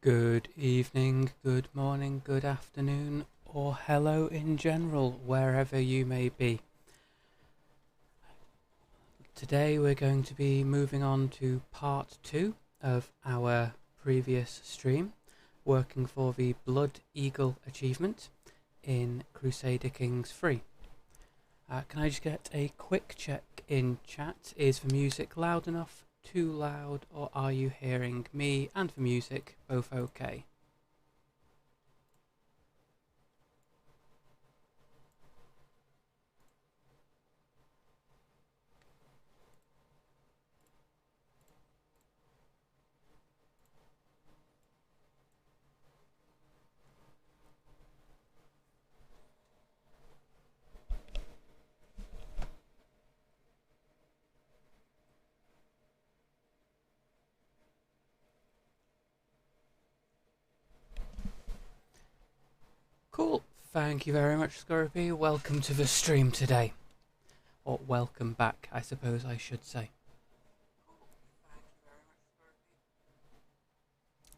Good evening, good morning, good afternoon, or hello in general, wherever you may be. Today we're going to be moving on to part 2 of our previous stream, working for the Bloodeagle achievement in Crusader Kings 3. Can I just get a quick check in chat? Is the music loud enough? Too loud, or are you hearing me and the music both okay? Cool, thank you very much, Scorpio. Welcome to the stream today. Or welcome back, I suppose I should say.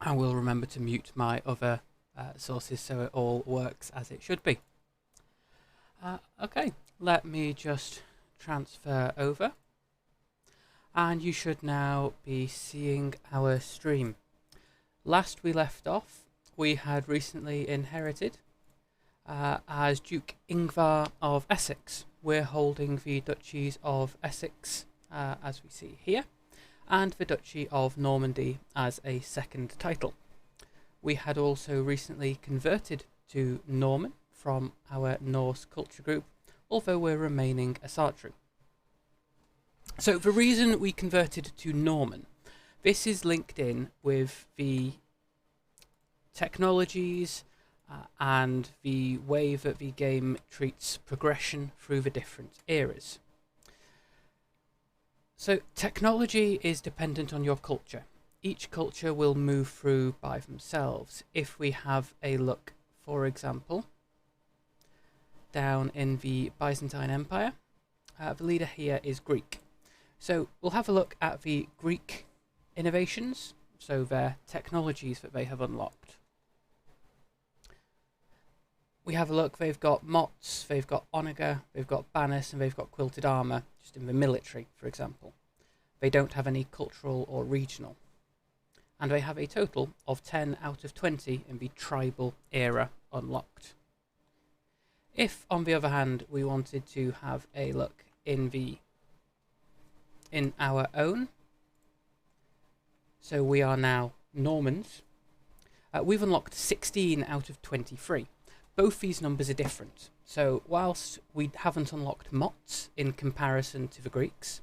I will remember to mute my other sources so it all works as it should be. Okay, let me just transfer over. And you should now be seeing our stream. Last we left off, we had recently inherited as Duke Yngvar of Essex. We're holding the duchies of Essex, as we see here, and the Duchy of Normandy as a second title. We had also recently converted to Norman from our Norse culture group, although we're remaining a Sartru. So the reason we converted to Norman, this is linked in with the technologies and the way that the game treats progression through the different eras. So technology is dependent on your culture. Each culture will move through by themselves. If we have a look, for example, down in the Byzantine Empire, the leader here is Greek. So we'll have a look at the Greek innovations, so their technologies that they have unlocked. We have a look, they've got mots, they've got onager, they've got banners, and they've got quilted armour, just in the military, for example. They don't have any cultural or regional. And they have a total of 10 out of 20 in the tribal era unlocked. If, on the other hand, we wanted to have a look in our own, so we are now Normans, we've unlocked 16 out of 23. Both these numbers are different. So whilst we haven't unlocked mots in comparison to the Greeks,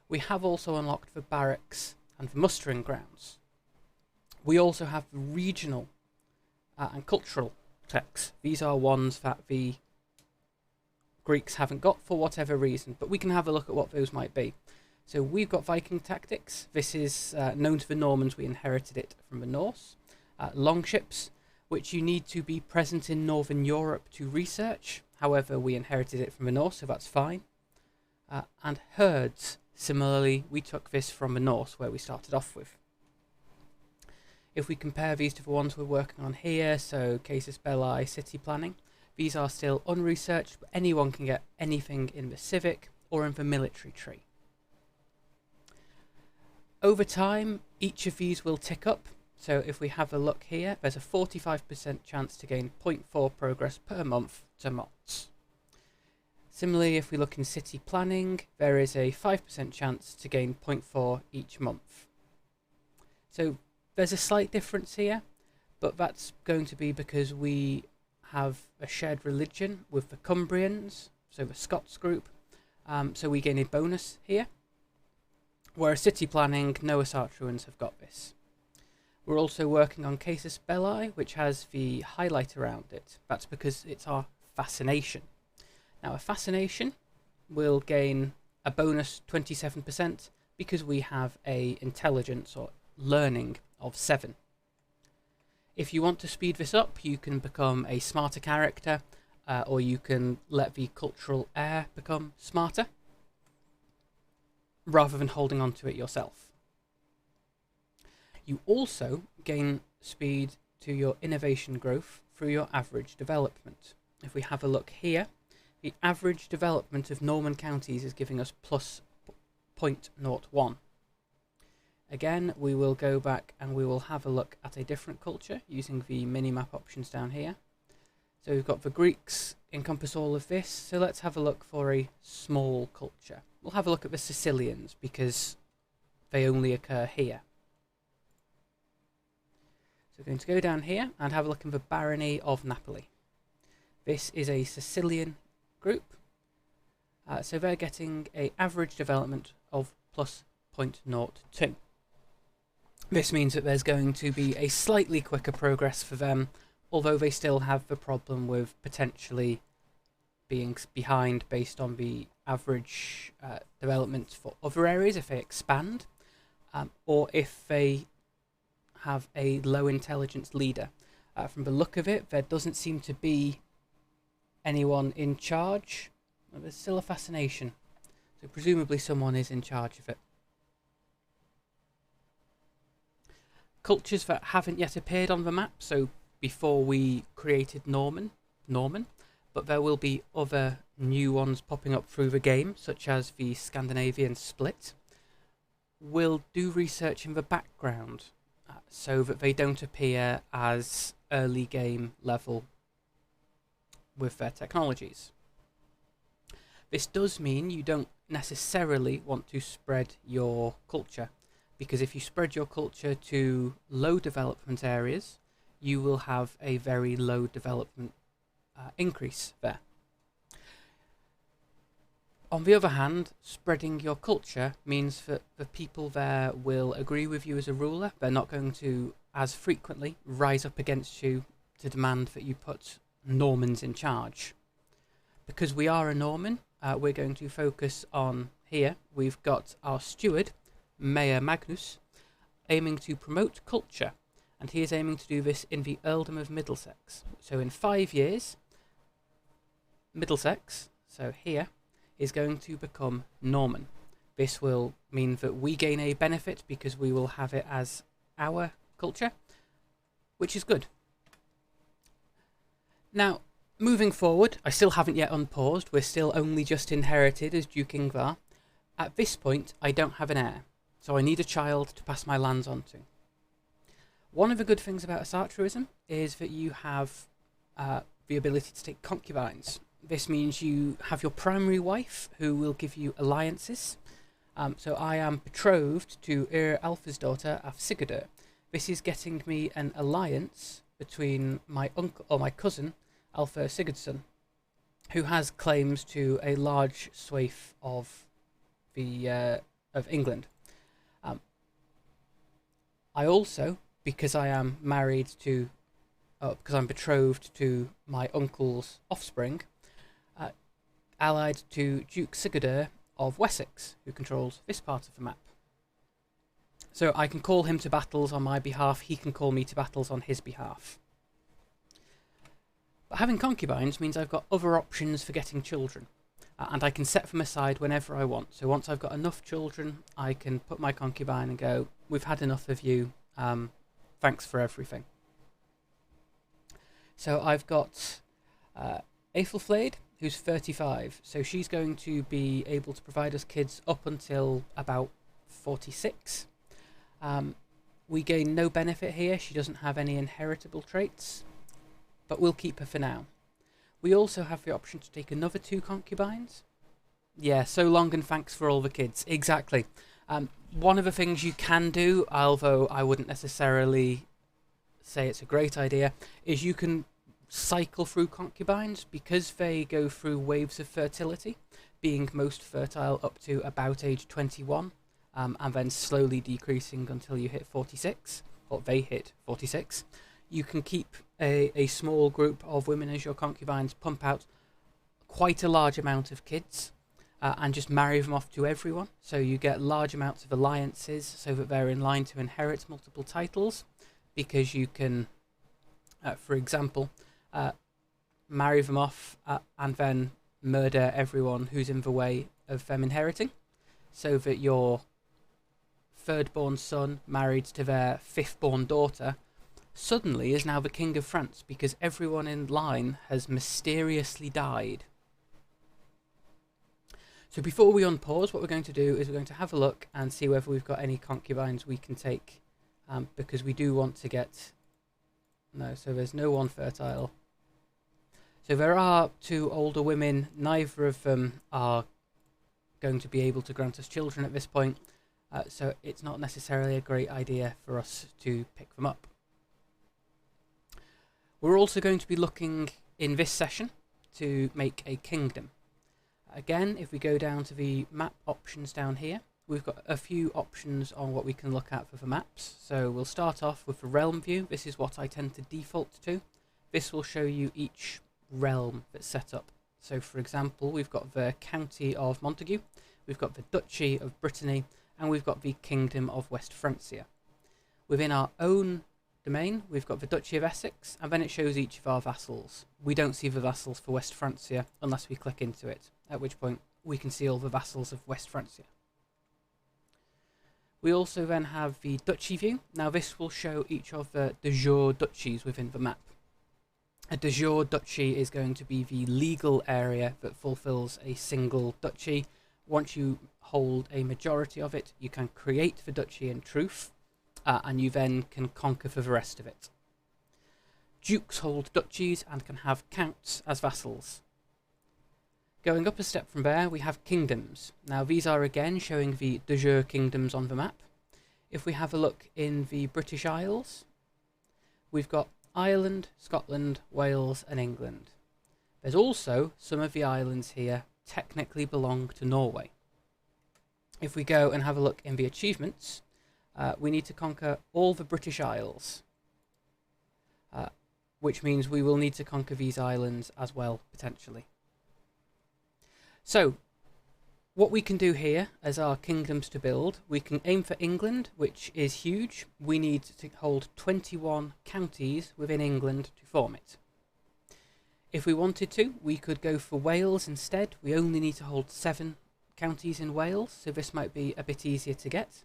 we have also unlocked the barracks and the mustering grounds. We also have the regional and cultural techs. These are ones that the Greeks haven't got for whatever reason, but we can have a look at what those might be. So we've got Viking tactics. This is known to the Normans. We inherited it from the Norse. Longships, which you need to be present in Northern Europe to research. However, we inherited it from the Norse, so that's fine. And herds, similarly, we took this from the Norse, where we started off with. If we compare these to the ones we're working on here, so casus belli, city planning, these are still unresearched, but anyone can get anything in the civic or in the military tree. Over time, each of these will tick up. So if we have a look here, there's a 45% chance to gain 0.4 progress per month to mots. Similarly, if we look in city planning, there is a 5% chance to gain 0.4 each month. So there's a slight difference here, but that's going to be because we have a shared religion with the Cumbrians, so the Scots group, so we gain a bonus here. Whereas city planning, no Sartruans have got this. We're also working on casus belli, which has the highlight around it. That's because it's our fascination. Now, a fascination will gain a bonus 27% because we have a intelligence or learning of 7. If you want to speed this up, you can become a smarter character, or you can let the cultural heir become smarter, rather than holding on to it yourself. You also gain speed to your innovation growth through your average development. If we have a look here, the average development of Norman counties is giving us plus 0.01. Again, we will go back and we will have a look at a different culture using the minimap options down here. So we've got the Greeks encompass all of this, so let's have a look for a small culture. We'll have a look at the Sicilians because they only occur here. So we're going to go down here and have a look in the Barony of Napoli. This is a Sicilian group, so they're getting an average development of plus 0.02. This means that there's going to be a slightly quicker progress for them, although they still have the problem with potentially being behind based on the average development for other areas if they expand, or if they have a low intelligence leader. From the look of it, there doesn't seem to be anyone in charge. Well, there's still a fascination, so presumably someone is in charge of it. Cultures that haven't yet appeared on the map, so before we created Norman, but there will be other new ones popping up through the game, such as the Scandinavian split. We'll do research in the background so that they don't appear as early game level with their technologies. This does mean you don't necessarily want to spread your culture, because if you spread your culture to low development areas, you will have a very low development increase there. On the other hand, spreading your culture means that the people there will agree with you as a ruler. They're not going to, as frequently, rise up against you to demand that you put Normans in charge. Because we are a Norman, we're going to focus on here. We've got our steward, Mayor Magnus, aiming to promote culture, and he is aiming to do this in the Earldom of Middlesex. So in 5 years, Middlesex, so here, is going to become Norman. This will mean that we gain a benefit because we will have it as our culture, which is good. Now, moving forward, I still haven't yet unpaused. We're still only just inherited as Duke Yngvar. At this point, I don't have an heir, so I need a child to pass my lands on to. One of the good things about Asatruism is that you have the ability to take concubines. This means you have your primary wife who will give you alliances. So I am betrothed to Alpha's daughter, Sigurdur. This is getting me an alliance between my uncle or my cousin, Alpha Sigurdsson, who has claims to a large swathe of England. I also, because I am married to, because I'm betrothed to my uncle's offspring, allied to Duke Sigurdur of Wessex, who controls this part of the map. So I can call him to battles on my behalf, he can call me to battles on his behalf. But having concubines means I've got other options for getting children, and I can set them aside whenever I want. So once I've got enough children, I can put my concubine and go, we've had enough of you, thanks for everything. So I've got Aethelflaed, who's 35, so she's going to be able to provide us kids up until about 46. We gain no benefit here, she doesn't have any inheritable traits, but we'll keep her for now. We also have the option to take another 2 concubines. Yeah, so long and thanks for all the kids, exactly. One of the things you can do, although I wouldn't necessarily say it's a great idea, is you can cycle through concubines because they go through waves of fertility, being most fertile up to about age 21, and then slowly decreasing until you hit 46, or they hit 46. You can keep a small group of women as your concubines, pump out quite a large amount of kids, and just marry them off to everyone. So you get large amounts of alliances so that they're in line to inherit multiple titles, because you can, for example, marry them off and then murder everyone who's in the way of them inheriting, so that your third-born son married to their fifth-born daughter suddenly is now the King of France because everyone in line has mysteriously died. So before we unpause, what we're going to do is we're going to have a look and see whether we've got any concubines we can take, because we do want to get... No, so there's no one fertile. So there are 2 older women. Neither of them are going to be able to grant us children at this point, so it's not necessarily a great idea for us to pick them up. We're also going to be looking in this session to make a kingdom. Again, if we go down to the map options down here, we've got a few options on what we can look at for the maps. So we'll start off with the realm view. This is what I tend to default to. This will show you each realm that's set up. So for example, we've got the County of Montague, we've got the Duchy of Brittany, and we've got the Kingdom of West Francia. Within our own domain, we've got the Duchy of Essex, and then it shows each of our vassals. We don't see the vassals for West Francia unless we click into it, at which point we can see all the vassals of West Francia. We also then have the Duchy view. Now this will show each of the de jure duchies within the map. A de jure duchy is going to be the legal area that fulfills a single duchy. Once you hold a majority of it, you can create the duchy in truth, and you then can conquer for the rest of it. Dukes hold duchies and can have counts as vassals. Going up a step from there, we have kingdoms. Now these are again showing the de jure kingdoms on the map. If we have a look in the British Isles, we've got Ireland, Scotland, Wales and England. There's also some of the islands here technically belong to Norway. If we go and have a look in the achievements, we need to conquer all the British Isles, which means we will need to conquer these islands as well, potentially. So, what we can do here as our kingdoms to build, we can aim for England, which is huge. We need to hold 21 counties within England to form it. If we wanted to, we could go for Wales instead. We only need to hold 7 counties in Wales, so this might be a bit easier to get.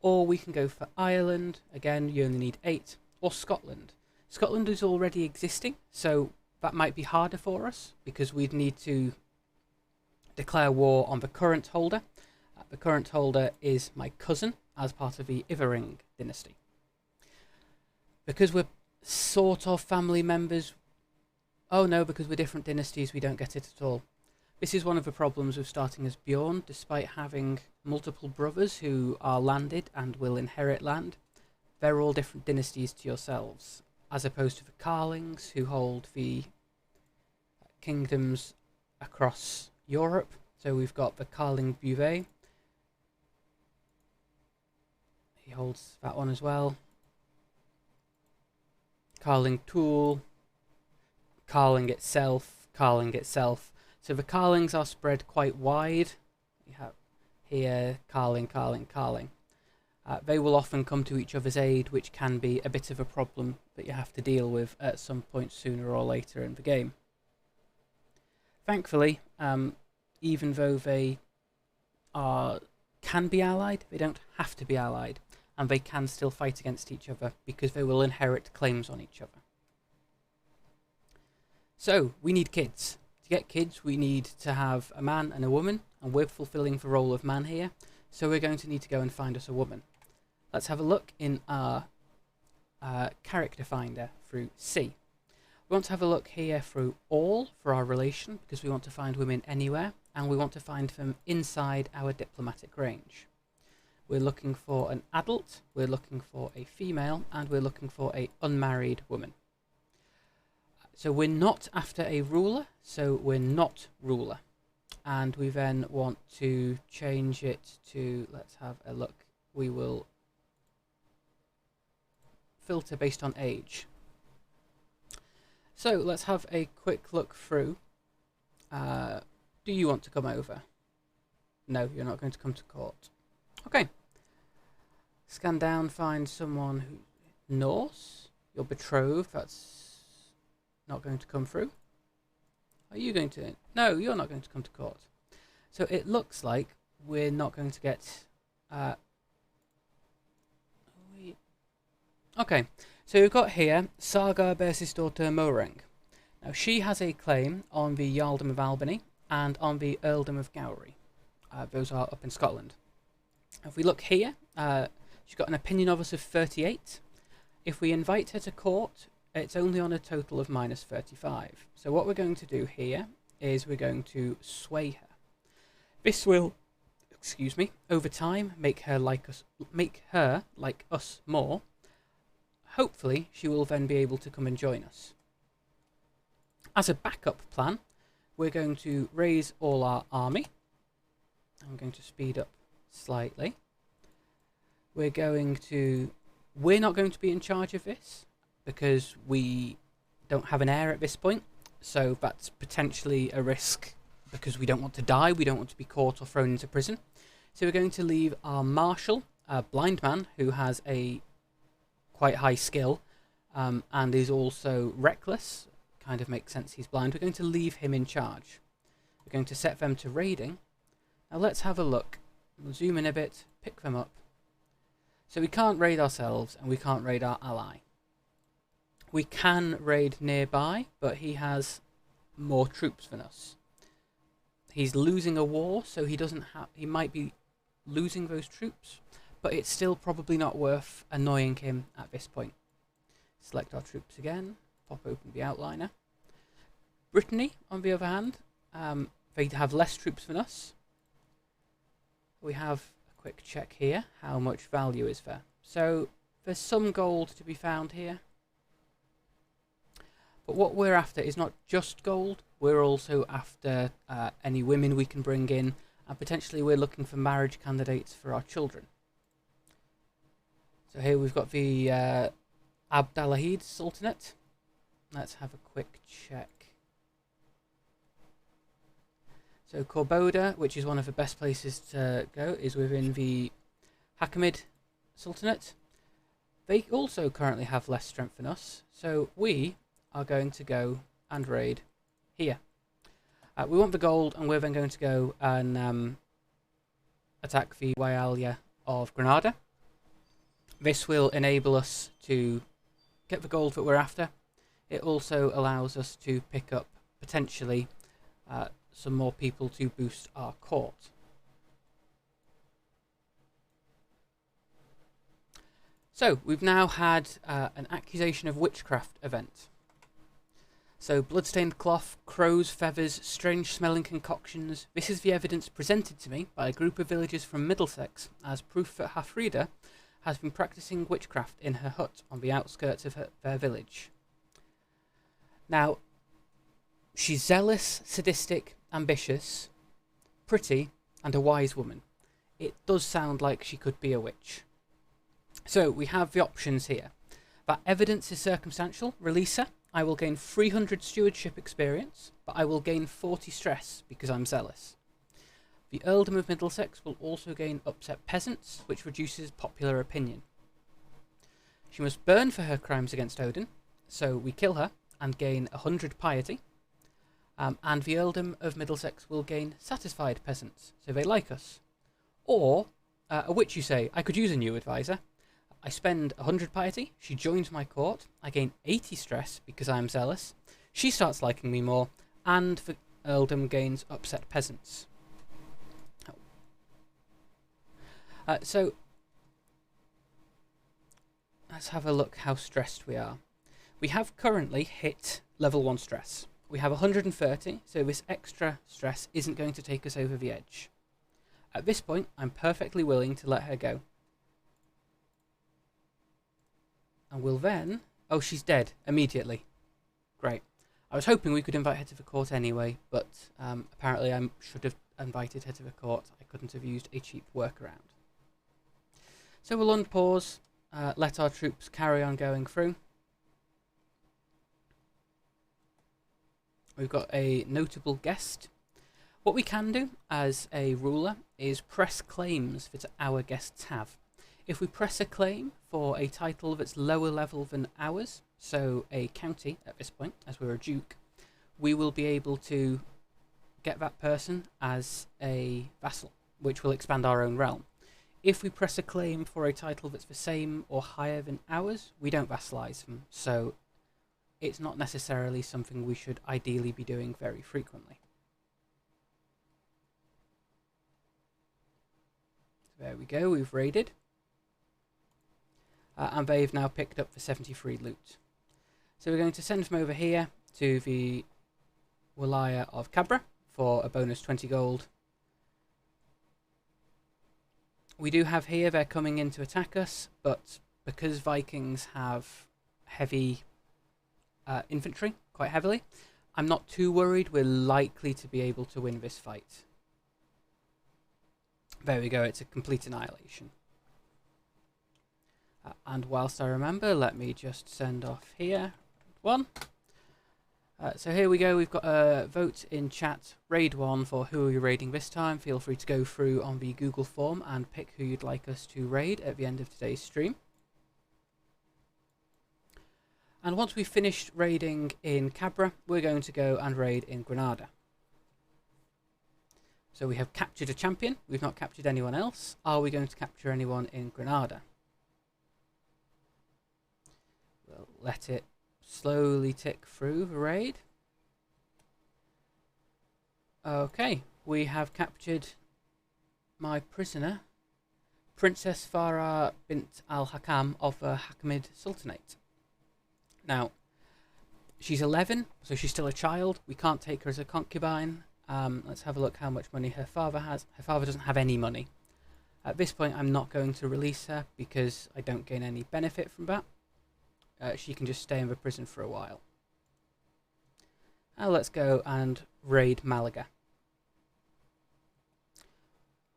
Or we can go for Ireland, again you only need 8, or Scotland. Scotland is already existing, so that might be harder for us, because we'd need to declare war on the current holder. The current holder is my cousin, as part of the Yngvar dynasty. Because we're sort of family members... Oh no, because we're different dynasties, we don't get it at all. This is one of the problems with starting as Bjorn, despite having multiple brothers who are landed and will inherit land. They're all different dynasties to yourselves, as opposed to the Carlings, who hold the kingdoms across Europe. So we've got the Carling Beauvais. He holds that one as well. Carling Toul. Carling itself. Carling itself. So the Carlings are spread quite wide. We have here Carling, Carling, Carling. They will often come to each other's aid, which can be a bit of a problem that you have to deal with at some point sooner or later in the game. Thankfully, even though they can be allied, they don't have to be allied, and they can still fight against each other because they will inherit claims on each other. So, we need kids. To get kids, we need to have a man and a woman, and we're fulfilling the role of man here, so we're going to need to go and find us a woman. Let's have a look in our character finder through C. We want to have a look here through all for our relation, because we want to find women anywhere, and we want to find them inside our diplomatic range. We're looking for an adult, we're looking for a female, and we're looking for an unmarried woman. So we're not after a ruler, so we're not ruler. And we then want to change it to, let's have a look, we will filter based on age. So let's have a quick look through. Do you want to come over? No, you're not going to come to court. Okay. Scan down, find someone who... Norse? Your betrothed, that's not going to come through. Are you going to? No, you're not going to come to court. So it looks like we're not going to get... Okay, So we've got here Saga Bersisdóttir Moreng. Now she has a claim on the Jarldom of Albany and on the Earldom of Gowrie. Those are up in Scotland. If we look here, she's got an opinion of us of 38. If we invite her to court, it's only on a total of -35. So what we're going to do here is we're going to sway her. This will, excuse me, over time make her like us more. Hopefully she will then be able to come and join us. As a backup plan, we're going to raise all our army. I'm going to speed up slightly. We're not going to be in charge of this because we don't have an heir at this point, so that's potentially a risk because we don't want to die, we don't want to be caught or thrown into prison. So we're going to leave our marshal, a blind man who has a quite high skill and is also reckless. Kind of makes sense, he's blind. We're going to leave him in charge. We're going to set them to raiding. Now let's have a look. We'll zoom in a bit, pick them up. So we can't raid ourselves and we can't raid our ally. We can raid nearby, but he has more troops than us. He's losing a war, so he might be losing those troops, but it's still probably not worth annoying him at this point. Select our troops again, pop open the outliner. Brittany, on the other hand, they have less troops than us. We have a quick check here, how much value is there. So there's some gold to be found here. But what we're after is not just gold, we're also after any women we can bring in, and potentially we're looking for marriage candidates for our children. So here we've got the Abdalahid Sultanate. Let's have a quick check. So Korboda, which is one of the best places to go, is within the Hakamid Sultanate. They also currently have less strength than us, so we are going to go and raid here. We want the gold, and we're then going to go and attack the Waialia of Granada. This will enable us to get the gold that we're after. It also allows us to pick up, potentially, some more people to boost our court. So, we've now had an accusation of witchcraft event. So, bloodstained cloth, crows, feathers, strange smelling concoctions. This is the evidence presented to me by a group of villagers from Middlesex as proof that Hafrida has been practicing witchcraft in her hut on the outskirts of their village. Now, she's zealous, sadistic, ambitious, pretty, and a wise woman. It does sound like she could be a witch. So, we have the options here. That evidence is circumstantial. Release her. I will gain 300 stewardship experience, but I will gain 40 stress because I'm zealous. The Earldom of Middlesex will also gain upset peasants, which reduces popular opinion. She must burn for her crimes against Odin, so we kill her and gain 100 piety. And the Earldom of Middlesex will gain satisfied peasants, so they like us. Or, a witch, you say, I could use a new advisor. I spend 100 piety, she joins my court, I gain 80 stress because I am zealous, she starts liking me more, and the earldom gains upset peasants. So, let's have a look how stressed we are. We have currently hit level 1 stress. We have 130, so this extra stress isn't going to take us over the edge. At this point, I'm perfectly willing to let her go. And we'll then... Oh, she's dead. Immediately. Great. I was hoping we could invite her to the court anyway, but apparently I should have invited her to the court. I couldn't have used a cheap workaround. So we'll unpause, let our troops carry on going through. We've got a notable guest. What we can do as a ruler is press claims that our guests have. If we press a claim for a title that's lower level than ours, so a county at this point, as we're a duke, we will be able to get that person as a vassal, which will expand our own realm. if we press a claim for a title that's the same or higher than ours, we don't vassalize them, so it's not necessarily something we should ideally be doing very frequently. There we go, we've raided. And they've now picked up the 73 loot. So we're going to send them over here to the Wilaya of Cabra for a bonus 20 gold. We do have here, they're coming in to attack us, but because Vikings have heavy infantry, quite heavily, I'm not too worried. We're likely to be able to win this fight. There we go, it's a complete annihilation. And whilst I remember, let me just send off here one. So here we go, we've got a vote in chat, raid 1 for who are you raiding this time. Feel free to go through on the Google form and pick who you'd like us to raid at the end of today's stream. And once we've finished raiding in Cabra, we're going to go and raid in Granada. So we have captured a champion, we've not captured anyone else. Are we going to capture anyone in Granada? We'll let it slowly tick through the raid. Okay, we have captured my prisoner, Princess Farah bint al-Hakam of the Hakamid Sultanate. Now, she's 11, so she's still a child. We can't take her as a concubine. Let's have a look how much money her father has. Her father doesn't have any money. At this point, I'm not going to release her because I don't gain any benefit from that. She can just stay in the prison for a while. Now let's go and raid Malaga.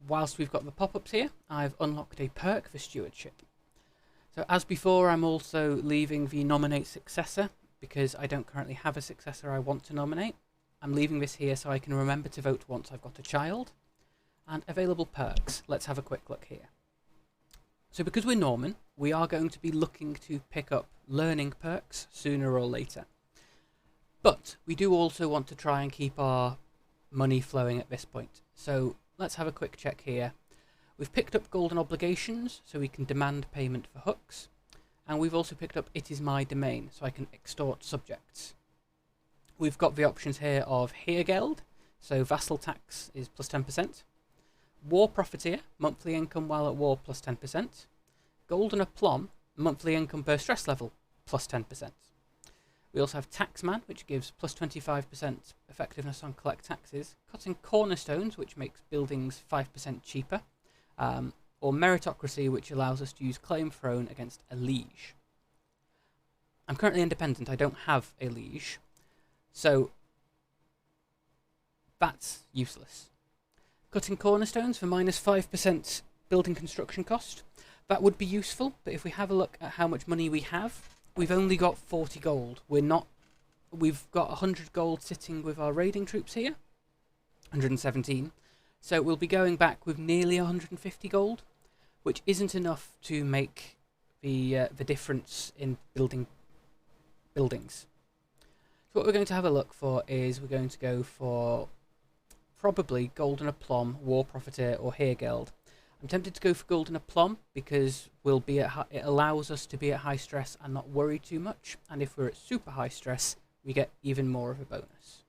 Whilst we've got the pop-ups here, I've unlocked a perk for stewardship. So as before, I'm also leaving the nominate successor because I don't currently have a successor I want to nominate. I'm leaving this here so I can remember to vote once I've got a child. And available perks. Let's have a quick look here. So because we're Norman, we are going to be looking to pick up learning perks sooner or later. But we do also want to try and keep our money flowing at this point. So let's have a quick check here. We've picked up golden obligations, so we can demand payment for hooks. And we've also picked up it is my domain, so I can extort subjects. We've got the options here of Heergeld, so vassal tax is plus 10%. War Profiteer, monthly income while at war, plus 10%. Golden Aplomb, monthly income per stress level, plus 10%. We also have Taxman, which gives plus 25% effectiveness on collect taxes. Cutting Cornerstones, which makes buildings 5% cheaper. Or Meritocracy, which allows us to use Claim Throne against a liege. I'm currently independent, I don't have a liege, so that's useless. Cutting Cornerstones for minus 5% building construction cost. That would be useful, but if we have a look at how much money we have, we've only got 40 gold. We've got 100 gold sitting with our raiding troops here, 117. So we'll be going back with nearly 150 gold, which isn't enough to make the difference in building buildings. So what we're going to have a look for is we're going to go for probably Golden Aplomb, War Profiteer, or Heergeld. I'm tempted to go for Golden Aplomb because it allows us to be at high stress and not worry too much. And if we're at super high stress, we get even more of a bonus.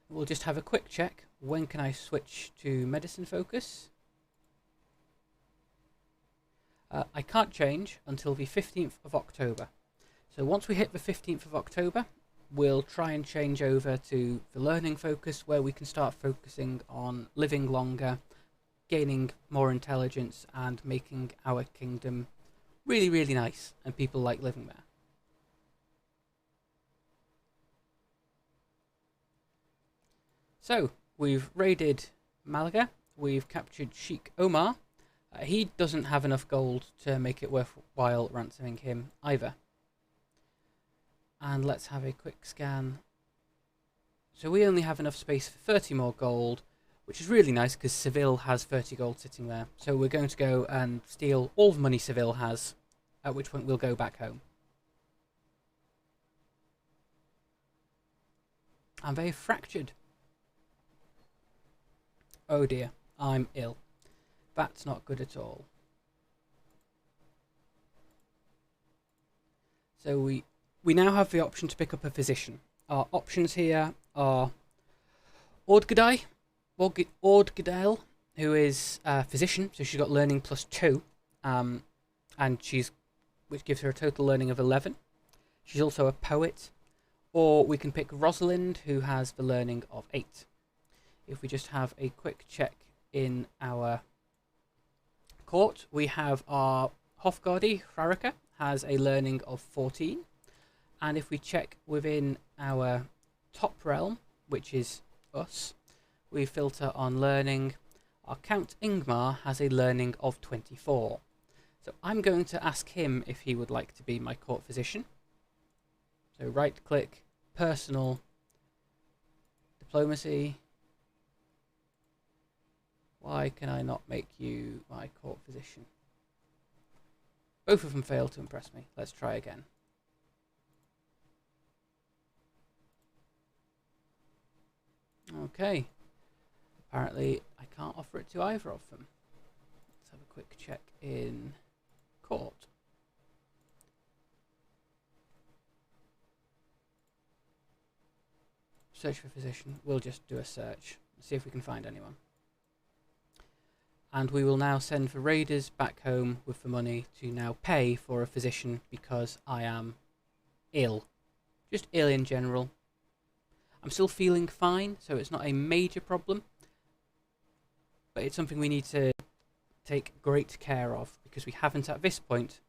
We'll just have a quick check. When can I switch to medicine focus? I can't change until the 15th of October. So once we hit the 15th of October, we'll try and change over to the learning focus, where we can start focusing on living longer, gaining more intelligence, and making our kingdom really, really nice, and people like living there. So, we've raided Malaga, we've captured Sheikh Omar. He doesn't have enough gold to make it worthwhile ransoming him either. And let's have a quick scan. So we only have enough space for 30 more gold, which is really nice because Seville has 30 gold sitting there. So we're going to go and steal all the money Seville has, at which point we'll go back home. And they've fractured. Oh dear, I'm ill. That's not good at all. So we now have the option to pick up a physician. Our options here are Ordgedale, who is a physician, so she's got learning +2, and which gives her a total learning of 11. She's also a poet. Or we can pick Rosalind, who has the learning of 8. If we just have a quick check in our court, we have our Hofgardi, Hrarika, has a learning of 14. And if we check within our top realm, which is us, we filter on learning. Our Count Yngvar has a learning of 24. So I'm going to ask him if he would like to be my court physician. So right click, personal, diplomacy. Why can I not make you my court physician? Both of them failed to impress me. Let's try again. Okay. Apparently I can't offer it to either of them. Let's have a quick check in court. Search for physician. We'll just do a search. See if we can find anyone. And we will now send the raiders back home with the money to now pay for a physician because I am ill. Just ill in general. I'm still feeling fine, so it's not a major problem. But it's something we need to take great care of because we haven't at this point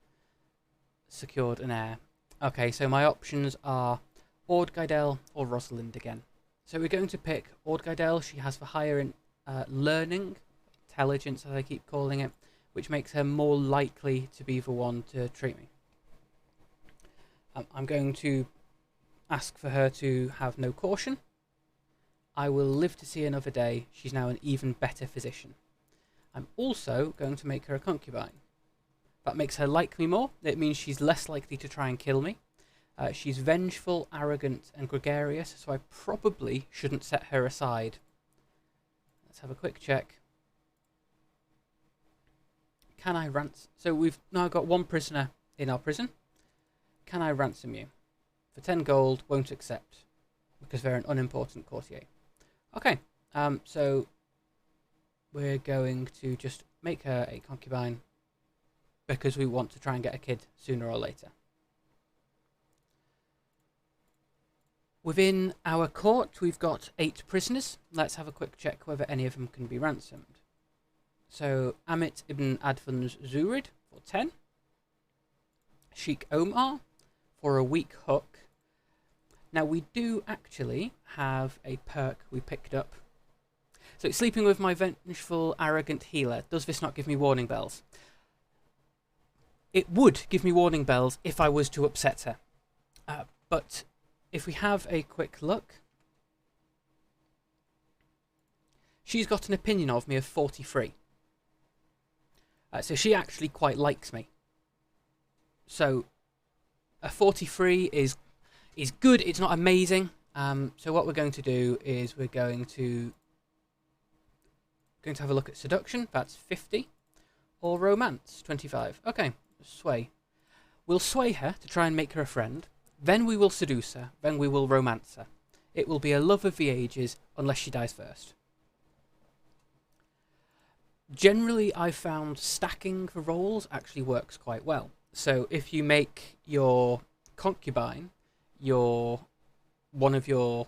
secured an heir. Okay, so my options are Ordgedale or Rosalind again. So we're going to pick Ordgedale. She has the higher in learning, intelligence as I keep calling it, which makes her more likely to be the one to treat me. I'm going to ask for her to have no caution. I will live to see another day. She's now an even better physician. I'm also going to make her a concubine. That makes her like me more. It means she's less likely to try and kill me. She's vengeful, arrogant, and gregarious, so I probably shouldn't set her aside. Let's have a quick check. Can I ransom? So we've now got one prisoner in our prison. Can I ransom you? For 10 gold, won't accept, because they're an unimportant courtier. Okay, so we're going to just make her a concubine, because we want to try and get a kid sooner or later. Within our court, we've got 8 prisoners. Let's have a quick check whether any of them can be ransomed. So, Amit ibn Advan's Zurid for 10. Sheikh Omar for a weak hook. Now, we do actually have a perk we picked up. So, sleeping with my vengeful, arrogant healer. Does this not give me warning bells? It would give me warning bells if I was to upset her. But if we have a quick look, she's got an opinion of me of 43. So she actually quite likes me. So a 43 is good. It's not amazing. So what we're going to do is we're going to have a look at seduction. That's 50, or romance 25. Okay, sway. We'll sway her to try and make her a friend. Then we will seduce her. Then we will romance her. It will be a love of the ages unless she dies first. Generally, I've found stacking the roles actually works quite well. So if you make your concubine one of your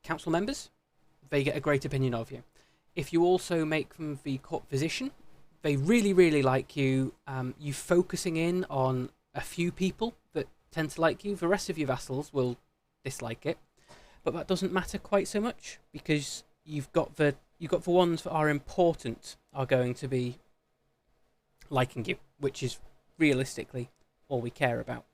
council members, they get a great opinion of you. If you also make them the court physician, they really, really like you. You focusing in on a few people that tend to like you. The rest of your vassals will dislike it. But that doesn't matter quite so much because you've got the ones that are important are going to be liking you, which is realistically all we care about.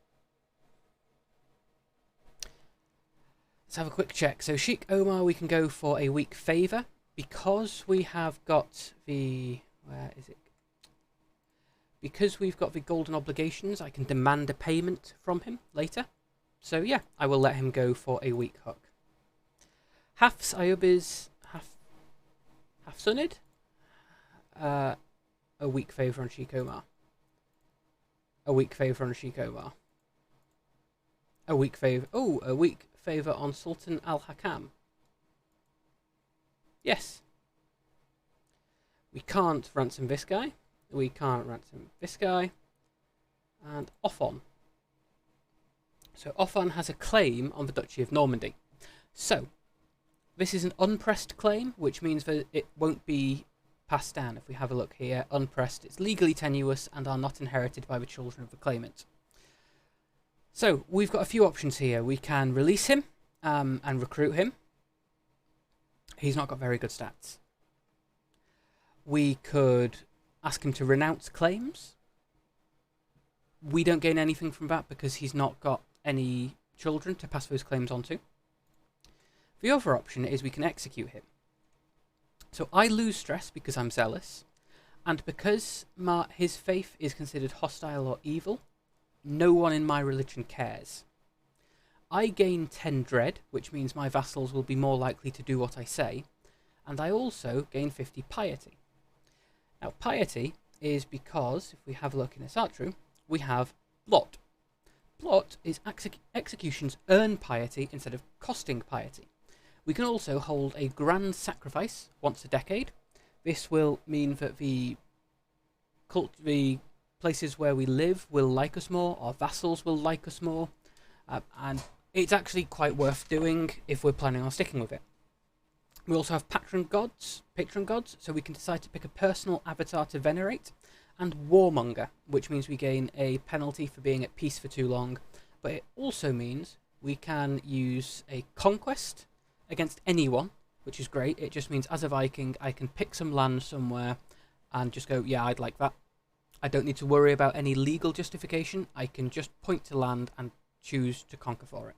Let's have a quick check. So Sheikh Omar, we can go for a weak favour because we have got the... where is it? Because we've got the golden obligations, I can demand a payment from him later. So yeah, I will let him go for a weak hook. Hafs Ayub's Hafsunid? A weak favour on Sheikh Omar. A weak favour on Sheikh Omar. A weak favour. Oh, a weak favour on Sultan al-Hakam. Yes. We can't ransom this guy. We can't ransom this guy. And Othon. So Othon has a claim on the Duchy of Normandy. So, this is an unpressed claim, which means that it won't be passed down. If we have a look here, unpressed, it's legally tenuous and are not inherited by the children of the claimant. So, we've got a few options here. We can release him and recruit him. He's not got very good stats. We could ask him to renounce claims. We don't gain anything from that because he's not got any children to pass those claims on to. The other option is we can execute him. So I lose stress because I'm zealous, and because his faith is considered hostile or evil, no one in my religion cares. I gain 10 dread, which means my vassals will be more likely to do what I say, and I also gain 50 piety. Now piety is because, if we have a look in Esatru, we have blot. Blot is executions earn piety instead of costing piety. We can also hold a grand sacrifice once a decade. This will mean that the places where we live will like us more, our vassals will like us more, and it's actually quite worth doing if we're planning on sticking with it. We also have patron gods, so we can decide to pick a personal avatar to venerate, and warmonger, which means we gain a penalty for being at peace for too long, but it also means we can use a conquest against anyone, which is great. It just means as a Viking I can pick some land somewhere and just go, yeah, I'd like that. I don't need to worry about any legal justification. I can just point to land and choose to conquer for it.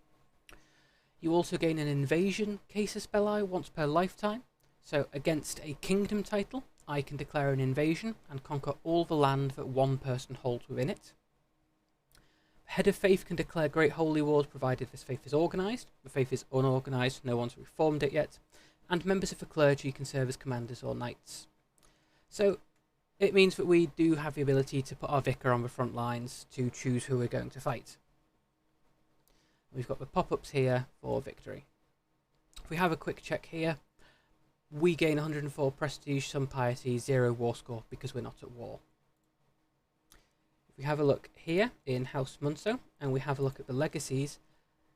You also gain an invasion casus belli once per lifetime. So against a kingdom title, I can declare an invasion and conquer all the land that one person holds within it. Head of faith can declare great holy wars provided this faith is organised. The faith is unorganised, no one's reformed it yet. And members of the clergy can serve as commanders or knights. So it means that we do have the ability to put our vicar on the front lines to choose who we're going to fight. We've got the pop-ups here for victory. If we have a quick check here, we gain 104 prestige, some piety, 0 war score because we're not at war. If we have a look here in House Munsö and we have a look at the legacies,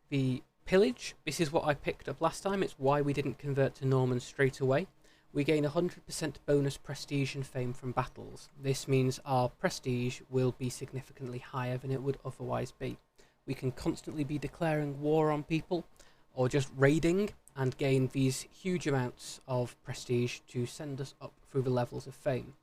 the pillage, this is what I picked up last time, it's why we didn't convert to Norman straight away. We gain 100% bonus prestige and fame from battles. This means our prestige will be significantly higher than it would otherwise be. We can constantly be declaring war on people or just raiding and gain these huge amounts of prestige to send us up through the levels of fame.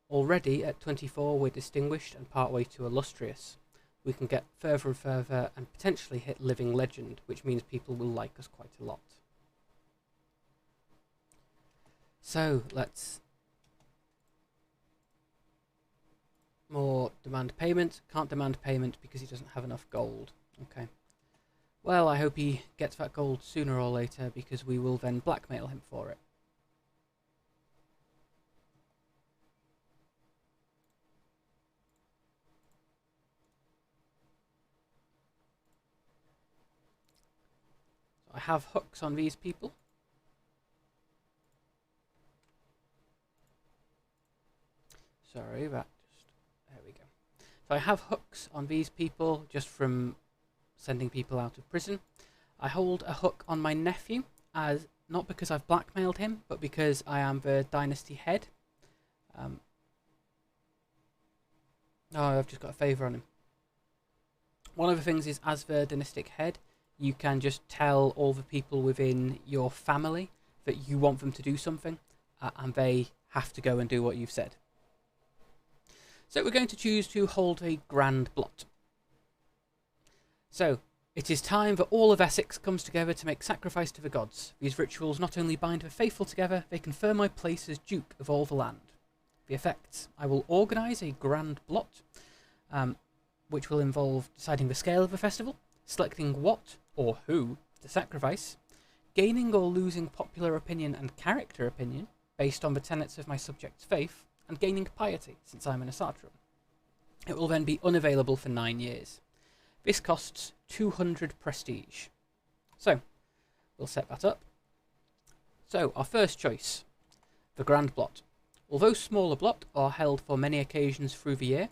Already at 24 we're distinguished and partway to illustrious. We can get further and further and potentially hit living legend, which means people will like us quite a lot. So let's more demand payment. Can't demand payment because he doesn't have enough gold. Okay. Well, I hope he gets that gold sooner or later because we will then blackmail him for it. So I have hooks on these people. Sorry, there we go. So I have hooks on these people just from sending people out of prison. I hold a hook on my nephew, as not because I've blackmailed him, but because I am the dynasty head. Oh, I've just got a favour on him. One of the things is, as the dynastic head, you can just tell all the people within your family that you want them to do something, and they have to go and do what you've said. So we're going to choose to hold a grand blot. So, it is time that all of Essex comes together to make sacrifice to the gods. These rituals not only bind the faithful together, they confer my place as Duke of all the land. The effects. I will organise a grand blot, which will involve deciding the scale of the festival, selecting what or who to sacrifice, gaining or losing popular opinion and character opinion, based on the tenets of my subject's faith, and gaining piety, since I'm an Asatruan. It will then be unavailable for 9 years. This costs 200 prestige. So, we'll set that up. So, our first choice, the Grand Blot. Although smaller blot are held for many occasions through the year,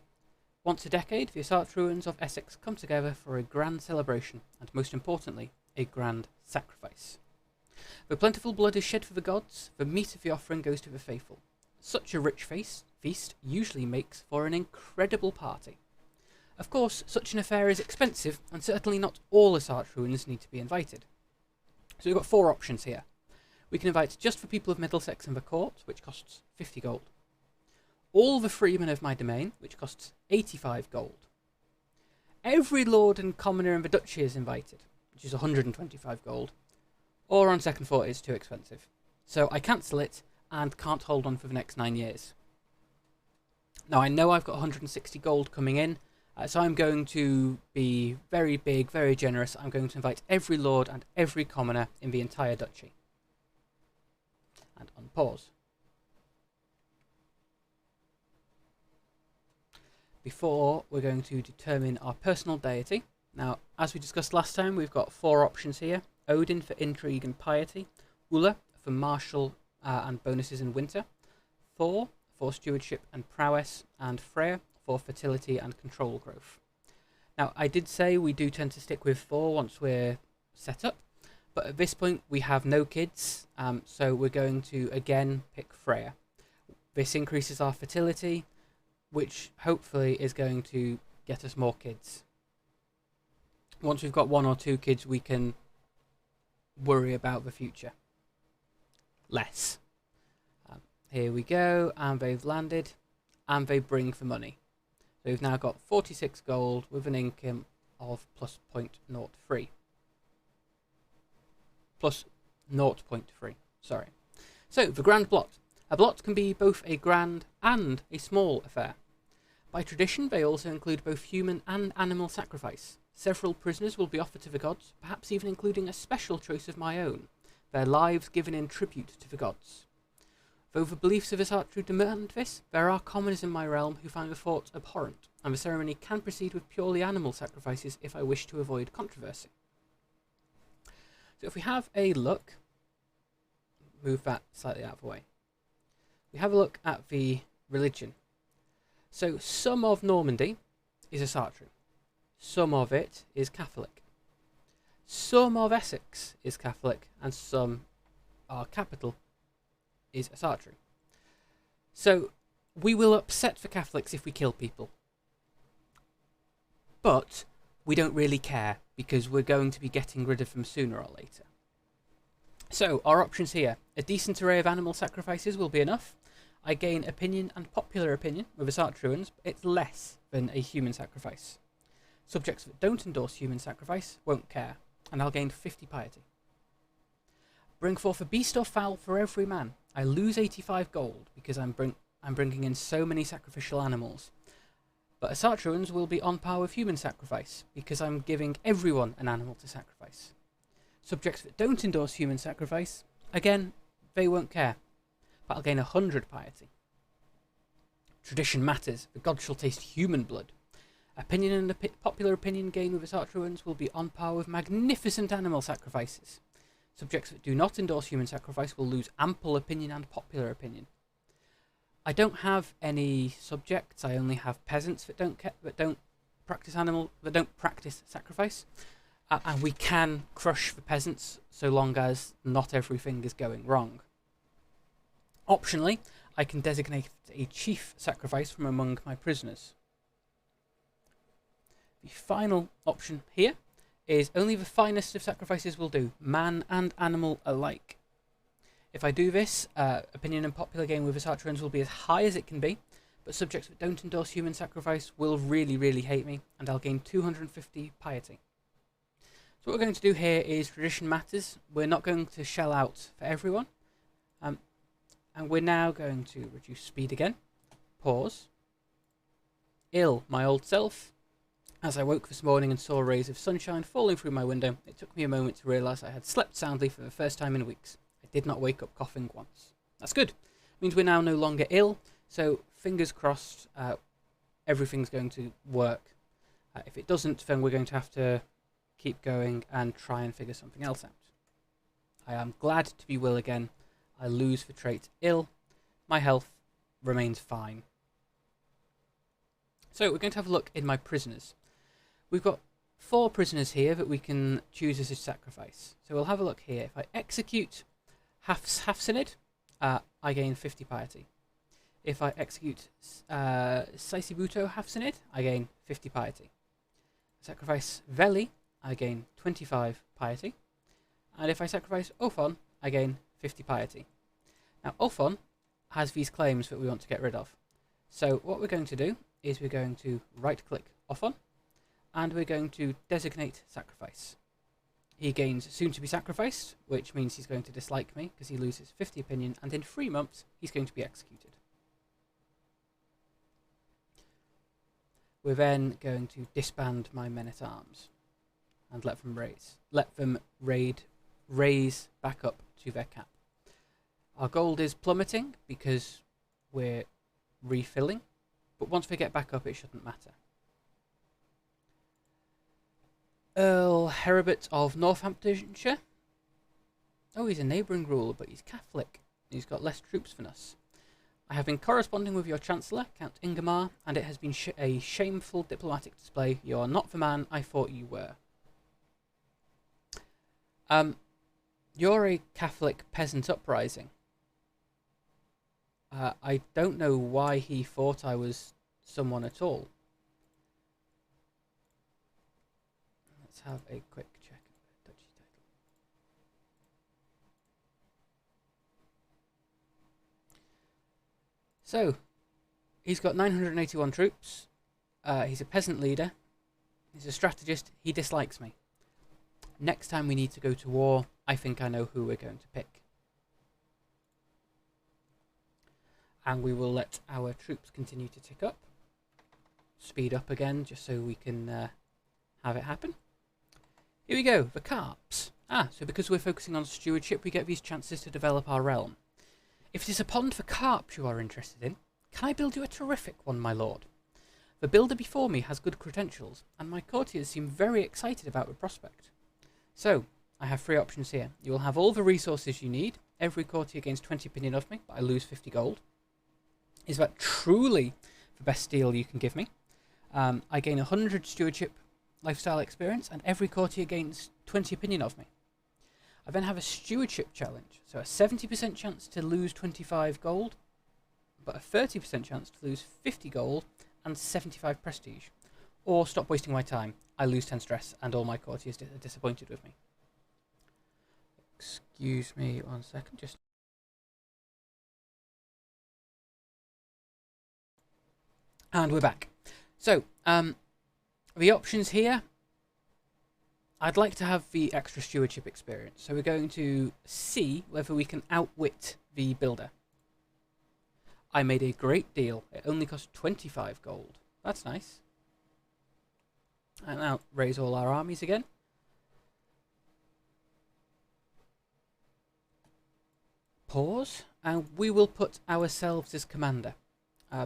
once a decade the Asatruans of Essex come together for a grand celebration, and most importantly, a grand sacrifice. The plentiful blood is shed for the gods, the meat of the offering goes to the faithful. Such a rich feast usually makes for an incredible party. Of course, such an affair is expensive, and certainly not all Asatruans need to be invited. So we've got 4 options here. We can invite just the people of Middlesex and the court, which costs 50 gold. All the freemen of my domain, which costs 85 gold. Every lord and commoner in the duchy is invited, which is 125 gold. Or on second thought, it's too expensive. So I cancel it and can't hold on for the next 9 years. Now I know I've got 160 gold coming in, so I'm going to be very big, very generous. I'm going to invite every lord and every commoner in the entire duchy. And unpause. Before we're going to determine our personal deity. Now, as we discussed last time, we've got 4 options here. Odin for intrigue and piety, Ulla for martial and bonuses in winter, Thor for stewardship and prowess, and Freya for fertility and control growth. Now, I did say we do tend to stick with Thor once we're set up, but at this point we have no kids, so we're going to again pick Freya. This increases our fertility, which hopefully is going to get us more kids. Once we've got 1 or 2 kids, we can worry about the future less. Here we go, and they've landed, and they bring the money. So we've now got 46 gold with an income of plus 0.03. Plus 0.3, sorry. So, the Grand Blot. A blot can be both a grand and a small affair. By tradition, they also include both human and animal sacrifice. Several prisoners will be offered to the gods, perhaps even including a special choice of my own, their lives given in tribute to the gods. Though the beliefs of Asatru demand this, there are commoners in my realm who find the thought abhorrent, and the ceremony can proceed with purely animal sacrifices if I wish to avoid controversy. So if we have a look, move that slightly out of the way. We have a look at the religion. So some of Normandy is Asatru. Some of it is Catholic. Some of Essex is Catholic, and some, our capital, is Asatru. So we will upset the Catholics if we kill people. But we don't really care, because we're going to be getting rid of them sooner or later. So, our options here. A decent array of animal sacrifices will be enough. I gain opinion and popular opinion with Asatruans, but it's less than a human sacrifice. Subjects that don't endorse human sacrifice won't care, and I'll gain 50 piety. Bring forth a beast or fowl for every man. I lose 85 gold, because I'm bringing in so many sacrificial animals. But Asatruans will be on par with human sacrifice, because I'm giving everyone an animal to sacrifice. Subjects that don't endorse human sacrifice, again, they won't care, but I'll gain 100 piety. Tradition matters, the gods shall taste human blood. Opinion and popular opinion gained with Asatruans will be on par with magnificent animal sacrifices. Subjects that do not endorse human sacrifice will lose ample opinion and popular opinion. I don't have any subjects. I only have peasants that don't practice sacrifice, and we can crush the peasants so long as not everything is going wrong. Optionally, I can designate a chief sacrifice from among my prisoners. The final option here is only the finest of sacrifices will do, man and animal alike. If I do this, opinion and popular gain with Asatruans will be as high as it can be, but subjects that don't endorse human sacrifice will really hate me, and I'll gain 250 piety. So what we're going to do here is tradition matters. We're not going to shell out for everyone, and we're now going to reduce speed again, pause, ill my old self. As I woke this morning and saw rays of sunshine falling through my window, it took me a moment to realise I had slept soundly for the first time in weeks. I did not wake up coughing once. That's good. Means we're now no longer ill, so fingers crossed everything's going to work. If it doesn't, then we're going to have to keep going and try and figure something else out. I am glad to be well again. I lose the trait ill. My health remains fine. So we're going to have a look in my prisoners. We've got 4 prisoners here that we can choose as a sacrifice. So we'll have a look here. If I execute Half-Synod, I gain 50 piety. If I execute Saisibuto Half-Synod, I gain 50 piety. Sacrifice Veli, I gain 25 piety. And if I sacrifice Ophon, I gain 50 piety. Now Ophon has these claims that we want to get rid of. So what we're going to do is we're going to right-click Ophon, and we're going to designate sacrifice. He gains soon to be sacrificed, which means he's going to dislike me because he loses 50 opinion, and in 3 months he's going to be executed. We're then going to disband my men-at-arms and let them raise back up to their cap. Our gold is plummeting because we're refilling, but once we get back up it shouldn't matter. Earl Heribert of Northamptonshire. Oh, he's a neighbouring ruler, but he's Catholic. He's got less troops than us. I have been corresponding with your Chancellor, Count Yngvar, and it has been a shameful diplomatic display. You are not the man I thought you were. You're a Catholic peasant uprising. I don't know why he thought I was someone at all. Let's have a quick check of the duchy title. So, he's got 981 troops. He's a peasant leader. He's a strategist. He dislikes me. Next time we need to go to war, I think I know who we're going to pick. And we will let our troops continue to tick up. Speed up again, just so we can have it happen. Here we go, the carps. So because we're focusing on stewardship, we get these chances to develop our realm. If it is a pond for carps you are interested in, can I build you a terrific one, my lord? The builder before me has good credentials, and my courtiers seem very excited about the prospect. So, I have 3 options here. You will have all the resources you need. Every courtier gains 20 opinion of me, but I lose 50 gold. Is that truly the best deal you can give me? I gain 100 stewardship lifestyle experience, and every courtier gains 20 opinion of me. I then have a stewardship challenge, so a 70% chance to lose 25 gold, but a 30% chance to lose 50 gold and 75 prestige. Or stop wasting my time. I lose 10 stress, and all my courtiers are disappointed with me. Excuse me 1 second, just... And we're back. So, the options here, I'd like to have the extra stewardship experience. So we're going to see whether we can outwit the builder. I made a great deal. It only cost 25 gold. That's nice. And now raise all our armies again. Pause. And we will put ourselves as commander.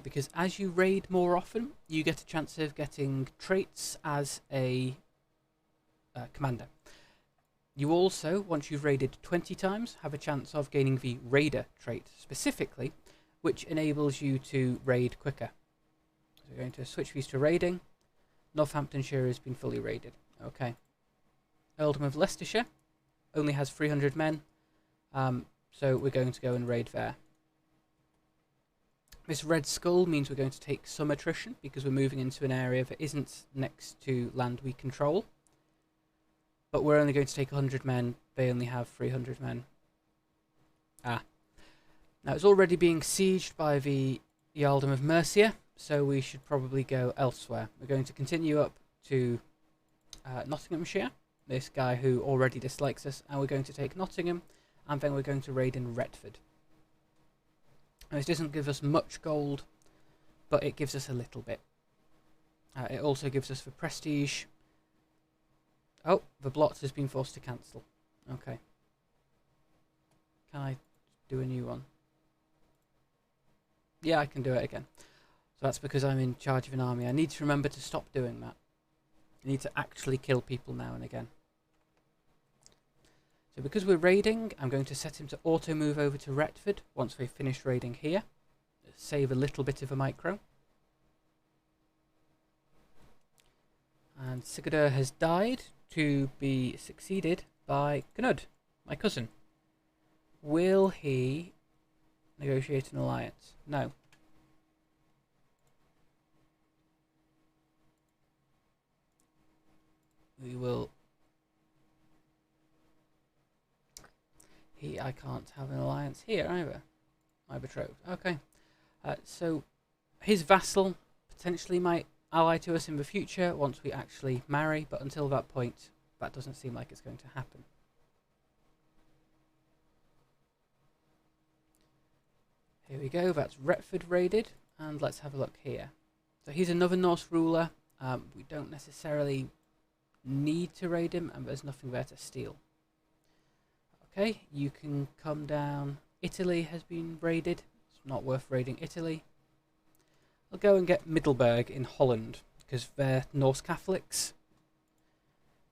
Because as you raid more often, you get a chance of getting traits as a commander. You also, once you've raided 20 times, have a chance of gaining the raider trait specifically, which enables you to raid quicker. So we're going to switch these to raiding. Northamptonshire has been fully raided. Okay. Earldom of Leicestershire only has 300 men, so we're going to go and raid there. This red skull means we're going to take some attrition because we're moving into an area that isn't next to land we control. But we're only going to take 100 men. They only have 300 men. Now it's already being sieged by the Earldom of Mercia, so we should probably go elsewhere. We're going to continue up to Nottinghamshire, this guy who already dislikes us, and we're going to take Nottingham, and then we're going to raid in Retford. Now, this doesn't give us much gold, but it gives us a little bit. It also gives us the prestige. Oh, the blot has been forced to cancel. Okay. Can I do a new one? Yeah, I can do it again. So that's because I'm in charge of an army. I need to remember to stop doing that. I need to actually kill people now and again. So because we're raiding, I'm going to set him to auto move over to Retford once we've finished raiding here. Save a little bit of a micro. And Sigurdur has died to be succeeded by Knud, my cousin. Will he negotiate an alliance? No. We will... I can't have an alliance here either. My betrothed. Okay. So his vassal potentially might ally to us in the future once we actually marry, but until that point, that doesn't seem like it's going to happen. Here we go, that's Retford raided, and let's have a look here. So he's another Norse ruler. We don't necessarily need to raid him, and there's nothing there to steal. Okay, you can come down. Italy has been raided. It's not worth raiding Italy. I'll go and get Middelburg in Holland, because they're Norse Catholics.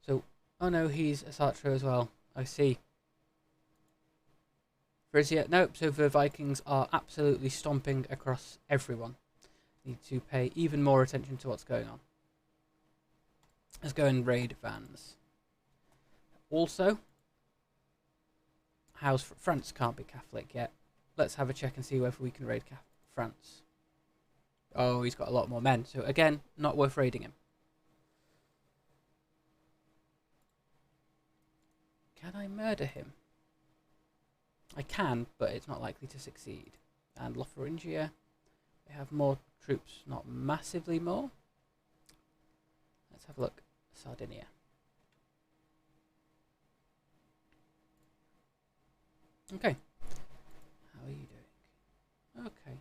So, oh no, he's a Sartre as well. I see. Frisia, nope, so the Vikings are absolutely stomping across everyone. Need to pay even more attention to what's going on. Let's go and raid Vans. Also, France can't be Catholic yet. Let's have a check and see whether we can raid France. Oh, he's got a lot more men. So again, not worth raiding him. Can I murder him? I can, but it's not likely to succeed. And Lotharingia, they have more troops, not massively more. Let's have a look. Sardinia. Okay. How are you doing? Okay.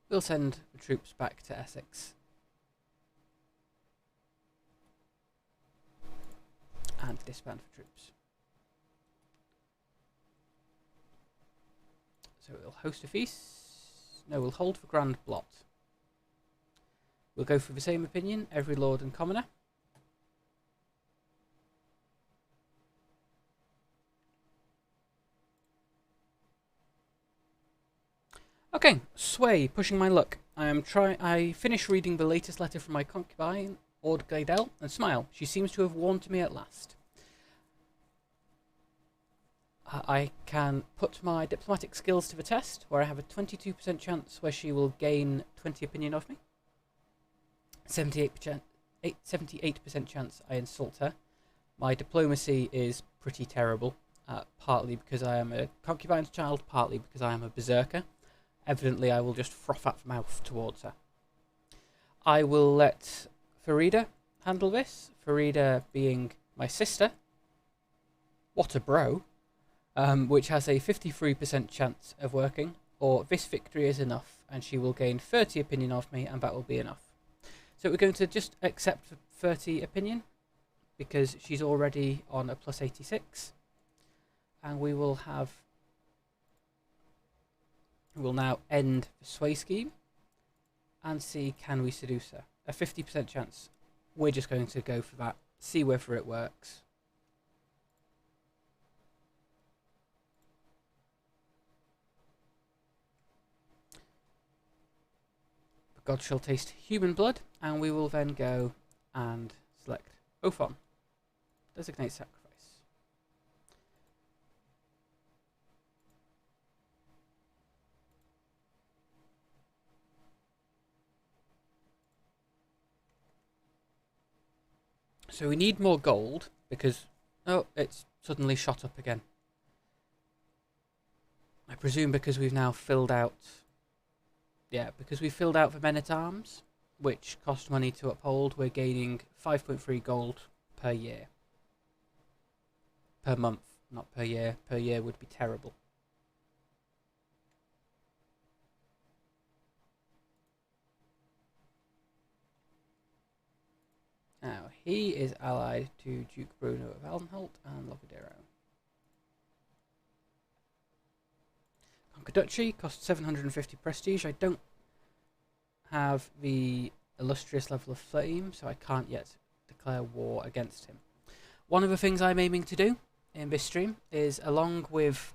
We'll send the troops back to Essex. And disband for troops. So we'll host a feast. No, we'll hold for Grand Blot. We'll go for the same opinion, every lord and commoner. Okay, Sway, pushing my luck. I finished reading the latest letter from my concubine, Ord Gleidel, and smile. She seems to have warned to me at last. I can put my diplomatic skills to the test, where I have a 22% chance where she will gain 20 opinion of me. 78% chance I insult her. My diplomacy is pretty terrible, partly because I am a concubine's child, partly because I am a berserker. Evidently, I will just froth at the mouth towards her. I will let Farida handle this. Farida being my sister. What a bro. Which has a 53% chance of working. Or this victory is enough, and she will gain 30 opinion of me, and that will be enough. So we're going to just accept 30 opinion, because she's already on a plus 86. And we will have... We'll now end the sway scheme and see, can we seduce her? A 50% chance. We're just going to go for that, see whether it works. The god shall taste human blood, and we will then go and select Ophon. Designate sacrifice. So we need more gold, because... Oh, it's suddenly shot up again. I presume because we've now filled out... Yeah, because we've filled out the men-at-arms, which cost money to uphold, we're gaining 5.3 gold per year. Per month, not per year. Per year would be terrible. Now, he is allied to Duke Bruno of Aldenholt and Locadero. book a duchy, costs 750 prestige. I don't have the illustrious level of fame, so I can't yet declare war against him. One of the things I'm aiming to do in this stream is, along with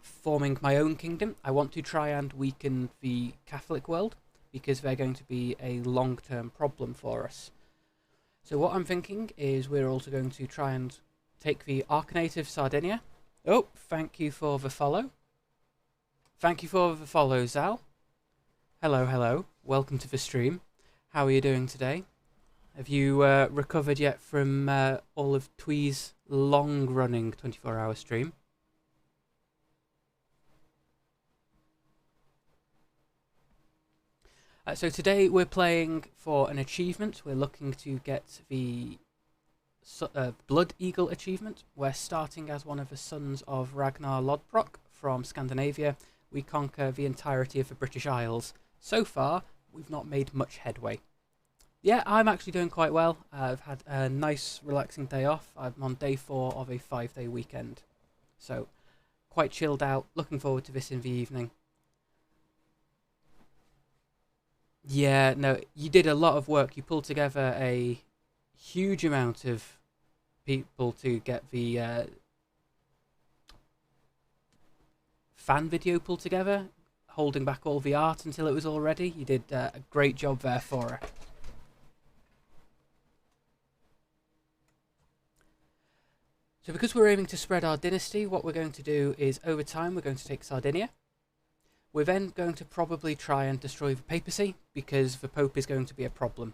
forming my own kingdom, I want to try and weaken the Catholic world, because they're going to be a long-term problem for us. So what I'm thinking is we're also going to try and take the Arcanate of Sardinia. Oh, thank you for the follow. Thank you for the follow, Zal. Hello, hello. Welcome to the stream. How are you doing today? Have you recovered yet from all of Twee's long-running 24-hour stream? So today we're playing for an achievement. We're looking to get the Bloodeagle achievement. We're starting as one of the sons of Ragnar Lodbrok from Scandinavia. We conquer the entirety of the British Isles. So far, we've not made much headway. Yeah, I'm actually doing quite well. I've had a nice, relaxing day off. I'm on day 4 of a 5-day weekend. So, quite chilled out. Looking forward to this in the evening. Yeah, no, you did a lot of work. You pulled together a huge amount of people to get the fan video pulled together, holding back all the art until it was all ready. You did a great job there for her. So because we're aiming to spread our dynasty, what we're going to do is, over time, we're going to take Sardinia. We're then going to probably try and destroy the papacy, because the Pope is going to be a problem.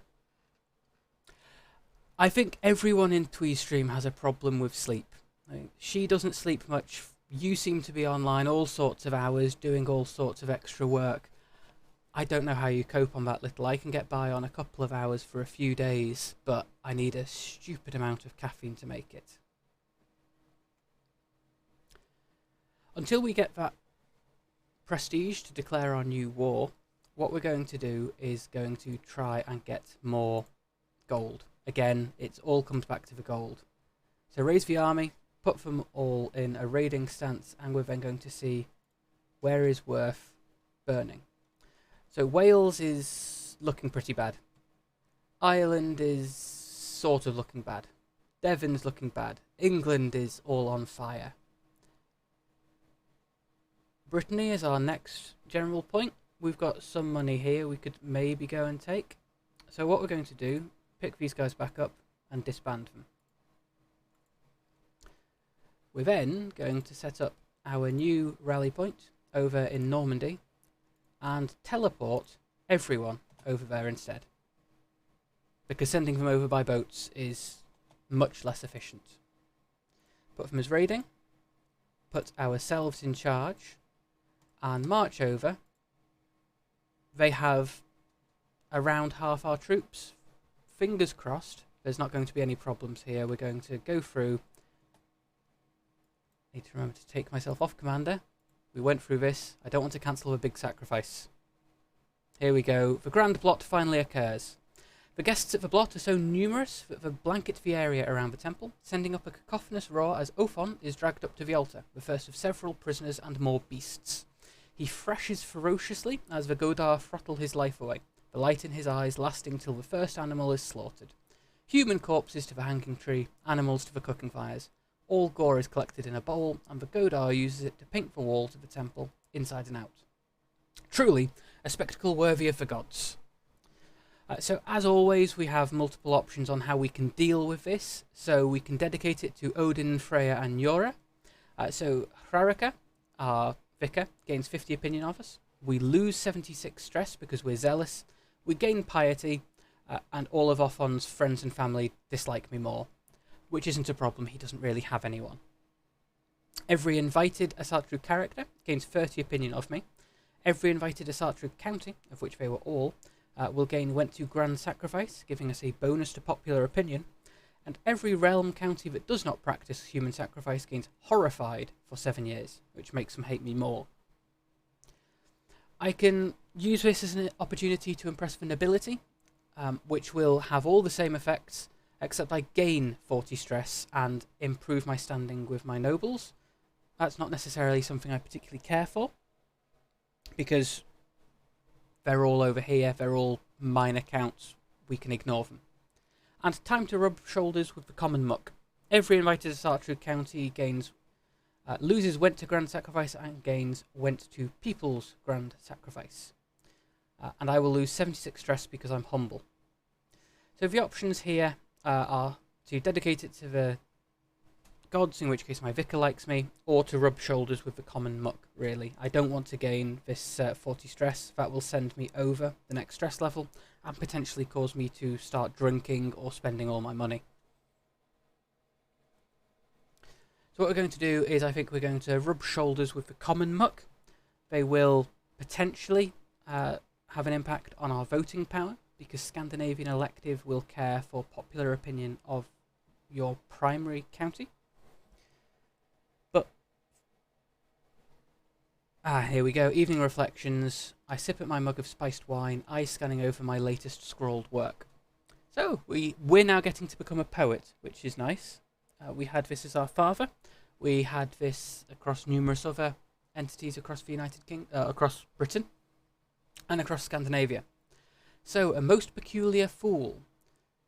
I think everyone in Twee's stream has a problem with sleep. She doesn't sleep much. You seem to be online all sorts of hours, doing all sorts of extra work. I don't know how you cope on that little. I can get by on a couple of hours for a few days, but I need a stupid amount of caffeine to make it. Until we get that prestige to declare our new war, what we're going to do is going to try and get more gold. Again, it all comes back to the gold. So raise the army, put them all in a raiding stance, and we're then going to see where is worth burning. So Wales is looking pretty bad. Ireland is sort of looking bad. Devon's looking bad. England is all on fire. Brittany is our next general point. We've got some money here we could maybe go and take. So what we're going to do, pick these guys back up and disband them. We're then going to set up our new rally point over in Normandy and teleport everyone over there instead, because sending them over by boats is much less efficient. Put them as raiding, put ourselves in charge, and march over. They have around half our troops. Fingers crossed, there's not going to be any problems here. We're going to go through. Need to remember to take myself off, Commander. We went through this. I don't want to cancel a big sacrifice. Here we go. The grand blot finally occurs. The guests at the blot are so numerous that they blanket the area around the temple, sending up a cacophonous roar as Othon is dragged up to the altar, the first of several prisoners and more beasts. He thrashes ferociously as the Godar throttle his life away, the light in his eyes lasting till the first animal is slaughtered. Human corpses to the hanging tree, animals to the cooking fires. All gore is collected in a bowl, and the Godar uses it to paint the walls of the temple, inside and out. Truly, a spectacle worthy of the gods. So, as always, we have multiple options on how we can deal with this. So, we can dedicate it to Odin, Freya, and Njora. So, Hrarika, our vicar, gains 50 opinion of us. We lose 76 stress because we're zealous. We gain piety, and all of Othon's friends and family dislike me more, which isn't a problem. He doesn't really have anyone. Every invited Asatru character gains 30 opinion of me. Every invited Asatru county, of which they were all, will gain went to grand sacrifice, giving us a bonus to popular opinion. And every realm county that does not practice human sacrifice gains horrified for 7 years, which makes them hate me more. I can use this as an opportunity to impress the nobility, which will have all the same effects, except I gain 40 stress and improve my standing with my nobles. that's not necessarily something I particularly care for, because they're all over here, they're all minor counts, we can ignore them. And time to rub shoulders with the common muck. Every invited Asatru county gains loses went to Grand Sacrifice and gains went to People's Grand Sacrifice. And I will lose 76 stress because I'm humble. So the options here are to dedicate it to the gods, in which case my vicar likes me, or to rub shoulders with the common muck, really. I don't want to gain this 40 stress. That will send me over the next stress level and potentially cause me to start drinking or spending all my money. So what we're going to do is, I think we're going to rub shoulders with the common muck. They will potentially have an impact on our voting power, because Scandinavian elective will care for popular opinion of your primary county. But here we go. Evening reflections. I sip at my mug of spiced wine, eyes scanning over my latest scrawled work. So we're now getting to become a poet, which is nice. We had this as our father. We had this across numerous other entities across the across Britain and across Scandinavia. So, a most peculiar fool.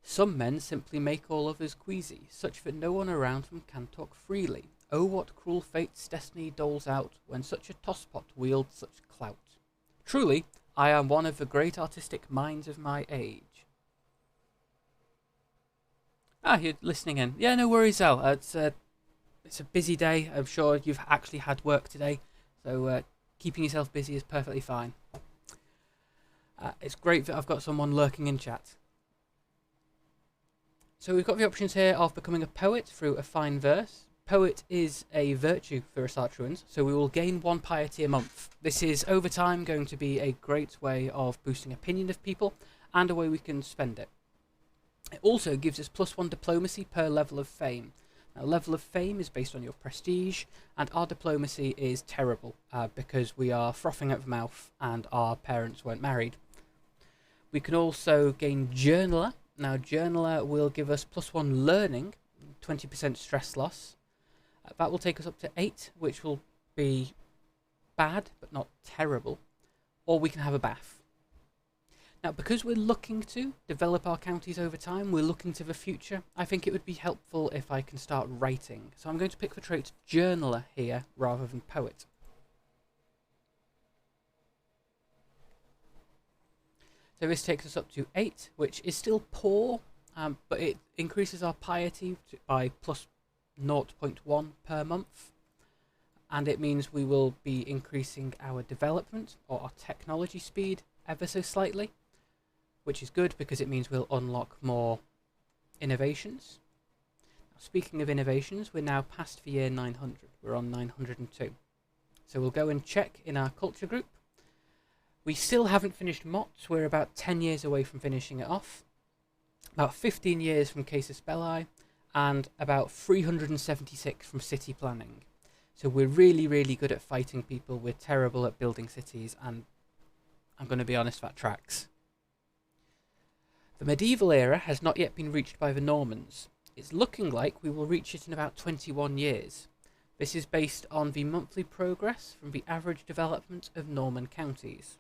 Some men simply make all others queasy, such that no one around them can talk freely. Oh, what cruel fates destiny doles out, when such a tosspot wields such clout. Truly, I am one of the great artistic minds of my age. You're listening in. Yeah, no worries, Al. It's a busy day. I'm sure you've actually had work today, so keeping yourself busy is perfectly fine. It's great that I've got someone lurking in chat. So we've got the options here of becoming a poet through a fine verse. Poet is a virtue for Asatruans, so we will gain 1 piety a month. This is over time going to be a great way of boosting opinion of people and a way we can spend it. It also gives us +1 diplomacy per level of fame. Now, level of fame is based on your prestige, and our diplomacy is terrible because we are frothing at the mouth and our parents weren't married. We can also gain Journaler. Now, Journaler will give us +1 learning, 20% stress loss. That will take us up to 8, which will be bad, but not terrible. Or we can have a bath. Now, because we're looking to develop our counties over time, we're looking to the future, I think it would be helpful if I can start writing. So I'm going to pick the trait Journaler here rather than Poet. So this takes us up to 8, which is still poor, but it increases our piety by +0.1 per month. And it means we will be increasing our development, or our technology speed, ever so slightly, which is good because it means we'll unlock more innovations. Now, speaking of innovations, we're now past the year 900. We're on 902. So we'll go and check in our culture group. We still haven't finished MOTS. We're about 10 years away from finishing it off. About 15 years from Casus Belli, and about 376 from city planning. So we're really, really good at fighting people. We're terrible at building cities, and I'm going to be honest, that tracks. The medieval era has not yet been reached by the Normans. It's looking like we will reach it in about 21 years. This is based on the monthly progress from the average development of Norman counties.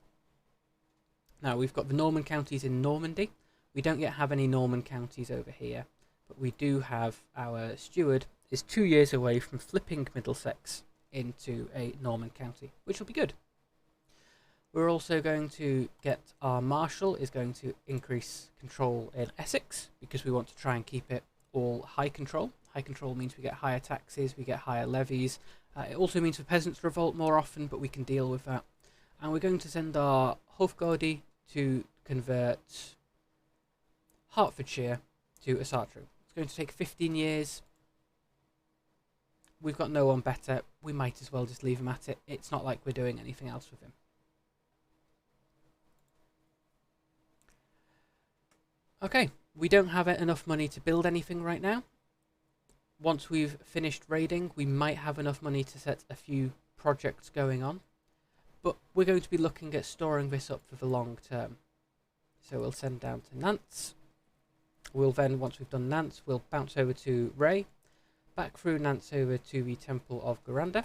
Now, we've got the Norman counties in Normandy. We don't yet have any Norman counties over here, but we do have our steward is 2 years away from flipping Middlesex into a Norman county, which will be good. We're also going to get our marshal is going to increase control in Essex, because we want to try and keep it all high control. High control means we get higher taxes, we get higher levies. It also means the peasants revolt more often, but we can deal with that. And we're going to send our Hofgodi to convert Hertfordshire to Asatru. It's going to take 15 years. We've got no one better. We might as well just leave him at it. It's not like we're doing anything else with him. Okay, we don't have enough money to build anything right now. Once we've finished raiding, we might have enough money to set a few projects going on. But we're going to be looking at storing this up for the long term. So we'll send down to Nantes. We'll then, once we've done Nantes, we'll bounce over to Ray. Back through Nantes over to the Temple of Garanda.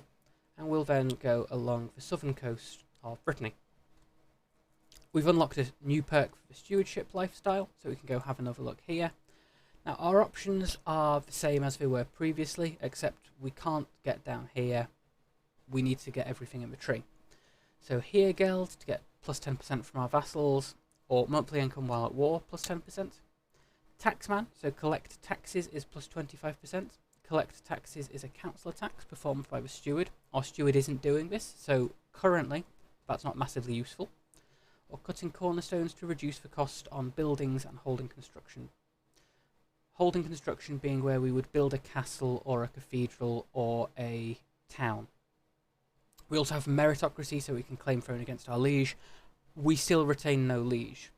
and we'll then go along the southern coast of Brittany. We've unlocked a new perk for the stewardship lifestyle, so we can go have another look here. Now our options are the same as they were previously, except we can't get down here. We need to get everything in the tree. So here Geld to get plus 10% from our vassals, or monthly income while at war plus 10%. Taxman, so collect taxes is plus 25%. Collect taxes is a councillor tax performed by the steward. Our steward isn't doing this, so currently that's not massively useful. Or cutting cornerstones to reduce the cost on buildings and holding construction. Holding construction being where we would build a castle or a cathedral or a town. We also have meritocracy, so we can claim throne against our liege. We still retain no liege.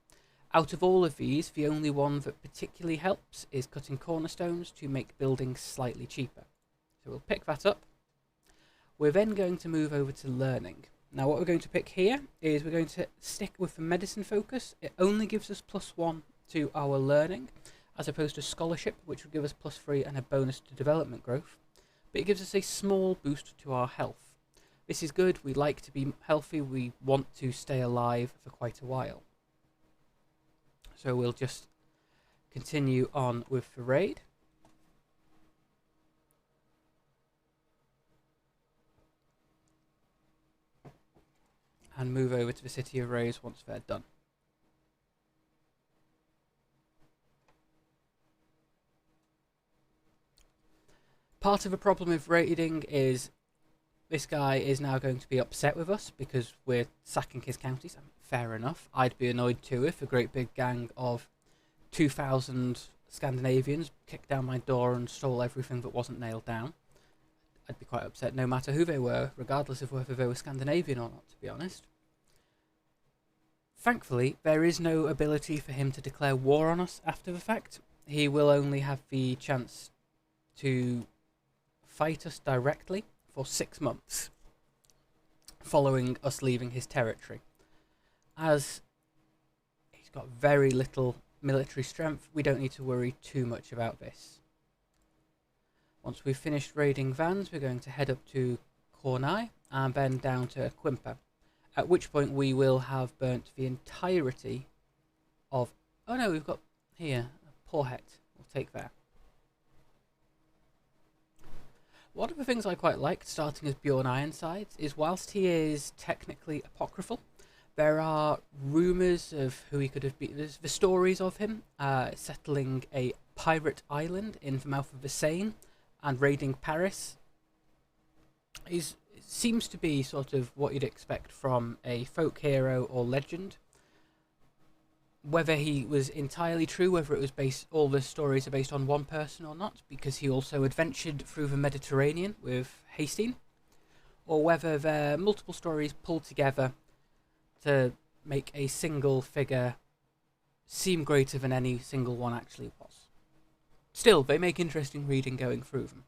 Out of all of these, the only one that particularly helps is cutting cornerstones to make buildings slightly cheaper. So we'll pick that up. We're then going to move over to learning. Now what we're going to pick here is we're going to stick with the medicine focus. It only gives us +1 to our learning, as opposed to scholarship, which would give us +3 and a bonus to development growth. But it gives us a small boost to our health. This is good, we like to be healthy, we want to stay alive for quite a while. So we'll just continue on with the raid. And move over to the City of Rays once they're done. Part of the problem with raiding is this guy is now going to be upset with us because we're sacking his counties. I mean, fair enough. I'd be annoyed too if a great big gang of 2,000 Scandinavians kicked down my door and stole everything that wasn't nailed down. I'd be quite upset no matter who they were, regardless of whether they were Scandinavian or not, to be honest. Thankfully, there is no ability for him to declare war on us after the fact. He will only have the chance to fight us directly for 6 months, following us leaving his territory. As he's got very little military strength, we don't need to worry too much about this. Once we've finished raiding Vans, we're going to head up to Cornai and then down to Quimper, at which point we will have burnt the entirety of... Oh no, we've got here, Porhet. We'll take that. One of the things I quite liked starting as Bjorn Ironsides is whilst he is technically apocryphal, there are rumours of who he could have been. There's the stories of him settling a pirate island in the mouth of the Seine and raiding Paris. It seems to be sort of what you'd expect from a folk hero or legend. Whether he was entirely true, whether it was based, all the stories are based on one person or not, because he also adventured through the Mediterranean with Hastings, or whether they're multiple stories pulled together to make a single figure seem greater than any single one actually was. Still, they make interesting reading going through them.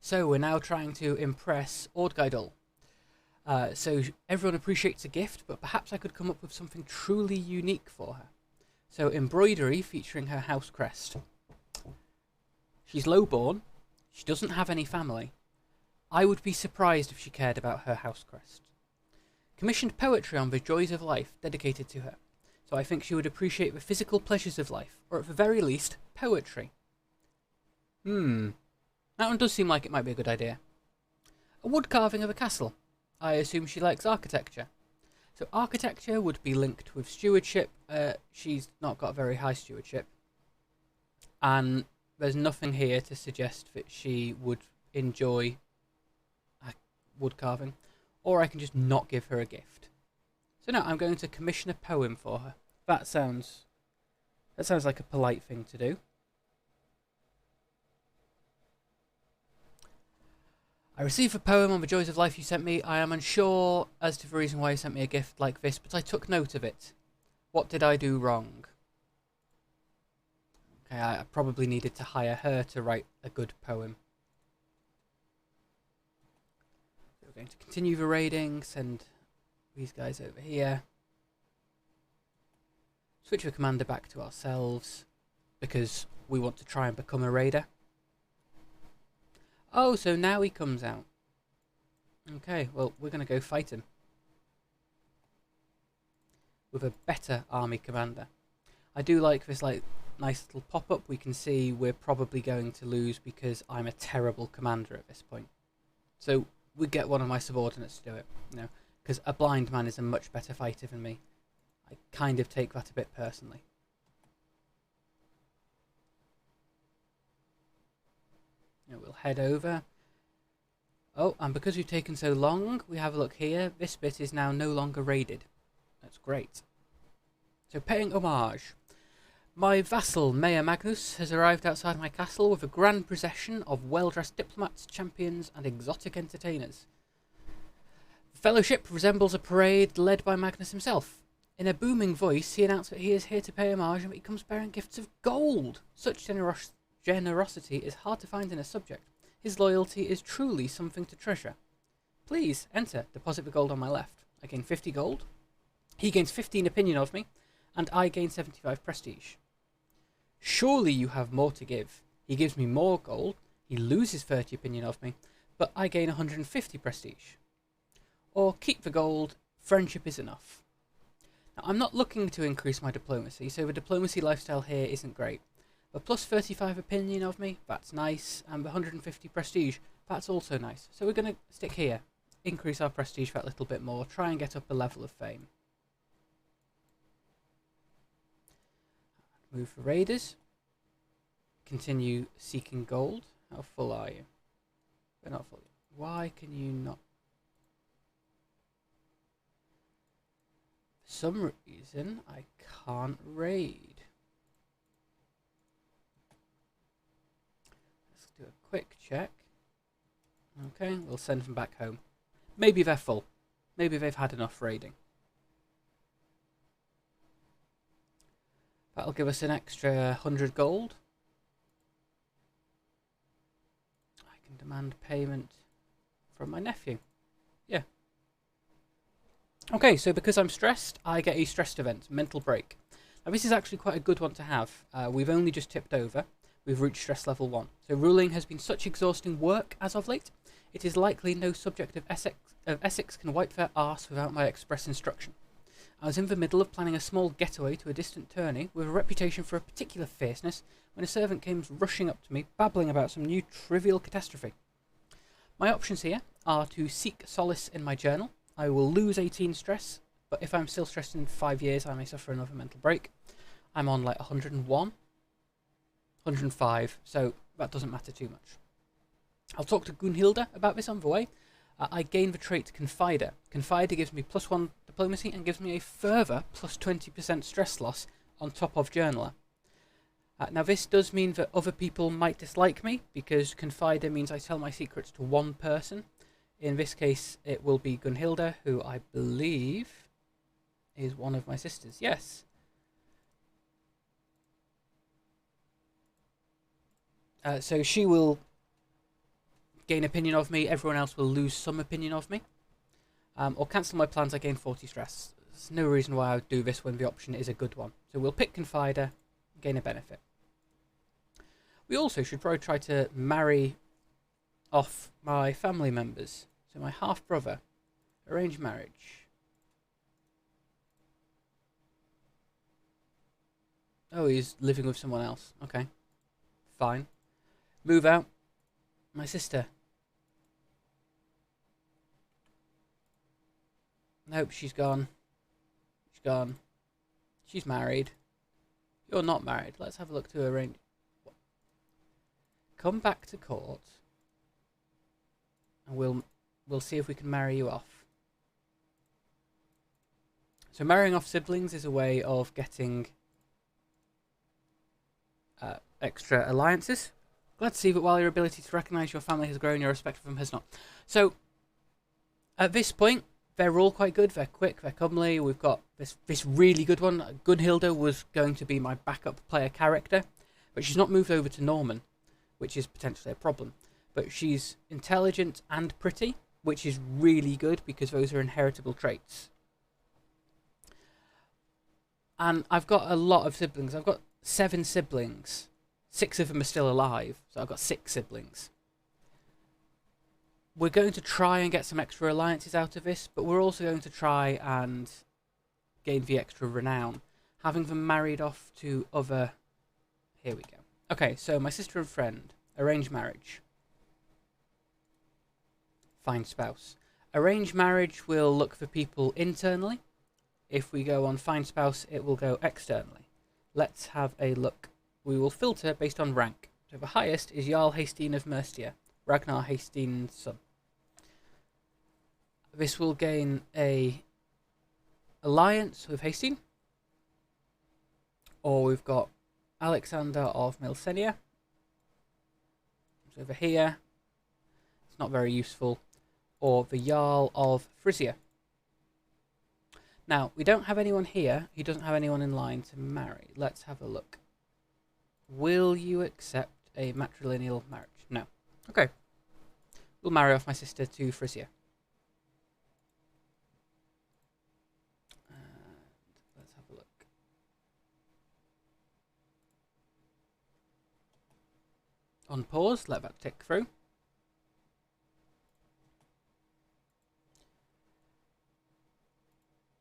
So we're now trying to impress Ordgeidol. So everyone appreciates a gift, but perhaps I could come up with something truly unique for her. So embroidery featuring her house crest. She's low-born. She doesn't have any family. I would be surprised if she cared about her house crest. Commissioned poetry on the joys of life dedicated to her. So I think she would appreciate the physical pleasures of life, or at the very least, poetry. That one does seem like it might be a good idea. A wood carving of a castle. I assume she likes architecture. So architecture would be linked with stewardship. She's not got very high stewardship. And there's nothing here to suggest that she would enjoy wood carving. Or I can just not give her a gift. So no, I'm going to commission a poem for her. That sounds like a polite thing to do. I received a poem on the joys of life you sent me. I am unsure as to the reason why you sent me a gift like this, but I took note of it. What did I do wrong? Okay, I probably needed to hire her to write a good poem. So we're going to continue the raiding, send these guys over here. Switch the commander back to ourselves, because we want to try and become a raider. Oh, so now he comes out. Okay, well, we're going to go fight him with a better army commander. I do like this nice little pop-up. We can see we're probably going to lose because I'm a terrible commander at this point. So we get one of my subordinates to do it, because a blind man is a much better fighter than me. I kind of take that a bit personally. We'll head over. Oh, and because we've taken so long, we have a look here. This bit is now no longer raided. That's great. So, paying homage. My vassal, Mayor Magnus, has arrived outside my castle with a grand procession of well-dressed diplomats, champions, and exotic entertainers. The fellowship resembles a parade led by Magnus himself. In a booming voice, he announced that he is here to pay homage and that he comes bearing gifts of gold. Such generosity is hard to find in a subject. His loyalty is truly something to treasure. Please, enter. Deposit the gold on my left. I gain 50 gold. He gains 15 opinion of me, and I gain 75 prestige. Surely you have more to give. He gives me more gold. He loses 30 opinion of me, but I gain 150 prestige. Or keep the gold. Friendship is enough. Now, I'm not looking to increase my diplomacy, so the diplomacy lifestyle here isn't great. But plus 35 opinion of me, that's nice, and 150 prestige, that's also nice. So we're going to stick here, increase our prestige that little bit more, try and get up a level of fame. Move for raiders. Continue seeking gold. How full are you? We're not full. Why can you not? For some reason, I can't raid. Let's do a quick check. Okay, we'll send them back home. Maybe they're full. Maybe they've had enough raiding. That'll give us an extra 100 gold. I can demand payment from my nephew. Yeah. Okay, so because I'm stressed, I get a stressed event, mental break. Now this is actually quite a good one to have. We've only just tipped over. We've reached stress level 1. So ruling has been such exhausting work as of late. It is likely no subject of Essex can wipe their arse without my express instruction. I was in the middle of planning a small getaway to a distant tourney with a reputation for a particular fierceness when a servant came rushing up to me, babbling about some new trivial catastrophe. My options here are to seek solace in my journal. I will lose 18 stress, but if I'm still stressed in 5 years, I may suffer another mental break. I'm on like 101, 105, so that doesn't matter too much. I'll talk to Gunhilda about this on the way. I gain the trait Confider. Confider gives me +1 diplomacy and gives me a further +20% stress loss on top of Journaler. Now this does mean that other people might dislike me, because Confider means I tell my secrets to one person. In this case, it will be Gunhilda, who I believe is one of my sisters. Yes. So she will gain opinion of me, everyone else will lose some opinion of me. Or cancel my plans, I gain 40 stress. There's no reason why I would do this when the option is a good one. So we'll pick Confider, gain a benefit. We also should probably try to marry off my family members. So my half-brother, arrange marriage. Oh, he's living with someone else. Okay, fine. Move out. My sister. Nope, she's gone. She's gone. She's married. You're not married. Let's have a look to arrange. Come back to court, and we'll see if we can marry you off. So marrying off siblings is a way of getting extra alliances. Glad to see that while your ability to recognise your family has grown, your respect for them has not. So at this point, they're all quite good. They're quick, they're comely. We've got this really good one. Gunhilda was going to be my backup player character, but she's not moved over to Norman, which is potentially a problem. But she's intelligent and pretty, which is really good because those are inheritable traits. And I've got a lot of siblings. I've got 7 siblings. 6 of them are still alive, so I've got 6 siblings. we're going to try and get some extra alliances out of this, but we're also going to try and gain the extra renown, having them married off to other... Here we go. Okay, so my sister and friend, arranged marriage. Find spouse. Arranged marriage will look for people internally. If we go on find spouse, it will go externally. Let's have a look. We will filter based on rank. So the highest is Jarl Hastin of Mercia, Ragnar Hastin's son. This will gain a alliance with Hastin. Or we've got Alexander of Milcenia. It's over here. It's not very useful. Or the Jarl of Frisia. Now, we don't have anyone here. He doesn't have anyone in line to marry. Let's have a look. Will you accept a matrilineal marriage? No. Okay. We'll marry off my sister to Frisia. And let's have a look. On pause, let that tick through.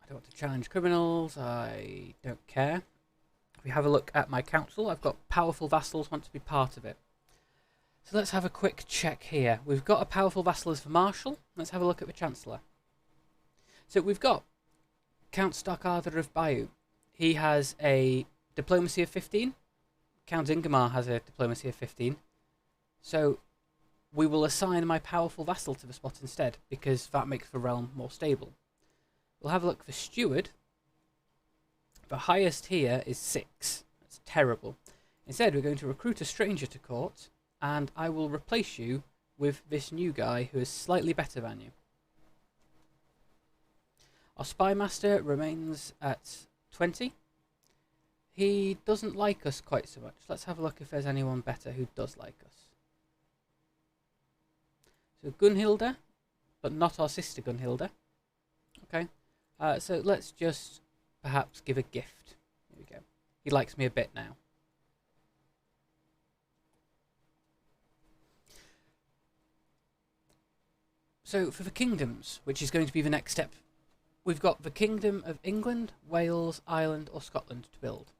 I don't want to challenge criminals, I don't care. If we have a look at my council, I've got powerful vassals want to be part of it. So let's have a quick check here. We've got a powerful vassal as the Marshal. Let's have a look at the Chancellor. So we've got Count Starkadr of Bayeux. He has a diplomacy of 15. Count Ingemar has a diplomacy of 15. So we will assign my powerful vassal to the spot instead, because that makes the realm more stable. We'll have a look for Steward. The highest here is 6. That's terrible. Instead, we're going to recruit a stranger to court, and I will replace you with this new guy who is slightly better than you. Our spy master remains at 20. He doesn't like us quite so much. Let's have a look if there's anyone better who does like us. So Gunhilda, but not our sister Gunhilda. Okay. So let's just perhaps give a gift. Here we go. He likes me a bit now. So for the kingdoms, which is going to be the next step, we've got the Kingdom of England, Wales, Ireland or Scotland to build.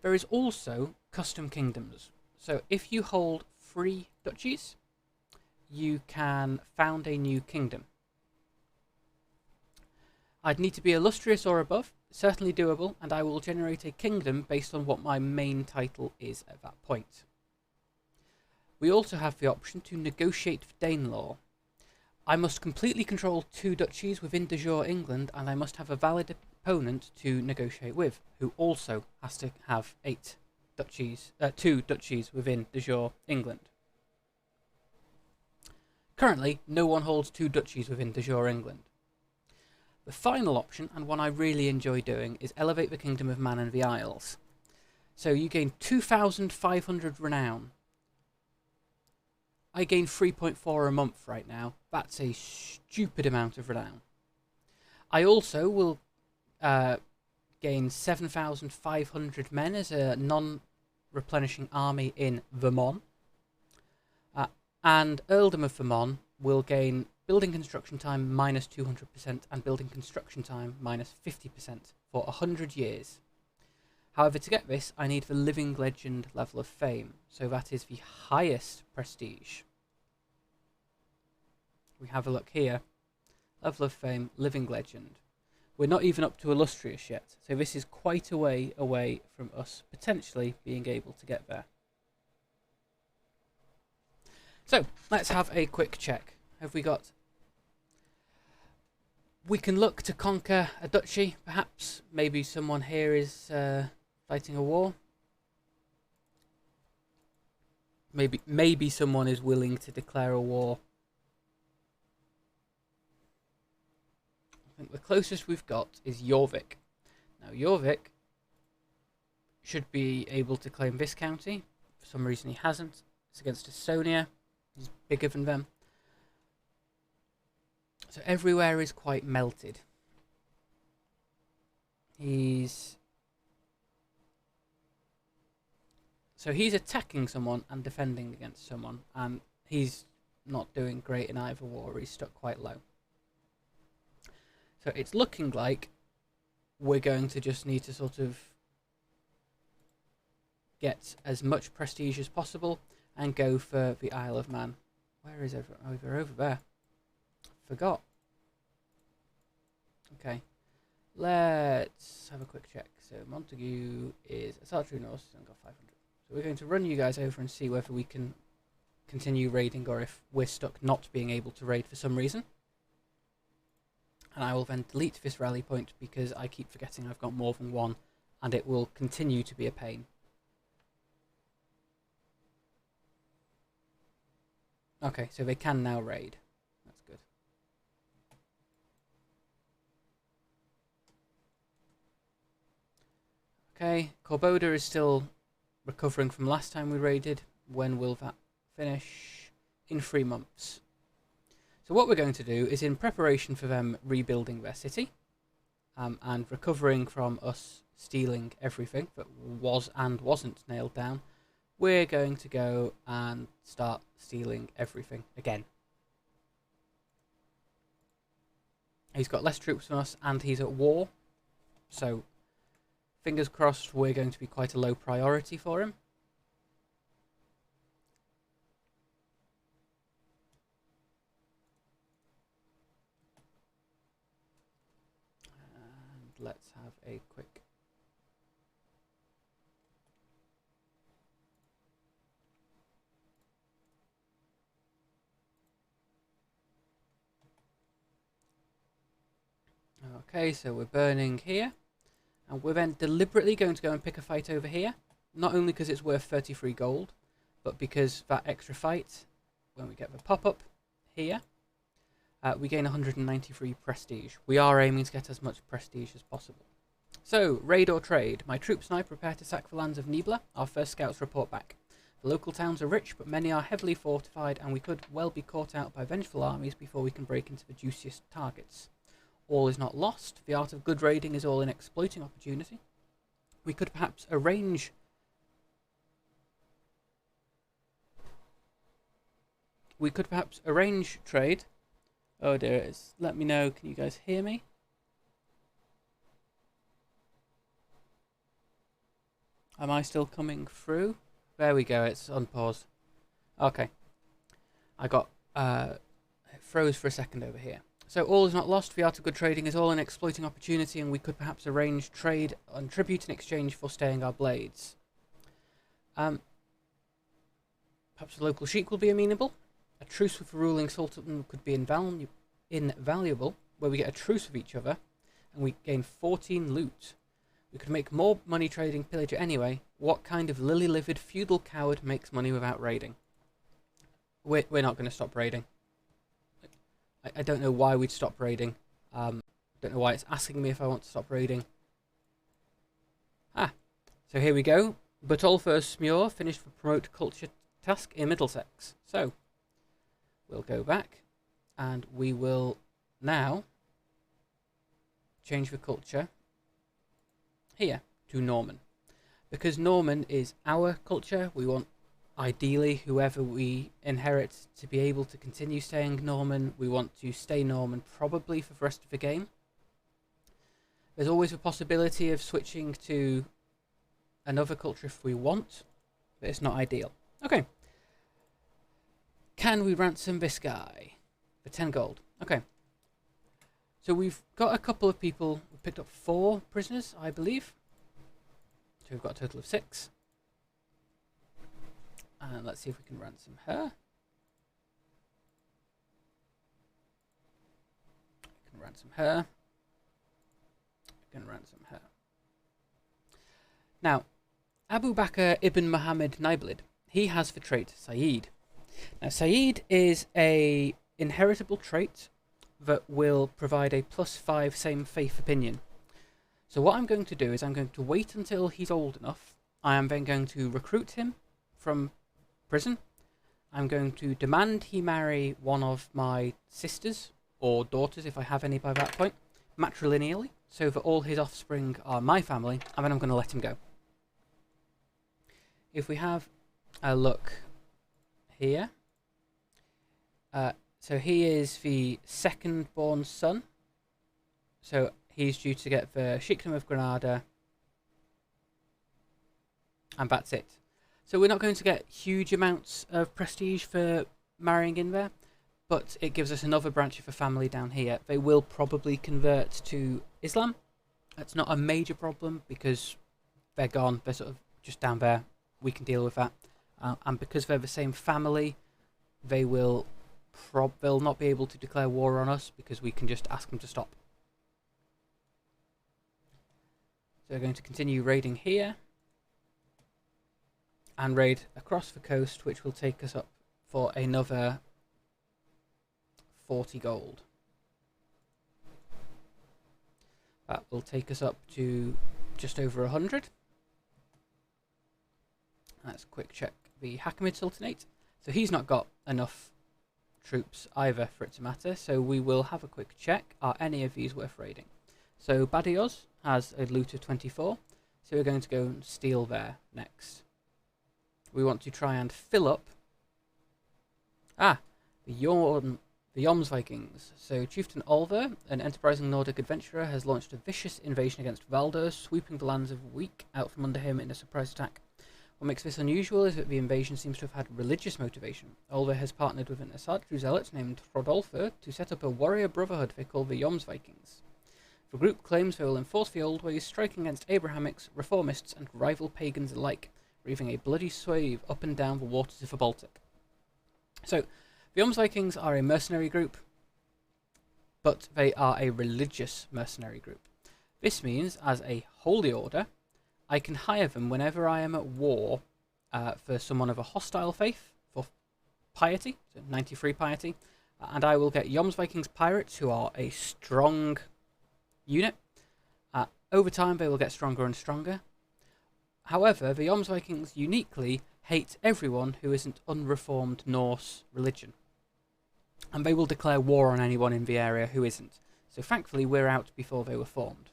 There is also custom kingdoms. So if you hold 3 duchies, you can found a new kingdom. I'd need to be illustrious or above, certainly doable, and I will generate a kingdom based on what my main title is at that point. We also have the option to negotiate for Danelaw. I must completely control 2 duchies within de jure England, and I must have a valid opponent to negotiate with, who also has to have 2 duchies within de jure England. Currently, no one holds 2 duchies within de jure England. The final option, and one I really enjoy doing, is elevate the Kingdom of Man and the Isles. So you gain 2,500 renown. I gain 3.4 a month right now. That's a stupid amount of renown. I also will gain 7,500 men as a non-replenishing army in Vermont. And Earldom of Vermont will gain building construction time minus 200% and building construction time minus 50% for 100 years. However, to get this, I need the Living Legend level of fame, so that is the highest prestige. We have a look here. Level of fame, Living Legend. We're not even up to illustrious yet, so this is quite a way away from us potentially being able to get there. So, let's have a quick check. Have we got... We can look to conquer a duchy, perhaps. Maybe someone here is fighting a war. Maybe someone is willing to declare a war. I think the closest we've got is Jorvik. Now, Jorvik should be able to claim this county. For some reason he hasn't. It's against Estonia. He's bigger than them. So everywhere is quite melted. He's attacking someone and defending against someone, and he's not doing great in either war. He's stuck quite low. So it's looking like we're going to just need to sort of get as much prestige as possible and go for the Isle of Man. Where is everyone? Oh, they're over there. Forgot. Okay. Let's have a quick check. So Montague is a Sartre Norse and got 500. So we're going to run you guys over and see whether we can continue raiding or if we're stuck not being able to raid for some reason. And I will then delete this rally point because I keep forgetting I've got more than one and it will continue to be a pain. Okay, so they can now raid. That's good. Okay, Corboda is still recovering from last time we raided. When will that finish? In 3 months. So what we're going to do is, in preparation for them rebuilding their city and recovering from us stealing everything that was and wasn't nailed down, we're going to go and start stealing everything again. He's got less troops than us and he's at war, so fingers crossed we're going to be quite a low priority for him. And let's have a quick... Okay, so we're burning here, and we're then deliberately going to go and pick a fight over here, not only because it's worth 33 gold, but because that extra fight, when we get the pop-up here, we gain 193 prestige. We are aiming to get as much prestige as possible. So, raid or trade. My troops and I prepare to sack the lands of Nibla. Our first scouts report back. The local towns are rich, but many are heavily fortified, and we could well be caught out by vengeful armies before we can break into the juiciest targets. All is not lost. The art of good raiding is all in exploiting opportunity. We could perhaps arrange... trade. Oh dear, let me know. Can you guys hear me? Am I still coming through? There we go, it's unpaused. Okay. I got... it froze for a second over here. So all is not lost. The art of good trading is all in exploiting opportunity, and we could perhaps arrange trade on tribute in exchange for staying our blades. Perhaps the local sheik will be amenable. A truce with the ruling sultan could be invaluable, where we get a truce with each other, and we gain 14 loot. We could make more money trading pillager anyway. What kind of lily-livered feudal coward makes money without raiding? We're not going to stop raiding. I don't know why we'd stop raiding. Don't know why it's asking me if I want to stop raiding. So here we go. Butolfer Smure finished the promote culture task in Middlesex. So, we'll go back and we will now change the culture here to Norman. Because Norman is our culture, we want ideally whoever we inherit to be able to continue staying Norman. We want to stay Norman probably for the rest of the game. There's always a possibility of switching to another culture if we want, but it's not ideal. Okay. Can we ransom this guy for 10 gold? Okay. So we've got a couple of people. We picked up 4 prisoners, I believe. So we've got a total of 6. And let's see if we can ransom her. We can ransom her. We can ransom her. Now, Abu Bakr ibn Muhammad Naiblid, he has the trait Saeed. Now, Saeed is a inheritable trait that will provide a +5 same faith opinion. So what I'm going to do is I'm going to wait until he's old enough. I am then going to recruit him from prison. I'm going to demand he marry one of my sisters or daughters, if I have any by that point, matrilineally, so that all his offspring are my family, and then I'm going to let him go. If we have a look here, So he is the second born son. So he's due to get the Sheikdom of Granada. And that's it. So we're not going to get huge amounts of prestige for marrying in there, but it gives us another branch of a family down here. They will probably convert to Islam. That's not a major problem because they're gone. They're sort of just down there. We can deal with that. And because they're the same family, they will they'll not be able to declare war on us because we can just ask them to stop. So we're going to continue raiding here and raid across the coast, which will take us up for another 40 gold. That will take us up to just over 100. Let's quick check the Hakimid Sultanate. So he's not got enough troops either for it to matter, so we will have a quick check. Are any of these worth raiding? So Badajoz has a loot of 24, so we're going to go and steal there next. We want to try and fill up the Jomsvikings. So Chieftain Olver, an enterprising Nordic adventurer, has launched a vicious invasion against Valdor, sweeping the lands of Wiek out from under him in a surprise attack. What makes this unusual is that the invasion seems to have had religious motivation. Olver has partnered with an Asatru zealot named Rodolfo to set up a warrior brotherhood they call the Jomsvikings. The group claims they will enforce the old ways, striking against Abrahamics, reformists, and rival pagans alike, weaving a bloody swathe up and down the waters of the Baltic. So, the Jomsvikings are a mercenary group, but they are a religious mercenary group. This means, as a holy order, I can hire them whenever I am at war for someone of a hostile faith, for piety, so 93 piety, and I will get Jomsvikings pirates who are a strong unit. Over time they will get stronger and stronger. However, the Jomsvikings uniquely hate everyone who isn't unreformed Norse religion, and they will declare war on anyone in the area who isn't. So thankfully we're out before they were formed.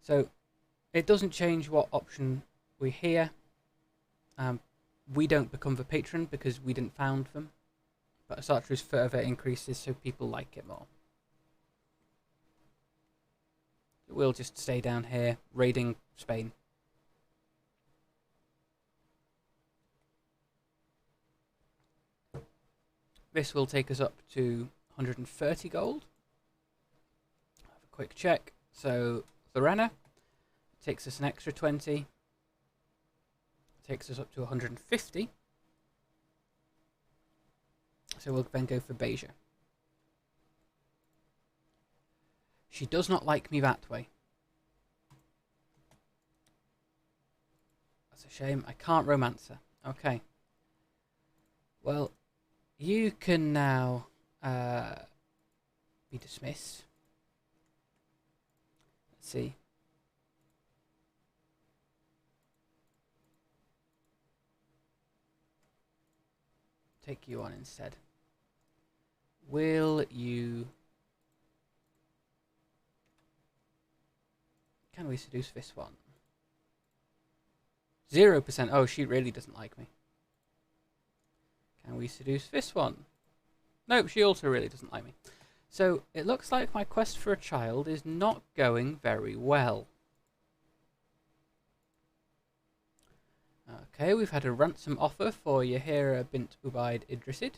So it doesn't change what option we hear. We don't become the patron because we didn't found them, but Asatru's further increases so people like it more. We'll just stay down here raiding Spain. This will take us up to 130 gold. Have a quick check. So Lorena takes us an extra 20. Takes us up to 150. So we'll then go for Beja. She does not like me that way. That's a shame. I can't romance her. Okay. Well, you can now be dismissed. Let's see. Take you on instead. Will you... Can we seduce this one? 0%. Oh, she really doesn't like me. Can we seduce this one? Nope, she also really doesn't like me. So, it looks like my quest for a child is not going very well. Okay, we've had a ransom offer for Yahira bint Ubaid Idrisid.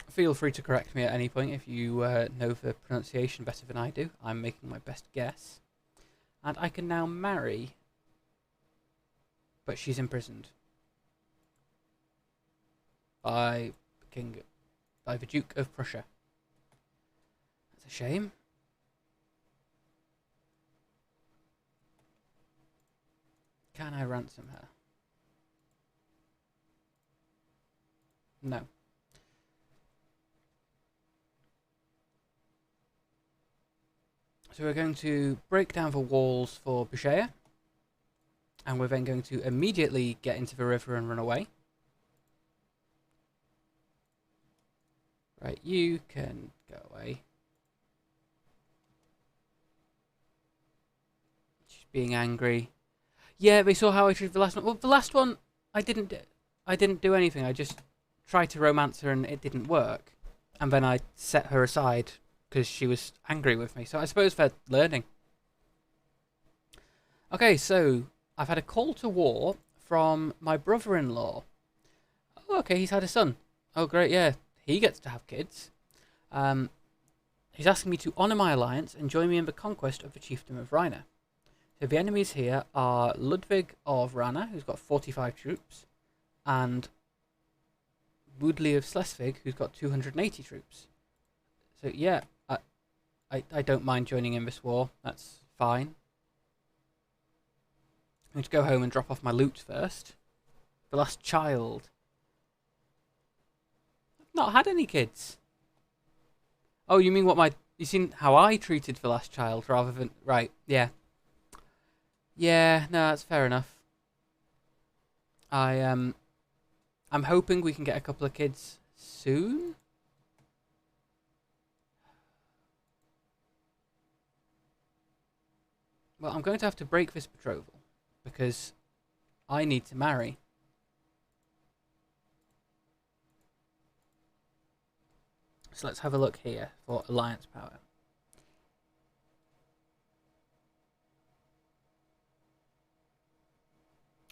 Feel free to correct me at any point if you know the pronunciation better than I do. I'm making my best guess. And I can now marry, but she's imprisoned by the Duke of Prussia. That's a shame. Can I ransom her? No. So we're going to break down the walls for Bishaya, and we're then going to immediately get into the river and run away. Right, you can go away. She's being angry. Yeah, they saw how I treated the last one. Well, the last one, I didn't do anything. I just tried to romance her and it didn't work. And then I set her aside because she was angry with me. So I suppose they're learning. Okay, so I've had a call to war from my brother-in-law. Oh, okay, he's had a son. Oh, great, yeah. He gets to have kids. He's asking me to honour my alliance and join me in the conquest of the chiefdom of Rhina. So the enemies here are Ludwig of Rana, who's got 45 troops, and Woodley of Schleswig, who's got 280 troops. So yeah, I don't mind joining in this war. That's fine. I'm going to go home and drop off my loot first. The last child. I've not had any kids. Oh, you mean you seen how I treated the last child rather than... Right, yeah. Yeah, no, that's fair enough. I'm hoping we can get a couple of kids soon. Well, I'm going to have to break this betrothal because I need to marry. So let's have a look here for alliance power.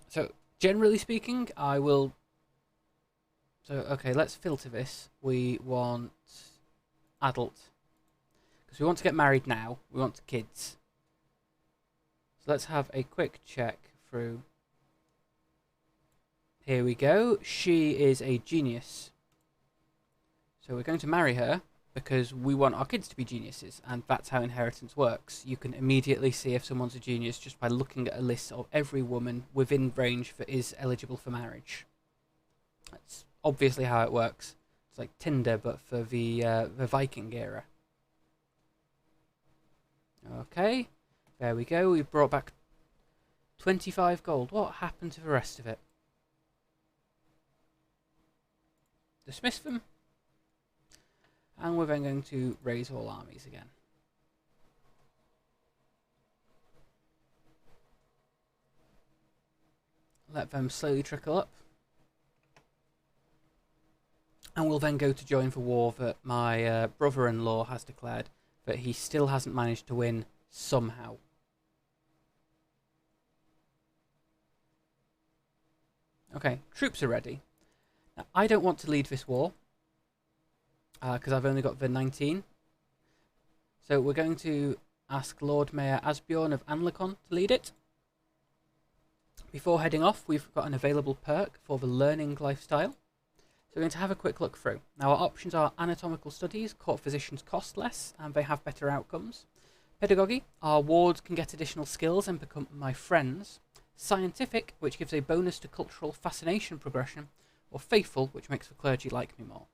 So, generally speaking, I will... So, okay, let's filter this. We want adult. Because we want to get married now. We want kids. So let's have a quick check through. Here we go. She is a genius. So we're going to marry her because we want our kids to be geniuses, and that's how inheritance works. You can immediately see if someone's a genius just by looking at a list of every woman within range that is eligible for marriage. That's obviously how it works. It's like Tinder, but for the Viking era. Okay, there we go. We brought back 25 gold. What happened to the rest of it? Dismiss them. And we're then going to raise all armies again. Let them slowly trickle up. And we'll then go to join the war that my brother-in-law has declared, but he still hasn't managed to win somehow. Okay, troops are ready. Now, I don't want to lead this war, because I've only got the 19. So we're going to ask Lord Mayor Asbjorn of Anlicon to lead it. Before heading off, we've got an available perk for the learning lifestyle. So we're going to have a quick look through. Now our options are anatomical studies, court physicians cost less, and they have better outcomes. Pedagogy, our wards can get additional skills and become my friends. Scientific, which gives a bonus to cultural fascination progression. Or faithful, which makes the clergy like me more.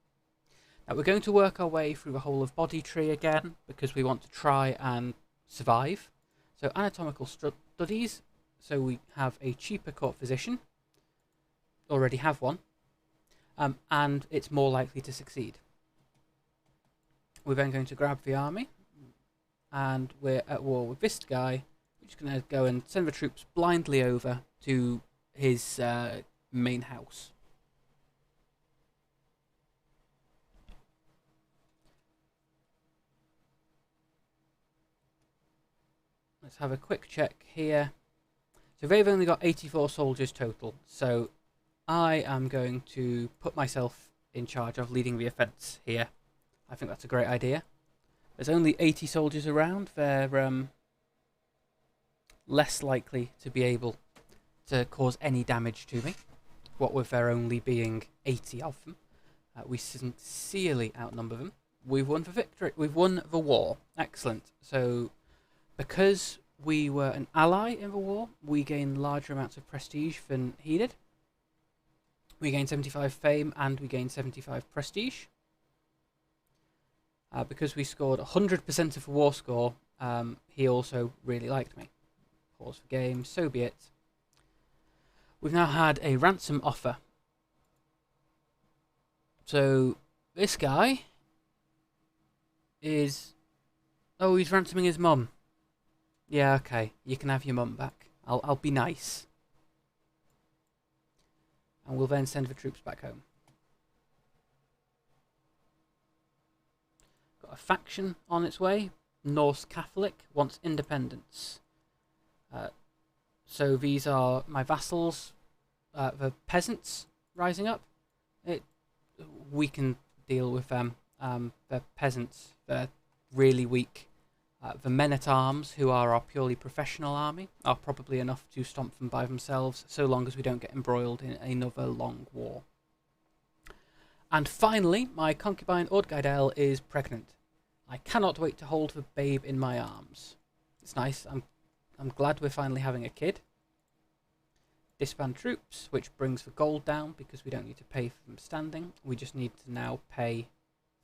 Now we're going to work our way through the whole of body tree again, because we want to try and survive. So anatomical studies, so we have a cheaper court physician, already have one, and it's more likely to succeed. We're then going to grab the army, and we're at war with this guy. We're just going to go and send the troops blindly over to his main house. Let's have a quick check here. So they've only got 84 soldiers total, so I am going to put myself in charge of leading the offence here. I think that's a great idea. There's only 80 soldiers around. They're less likely to be able to cause any damage to me, what with there only being 80 of them. We sincerely outnumber them. We've won the victory. We've won the war. Excellent. So, because we were an ally in the war, we gain larger amounts of prestige than he did. We gain 75 fame and we gain 75 prestige. Because we scored 100% of the war score, he also really liked me. Pause for game, so be it. We've now had a ransom offer. So, this guy is... Oh, he's ransoming his mum. Yeah, okay. You can have your mum back. I'll be nice. And we'll then send the troops back home. got a faction on its way. Norse Catholic wants independence. So these are my vassals, the peasants rising up. We can deal with them. The peasants, they're really weak. The men-at-arms, who are our purely professional army, are probably enough to stomp them by themselves, so long as we don't get embroiled in another long war. And finally, my concubine Ordgeidel is pregnant. I cannot wait to hold the babe in my arms. It's nice. I'm glad we're finally having a kid. Disband troops, which brings the gold down because we don't need to pay for them standing. We just need to now pay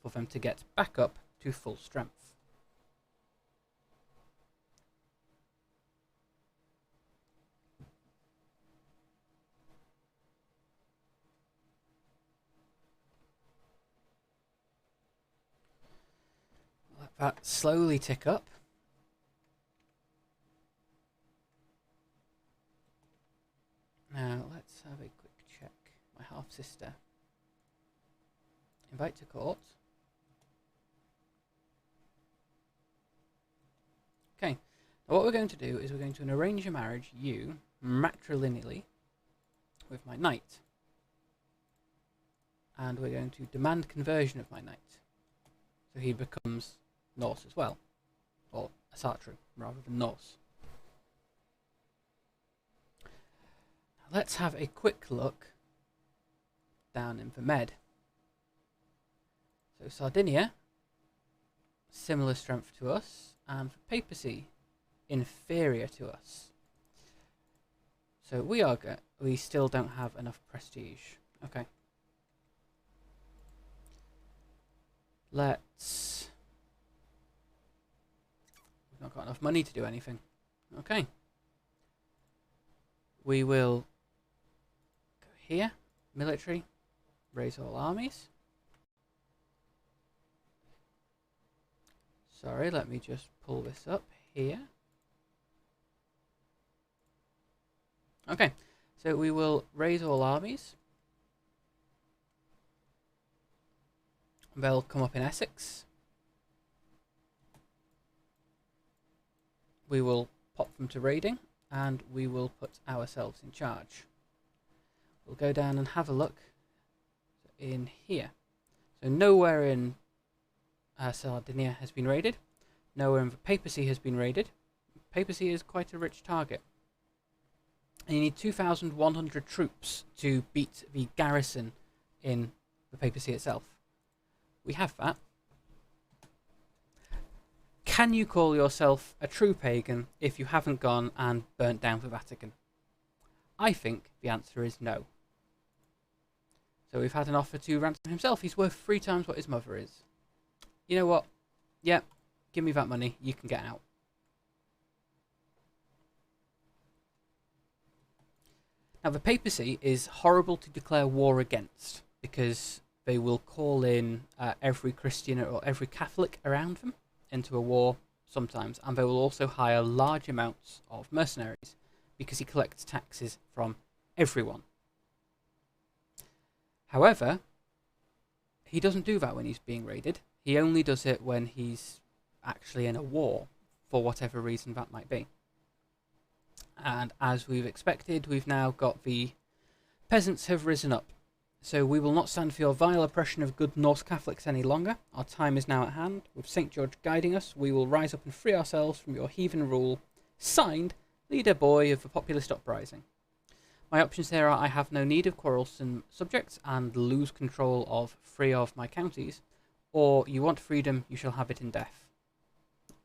for them to get back up to full strength. Let that slowly tick up. Now, let's have a quick check. My half-sister. Invite to court. Okay. Now what we're going to do is we're going to arrange a marriage, you, matrilineally, with my knight. And we're going to demand conversion of my knight. So he becomes Norse as well. Or Asatru, rather than Norse. Let's have a quick look down in the Med. So Sardinia, similar strength to us, and Papacy, inferior to us. So we still don't have enough prestige. Okay. We've not got enough money to do anything. Okay. We will go here, military, raise all armies. Sorry, let me just pull this up here. Okay, so we will raise all armies. They'll come up in Essex. We will pop them to raiding, and we will put ourselves in charge. We'll go down and have a look in here. So nowhere in Sardinia has been raided. Nowhere in the Papacy has been raided. Papacy is quite a rich target. And you need 2,100 troops to beat the garrison in the Papacy itself. We have that. Can you call yourself a true pagan if you haven't gone and burnt down the Vatican? I think the answer is no. So we've had an offer to ransom himself. He's worth 3 times what his mother is. You know what? Yeah, give me that money. You can get out. Now, the Papacy is horrible to declare war against because they will call in every Christian or every Catholic around them into a war sometimes, and they will also hire large amounts of mercenaries because he collects taxes from everyone. However, he doesn't do that when he's being raided. He only does it when he's actually in a war, for whatever reason that might be. And as we've expected, we've now got the peasants have risen up. So we will not stand for your vile oppression of good Norse Catholics any longer. Our time is now at hand. With St. George guiding us, we will rise up and free ourselves from your heathen rule. Signed, leader boy of the populist uprising. My options here are I have no need of quarrelsome subjects and lose control of 3 of my counties, or you want freedom, you shall have it in death.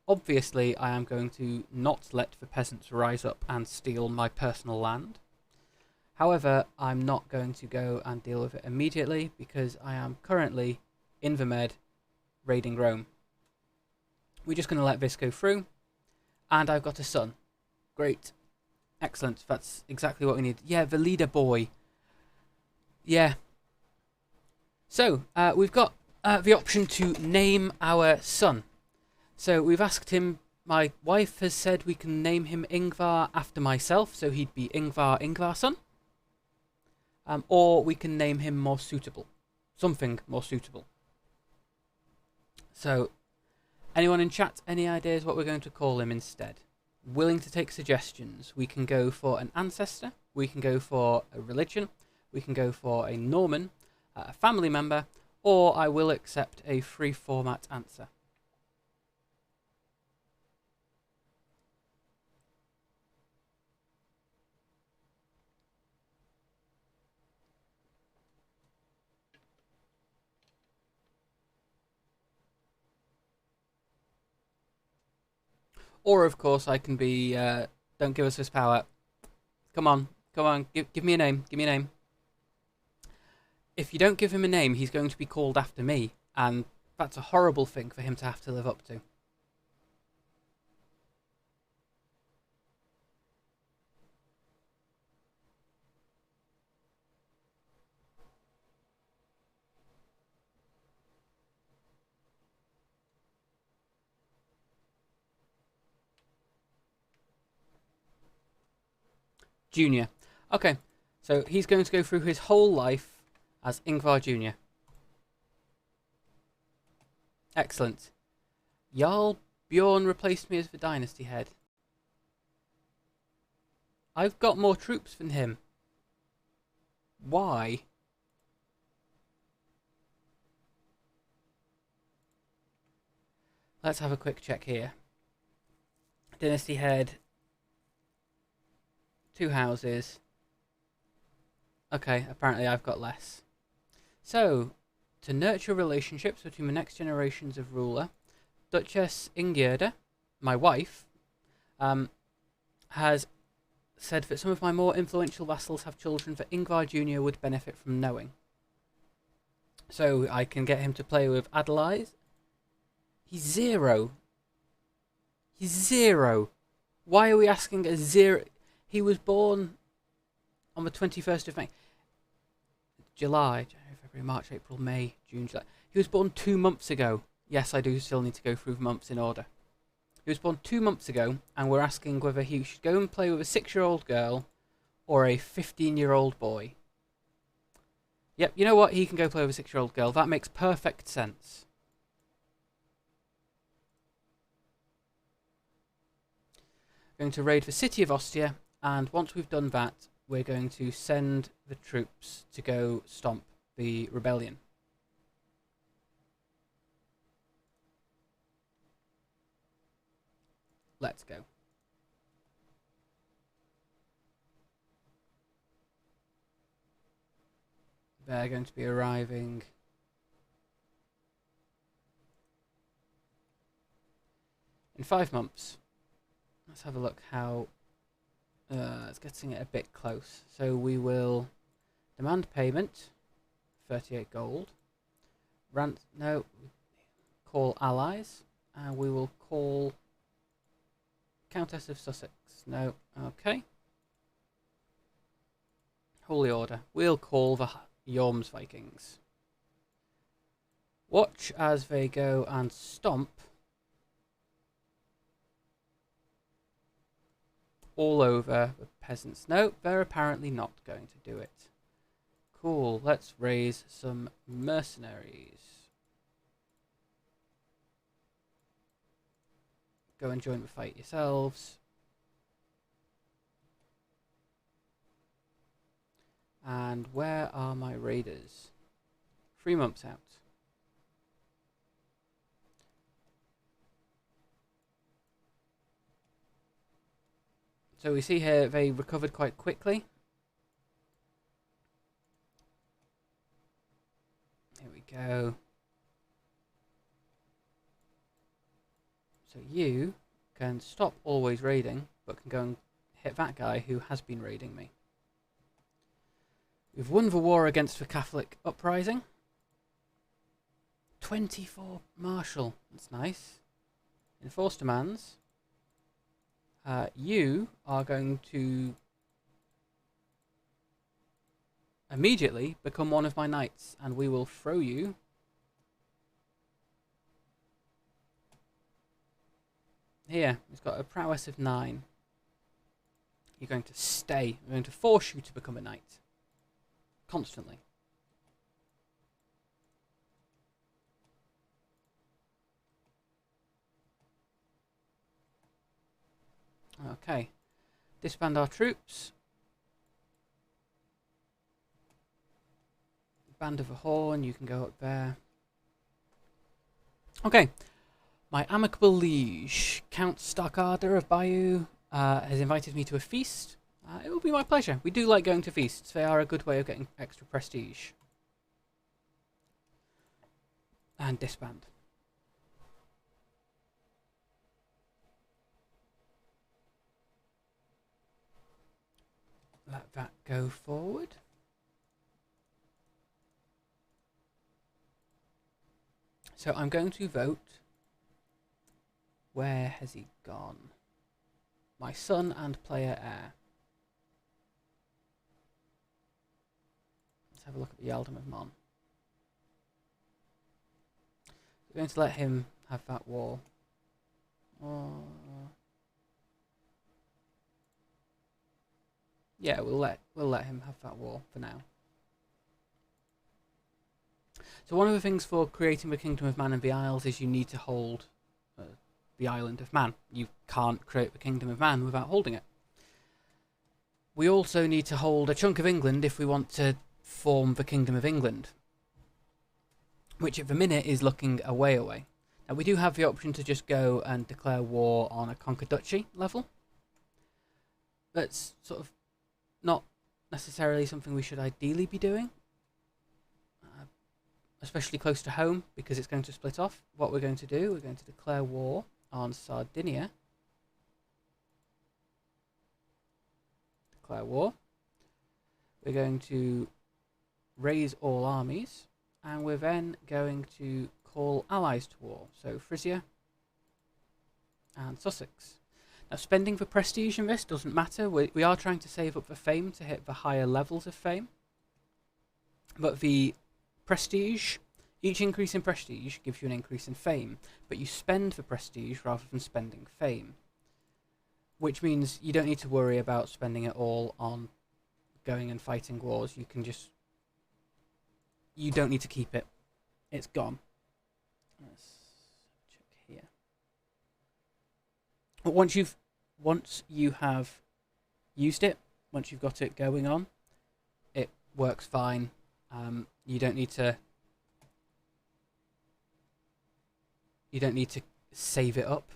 Obviously, I am going to not let the peasants rise up and steal my personal land. However, I'm not going to go and deal with it immediately because I am currently in the Med raiding Rome. We're just going to let this go through. And I've got a son. Great. Excellent. That's exactly what we need. Yeah, the leader boy. Yeah. So, we've got the option to name our son. So, we've asked him. My wife has said we can name him Yngvar after myself, so he'd be Yngvar Yngvarsson. Or we can name him more suitable. Something more suitable. So, Anyone in chat, any ideas what we're going to call him instead? Willing to take suggestions. We can go for an ancestor, we can go for a religion, we can go for a Norman, a family member, or I will accept a free format answer. Or, of course, I can be, don't give us this power. Come on, come on, give me a name, give me a name. If you don't give him a name, he's going to be called after me, and that's a horrible thing for him to have to live up to. Junior. Okay, so he's going to go through his whole life as Yngvar Jr. Excellent. Jarl Bjorn replaced me as the dynasty head. I've got more troops than him. Why? Let's have a quick check here. Dynasty head. 2 houses. Okay, apparently I've got less. So, to nurture relationships between the next generations of ruler, Duchess Ingjerde, my wife, has said that some of my more influential vassals have children that Yngvar Jr. would benefit from knowing. So I can get him to play with Adelaide. He's 0. He's 0. Why are we asking a 0? He was born on the 21st of May. July, January, February, March, April, May, June, July. He was born 2 months ago. Yes, I do still need to go through the months in order. He was born 2 months ago, and we're asking whether he should go and play with a 6-year-old girl or a 15-year-old boy. Yep, you know what? He can go play with a 6-year-old girl. That makes perfect sense. Going to raid the city of Ostia, and once we've done that, we're going to send the troops to go stomp the rebellion. Let's go. They're going to be arriving in 5 months. Let's have a look how it's getting it a bit close. So we will demand payment, 38 gold. Call allies, and we will call Countess of Sussex. No, okay. Holy Order. We'll call the Jorms Vikings. Watch as they go and stomp all over the peasants. No, they're apparently not going to do it. Cool, let's raise some mercenaries. Go and join the fight yourselves. And where are my raiders? 3 months out. So we see here they recovered quite quickly. Here we go. So you can stop always raiding, but can go and hit that guy who has been raiding me. We've won the war against the Catholic uprising. 24 martial. That's nice. Enforce demands. You are going to immediately become one of my knights, and we will throw you here. He's got a prowess of 9. You're going to stay. I'm going to force you to become a knight. Constantly. Okay, disband our troops. Band of a Horn, you can go up there. Okay, my amicable liege, Count Starkada of Bayeux, has invited me to a feast. It will be my pleasure. We do like going to feasts. They are a good way of getting extra prestige. And disband. Let that go forward. So I'm going to vote. Where has he gone? My son and player heir. Let's have a look at the Ealdom of Mon. We're going to let him have that war. Yeah, we'll let him have that war for now. So one of the things for creating the Kingdom of Man and the Isles is you need to hold the Island of Man. You can't create the Kingdom of Man without holding it. We also need to hold a chunk of England if we want to form the Kingdom of England, which at the minute is looking a way away. Now we do have the option to just go and declare war on a conquered duchy level. That's sort of not necessarily something we should ideally be doing. Especially close to home, because it's going to split off. What we're going to do, we're going to declare war on Sardinia. Declare war. We're going to raise all armies, and we're then going to call allies to war. So Frisia and Sussex. Now spending for prestige in this doesn't matter. We are trying to save up for fame to hit the higher levels of fame. But the prestige, each increase in prestige gives you an increase in fame, but you spend for prestige rather than spending fame, which means you don't need to worry about spending it all on going and fighting wars. You don't need to keep it. It's gone. Let's check here. But once you have used it, once you've got it going on, it works fine. You don't need to save it up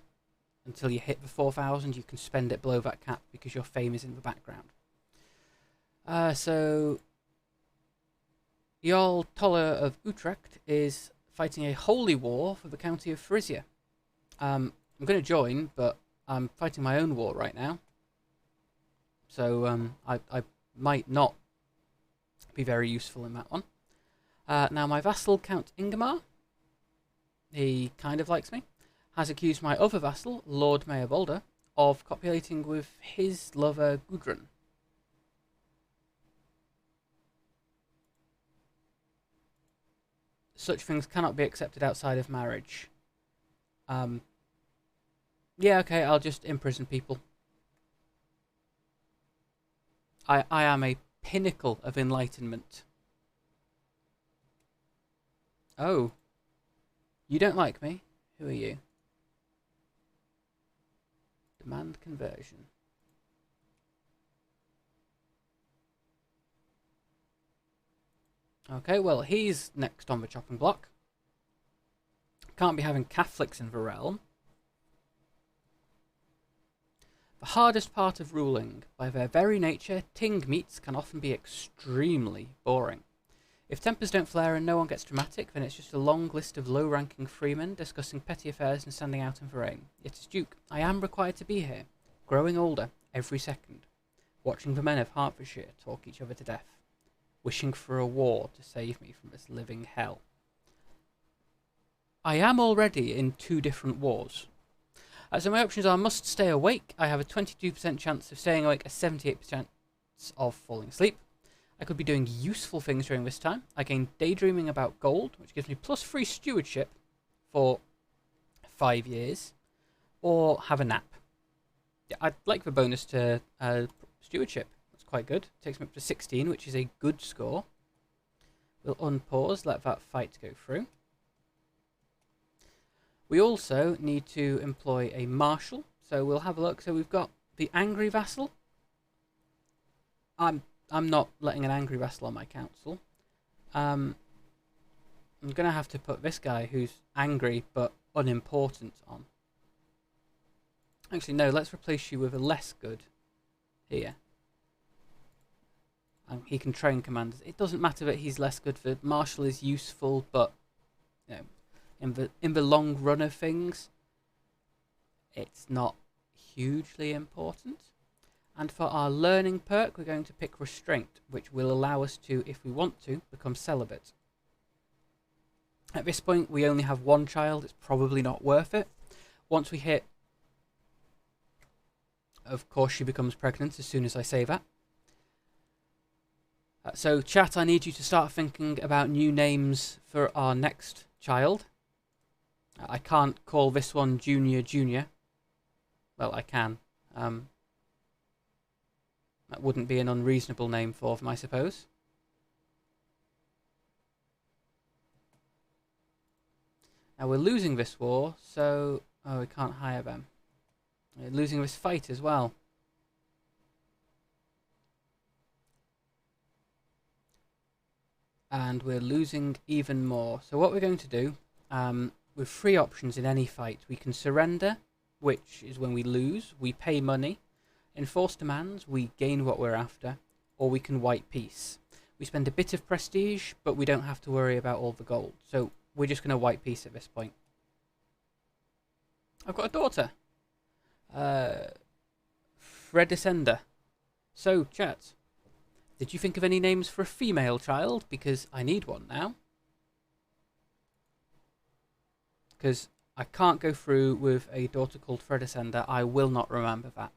until you hit the 4,000. You can spend it below that cap because your fame is in the background. So Jarl Toller of Utrecht is fighting a holy war for the county of Frisia. I'm going to join, but I'm fighting my own war right now. So I might not be very useful in that one. Now my vassal, Count Ingmar, he kind of likes me, has accused my other vassal, Lord Mayorbolder, of copulating with his lover Gudrun. Such things cannot be accepted outside of marriage. Yeah, okay, I'll just imprison people. I am a pinnacle of enlightenment. Oh. You don't like me? Who are you? Demand conversion. Okay, well, he's next on the chopping block. Can't be having Catholics in the realm. The hardest part of ruling. By their very nature, ting meets can often be extremely boring. If tempers don't flare and no one gets dramatic, then it's just a long list of low-ranking freemen discussing petty affairs and standing out in the rain. Yet as Duke, I am required to be here, growing older every second, watching the men of Hertfordshire talk each other to death, wishing for a war to save me from this living hell. I am already in 2 different wars. So my options are must stay awake. I have a 22% chance of staying awake, a 78% chance of falling asleep. I could be doing useful things during this time. I gain daydreaming about gold, which gives me +3 stewardship for 5 years, or have a nap. Yeah, I'd like the bonus to stewardship. That's quite good. Takes me up to 16, which is a good score. We'll unpause, let that fight go through. We also need to employ a marshal, so we'll have a look. So we've got the angry vassal. I'm not letting an angry vassal on my council. I'm gonna have to put this guy who's angry but unimportant on. Actually, no. Let's replace you with a less good here. He can train commanders. It doesn't matter that he's less good. For marshal is useful, but you know, in the long run of things, it's not hugely important. And for our learning perk, we're going to pick restraint, which will allow us to, if we want to, become celibate. At this point, we only have one child. It's probably not worth it. Once we hit, of course, she becomes pregnant as soon as I say that. So, chat, I need you to start thinking about new names for our next child. I can't call this one Junior Junior. Well, I can. That wouldn't be an unreasonable name for them, I suppose. Now, we're losing this war, so... Oh, we can't hire them. We're losing this fight as well. And we're losing even more. So what we're going to do, with 3 options in any fight, we can surrender, which is when we lose, we pay money. Enforce demands, we gain what we're after, or we can white peace. We spend a bit of prestige, but we don't have to worry about all the gold. So we're just going to white peace at this point. I've got a daughter. Fredescender. So, chat. Did you think of any names for a female child? Because I need one now. Because I can't go through with a daughter called Fredescender. I will not remember that.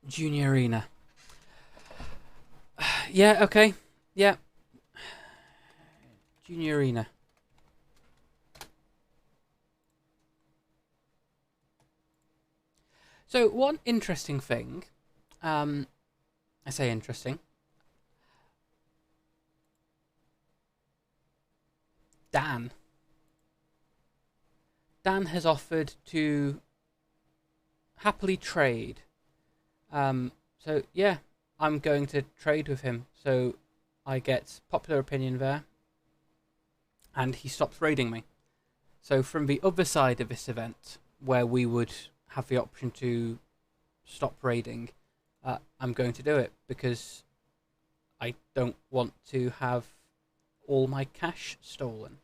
Juniorina. Yeah, okay. Yeah. Juniorina. So, one interesting thing, I say interesting, Dan has offered to happily trade. So, yeah, I'm going to trade with him. So, I get popular opinion there, and he stops raiding me. So, from the other side of this event, where we would have the option to stop raiding, I'm going to do it because I don't want to have all my cash stolen.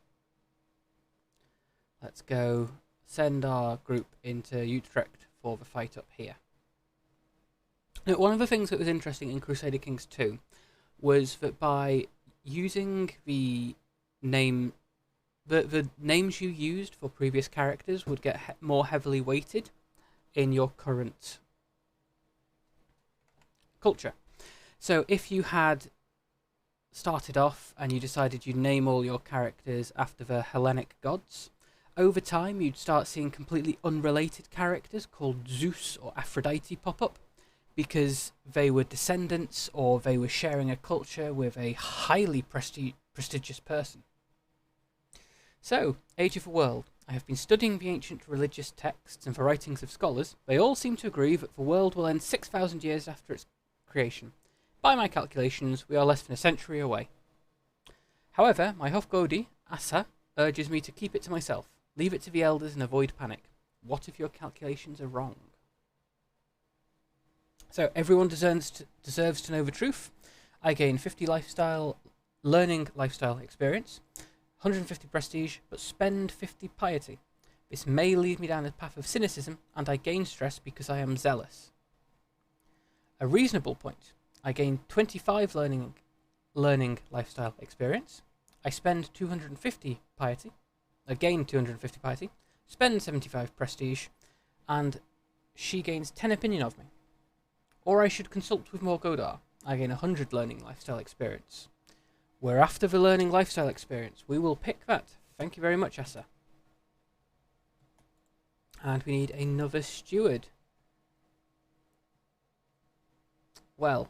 Let's go send our group into Utrecht for the fight up here. Now, one of the things that was interesting in Crusader Kings 2 was that by using the name, the names you used for previous characters would get more heavily weighted in your current culture. So if you had started off and you decided you'd name all your characters after the Hellenic gods, over time you'd start seeing completely unrelated characters called Zeus or Aphrodite pop up because they were descendants or they were sharing a culture with a highly prestigious person. So, Age of the World. I have been studying the ancient religious texts and the writings of scholars. They all seem to agree that the world will end 6,000 years after its creation. By my calculations, we are less than a century away. However, my Hofgodi, Asa, urges me to keep it to myself. Leave it to the elders and avoid panic. What if your calculations are wrong? So, everyone deserves to know the truth. I gain 50 learning lifestyle experience, 150 prestige, but spend 50 piety. This may lead me down a path of cynicism, and I gain stress because I am zealous. A reasonable point. I gain 25 learning lifestyle experience. I spend 250 piety. I gain 250 piety. Spend 75 prestige, and she gains 10 opinion of me. Or I should consult with Morgodar. I gain 100 learning lifestyle experience. We're after the learning lifestyle experience. We will pick that. Thank you very much, Asa. And we need another steward. Well,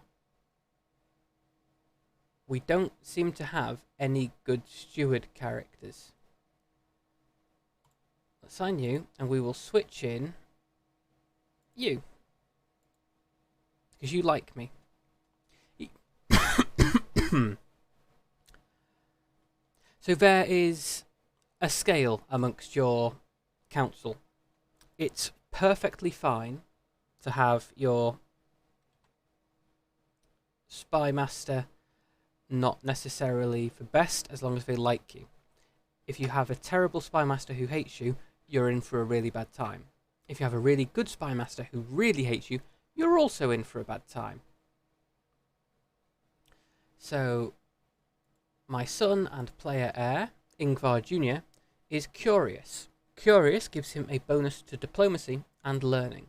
we don't seem to have any good steward characters. Assign you, and we will switch in you. Because you like me. So there is a scale amongst your council. It's perfectly fine to have your spy master not necessarily the best, as long as they like you. If you have a terrible spy master who hates you, you're in for a really bad time. If you have a really good spy master who really hates you, you're also in for a bad time. So, my son and player heir, Yngvar Jr., is curious. Curious gives him a bonus to diplomacy and learning,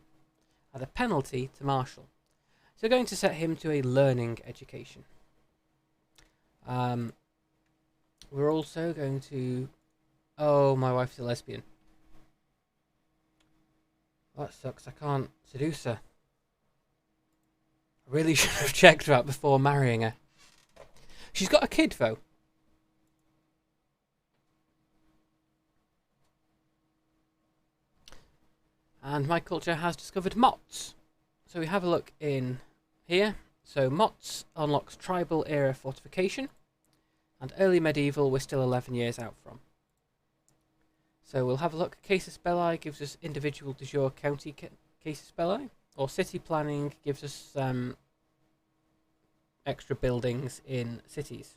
and a penalty to martial. So we're going to set him to a learning education. We're also going to... Oh, my wife's a lesbian. That sucks, I can't seduce her. I really should have checked that before marrying her. She's got a kid, though. And my culture has discovered mots. So we have a look in here. So mots unlocks tribal era fortification. And early medieval we're still 11 years out from. So we'll have a look. Casus Belli gives us individual de jure county casus belli. Or city planning gives us extra buildings in cities.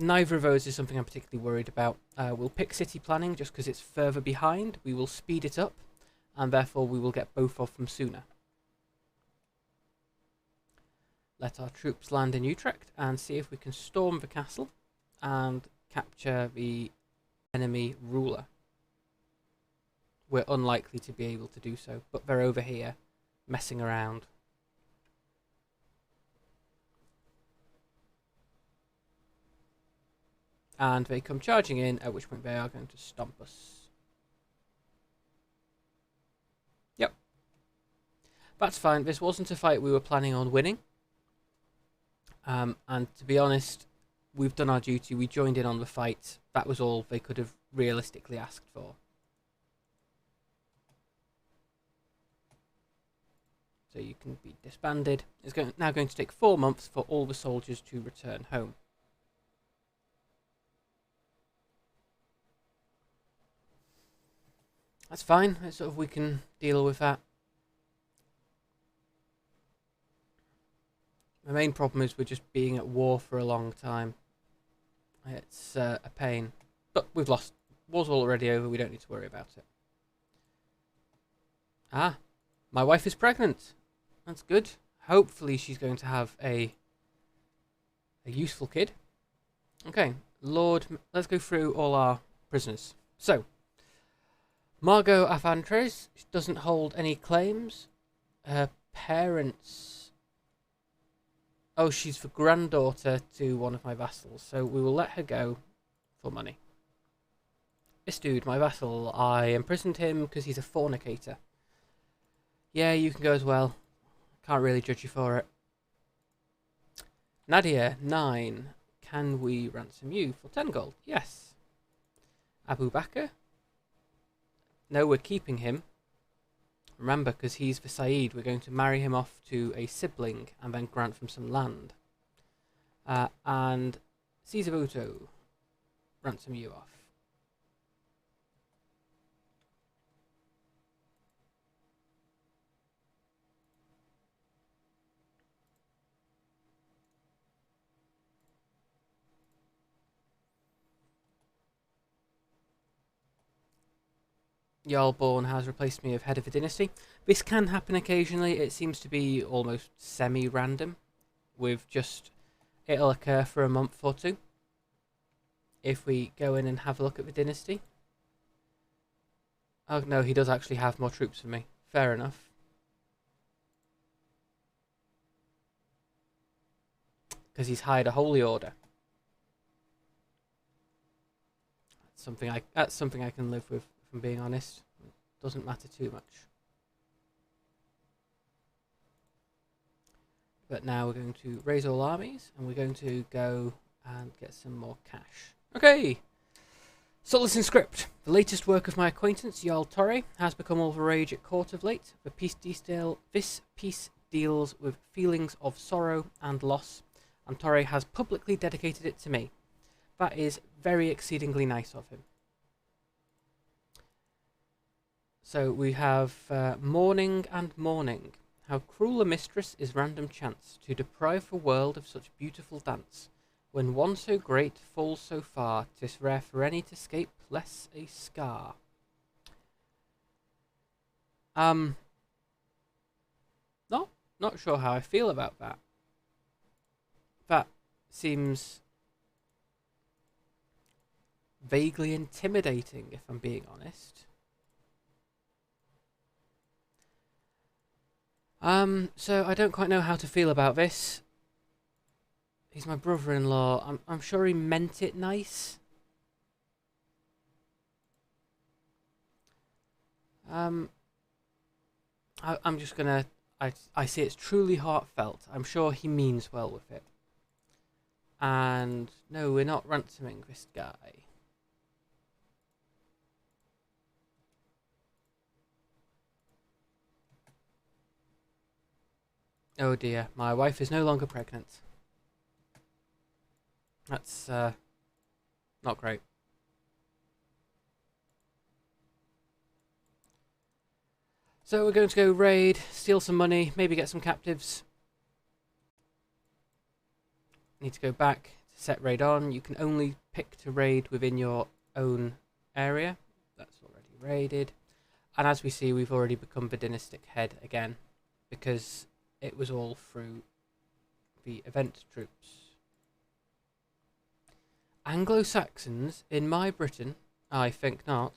Neither of those is something I'm particularly worried about. We'll pick city planning just because it's further behind. We will speed it up, and therefore we will get both of them sooner. Let our troops land in Utrecht and see if we can storm the castle and capture the enemy ruler. We're unlikely to be able to do so, but they're over here messing around. And they come charging in, at which point they are going to stomp us. Yep. That's fine. This wasn't a fight we were planning on winning. And to be honest, we've done our duty. We joined in on the fight. That was all they could have realistically asked for. So you can be disbanded. It's now going to take 4 months for all the soldiers to return home. That's fine. Sort of we can deal with that. The main problem is we're just being at war for a long time. It's a pain. But we've lost. War's already over. We don't need to worry about it. Ah, my wife is pregnant. That's good. Hopefully she's going to have a useful kid. Okay, Lord, let's go through all our prisoners. So, Margot Afantres doesn't hold any claims. Her parents... Oh, she's the granddaughter to one of my vassals, so we will let her go for money. This dude, my vassal, I imprisoned him because he's a fornicator. Yeah, you can go as well. Can't really judge you for it. Nadia, 9. Can we ransom you for 10 gold? Yes. Abu Bakr? No, we're keeping him. Remember, because he's the Saeed, we're going to marry him off to a sibling and then grant him some land. And Caesar Vuto, ransom you off. Jarlborn has replaced me as head of a dynasty. This can happen occasionally. It seems to be almost semi-random, with just... it'll occur for a month or two. If we go in and have a look at the dynasty. Oh no, he does actually have more troops than me. Fair enough. Because he's hired a holy order. That's something I can live with. If I'm being honest, it doesn't matter too much. but now we're going to raise all armies, and we're going to go and get some more cash. Okay! Solace in Script. The latest work of my acquaintance, Jarl Torre, has become all the rage at court of late. This piece deals with feelings of sorrow and loss, and Torre has publicly dedicated it to me. That is very exceedingly nice of him. So we have Mourning and Mourning. How cruel a mistress is random chance, to deprive the world of such beautiful dance. When one so great falls so far, 'tis rare for any to scape less a scar. Not sure how I feel about that. That seems vaguely intimidating, if I'm being honest. So I don't quite know how to feel about this. He's my brother-in-law. I'm sure he meant it nice. I'm just gonna... I see it's truly heartfelt. I'm sure he means well with it. And no, we're not ransoming this guy. Oh dear, my wife is no longer pregnant. That's not great. So we're going to go raid, steal some money, maybe get some captives. Need to go back to set raid on. You can only pick to raid within your own area. That's already raided. And as we see, we've already become the dynastic head again, because it was all through the event troops. Anglo-Saxons in my Britain? I think not.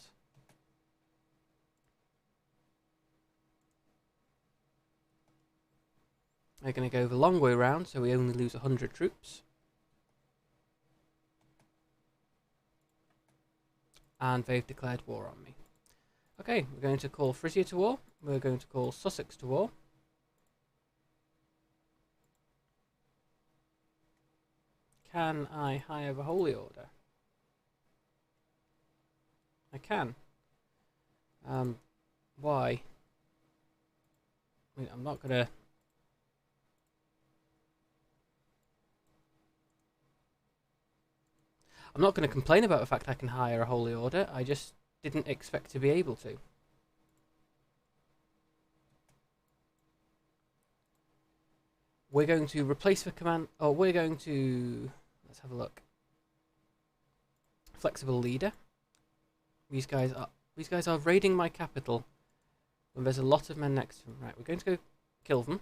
We're going to go the long way round, so we only lose 100 troops. And they've declared war on me. Okay, we're going to call Frisia to war. We're going to call Sussex to war. Can I hire the Holy Order? I can. Why? I mean, I'm not gonna... I'm not going to complain about the fact I can hire a Holy Order. I just didn't expect to be able to. We're going to replace the command... Oh, we're going to... Let's have a look. Flexible leader. These guys are raiding my capital when there's a lot of men next to them. Right, we're going to go kill them.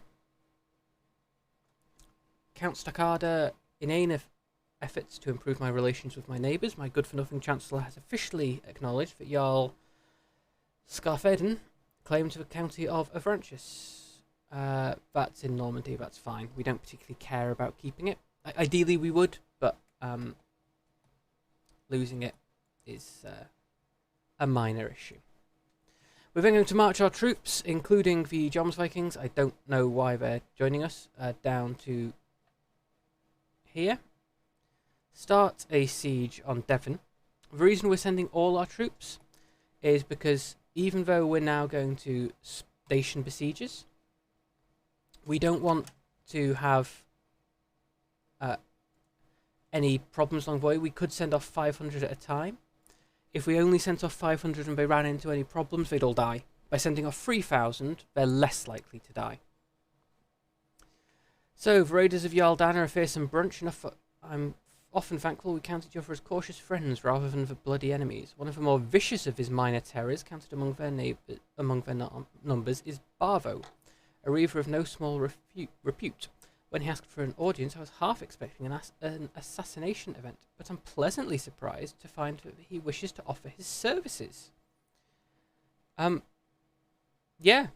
Count Stockada, inane efforts to improve my relations with my neighbours. My good-for-nothing Chancellor has officially acknowledged that Jarl Scarfedden claimed to the county of Avranches. That's in Normandy, that's fine. We don't particularly care about keeping it. Ideally we would, but losing it is a minor issue. We're then going to march our troops, including the Jomsvikings. I don't know why they're joining us, down to here. Start a siege on Devon. The reason we're sending all our troops is because even though we're now going to station besiegers, we don't want to have any problems along the way. We could send off 500 at a time. If we only sent off 500 and they ran into any problems, they'd all die. By sending off 3,000, they're less likely to die. So, the raiders of Jarl Dan are a fearsome bunch. I'm often thankful we count each other as cautious friends rather than the bloody enemies. One of the more vicious of his minor terrors, counted among their numbers, is Barvo, a reaver of no small repute. When he asked for an audience, I was half expecting an assassination event, but I'm pleasantly surprised to find that he wishes to offer his services. Yeah,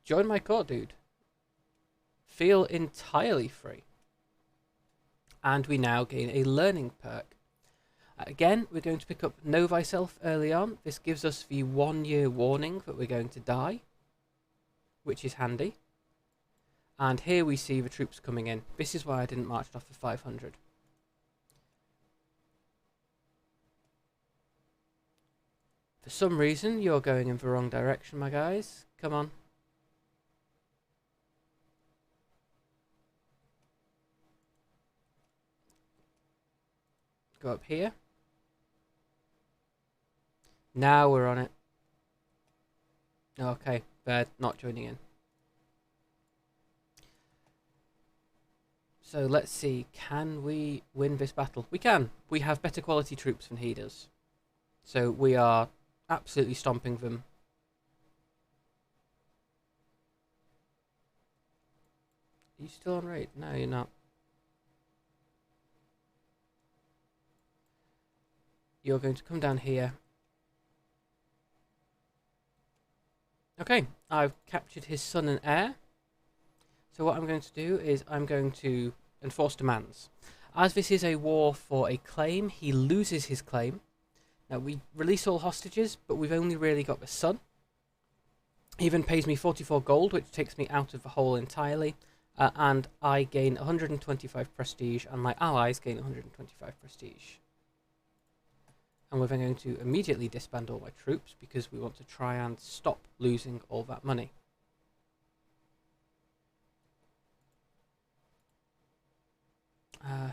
join my court, dude. Feel entirely free. And we now gain a learning perk. Again, we're going to pick up Know Thyself early on. This gives us the 1-year warning that we're going to die, which is handy. And here we see the troops coming in. This is why I didn't march it off for 500. For some reason, you're going in the wrong direction, my guys. Come on. Go up here. Now we're on it. Okay, they're not joining in. So let's see, can we win this battle? We can. We have better quality troops than he does. So we are absolutely stomping them. Are you still on raid? No, you're not. You're going to come down here. Okay, I've captured his son and heir. So what I'm going to do is I'm going to enforce demands. As this is a war for a claim, he loses his claim. Now we release all hostages, but we've only really got the son. He then pays me 44 gold, which takes me out of the hole entirely. And I gain 125 prestige, and my allies gain 125 prestige. And we're then going to immediately disband all my troops, because we want to try and stop losing all that money.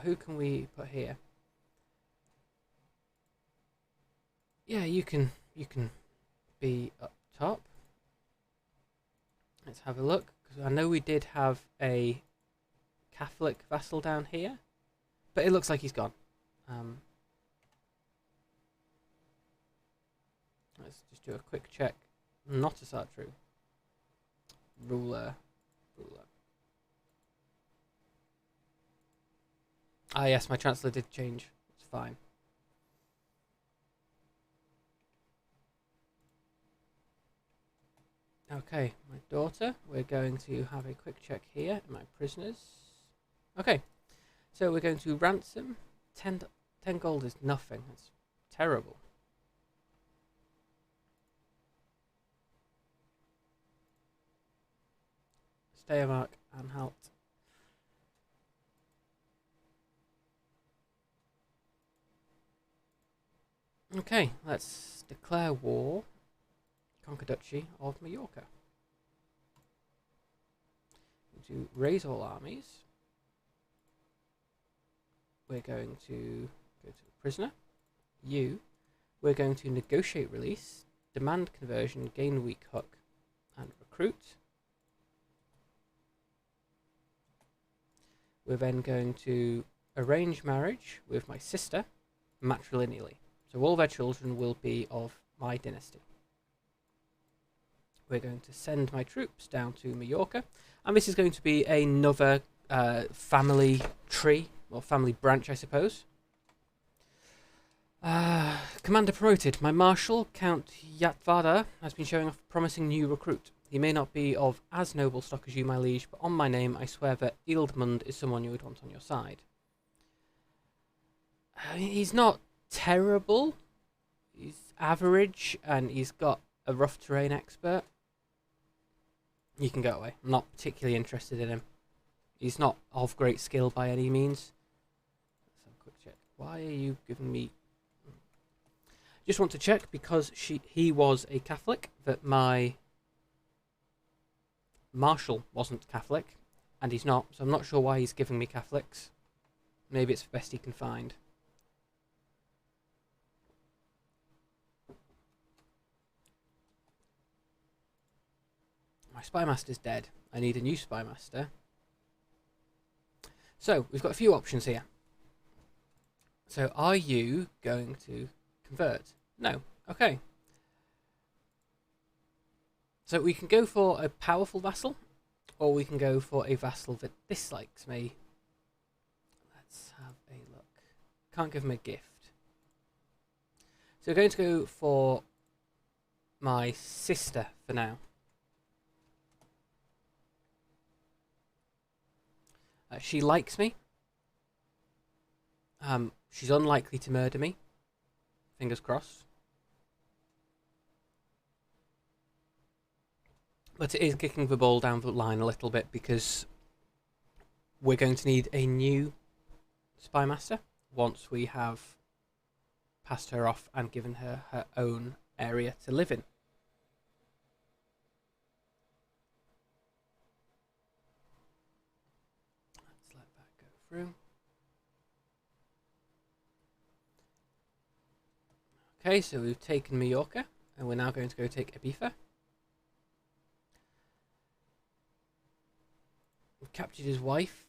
Who can we put here? Yeah, you can be up top. Let's have a look, because I know we did have a Catholic vassal down here, but it looks like he's gone. Let's just do a quick check. Not a Sartru. Ruler. Ah yes, my chancellor did change. It's fine. Okay, my daughter. We're going to have a quick check here. My prisoners. Okay, so we're going to ransom. 10 gold is nothing. That's terrible. Steiermark and Halt. Okay, let's declare war. Conquer Duchy of Mallorca. To raise all armies. We're going to go to the prisoner. We're going to negotiate release, demand conversion, gain weak hook, and recruit. We're then going to arrange marriage with my sister matrilineally. So all their children will be of my dynasty. We're going to send my troops down to Mallorca. And this is going to be another family tree, or family branch, I suppose. Commander promoted. My marshal, Count Yatvarda, has been showing off a promising new recruit. He may not be of as noble stock as you, my liege, but on my name, I swear that Ealdmund is someone you would want on your side. He's not terrible. He's average, and he's got a rough terrain expert. You can go away. I'm not particularly interested in him. He's not of great skill by any means. Let's have a quick check. Why are you giving me... Just want to check, because he was a Catholic, that my marshal wasn't Catholic, and he's not, so I'm not sure why he's giving me Catholics. Maybe it's the best he can find. My spymaster's dead. I need a new spymaster. So, we've got a few options here. So, are you going to convert? No. Okay. So, we can go for a powerful vassal, or we can go for a vassal that dislikes me. Let's have a look. Can't give him a gift. So, we're going to go for my sister for now. She likes me. She's unlikely to murder me. Fingers crossed. But it is kicking the ball down the line a little bit, because we're going to need a new spy master once we have passed her off and given her her own area to live in. Let's let that go through. Okay, so we've taken Mallorca, and we're now going to go take Ibiza. We've captured his wife,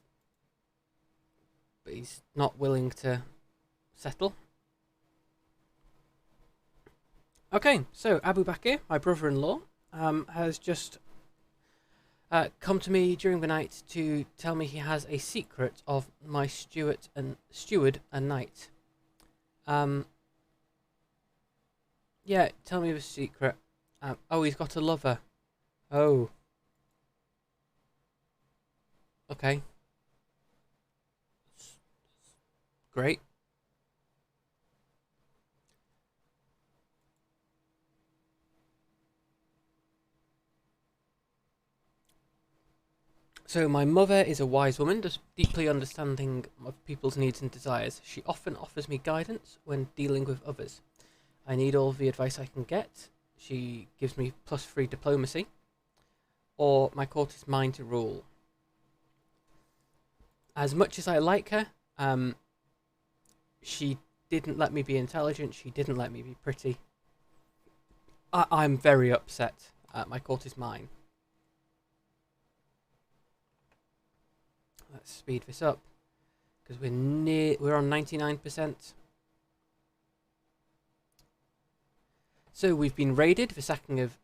but he's not willing to settle. Okay, so Abu Bakr, my brother-in-law, has just come to me during the night to tell me he has a secret of my steward and knight. Yeah, tell me the secret. Oh, he's got a lover. Oh. Okay. Great. So my mother is a wise woman, just deeply understanding of people's needs and desires. She often offers me guidance when dealing with others. I need all the advice I can get. She gives me +3 diplomacy. Or my court is mine to rule. As much as I like her, she didn't let me be intelligent. She didn't let me be pretty. I'm very upset. My court is mine. Let's speed this up because we're on 99%. So we've been raided, the sacking of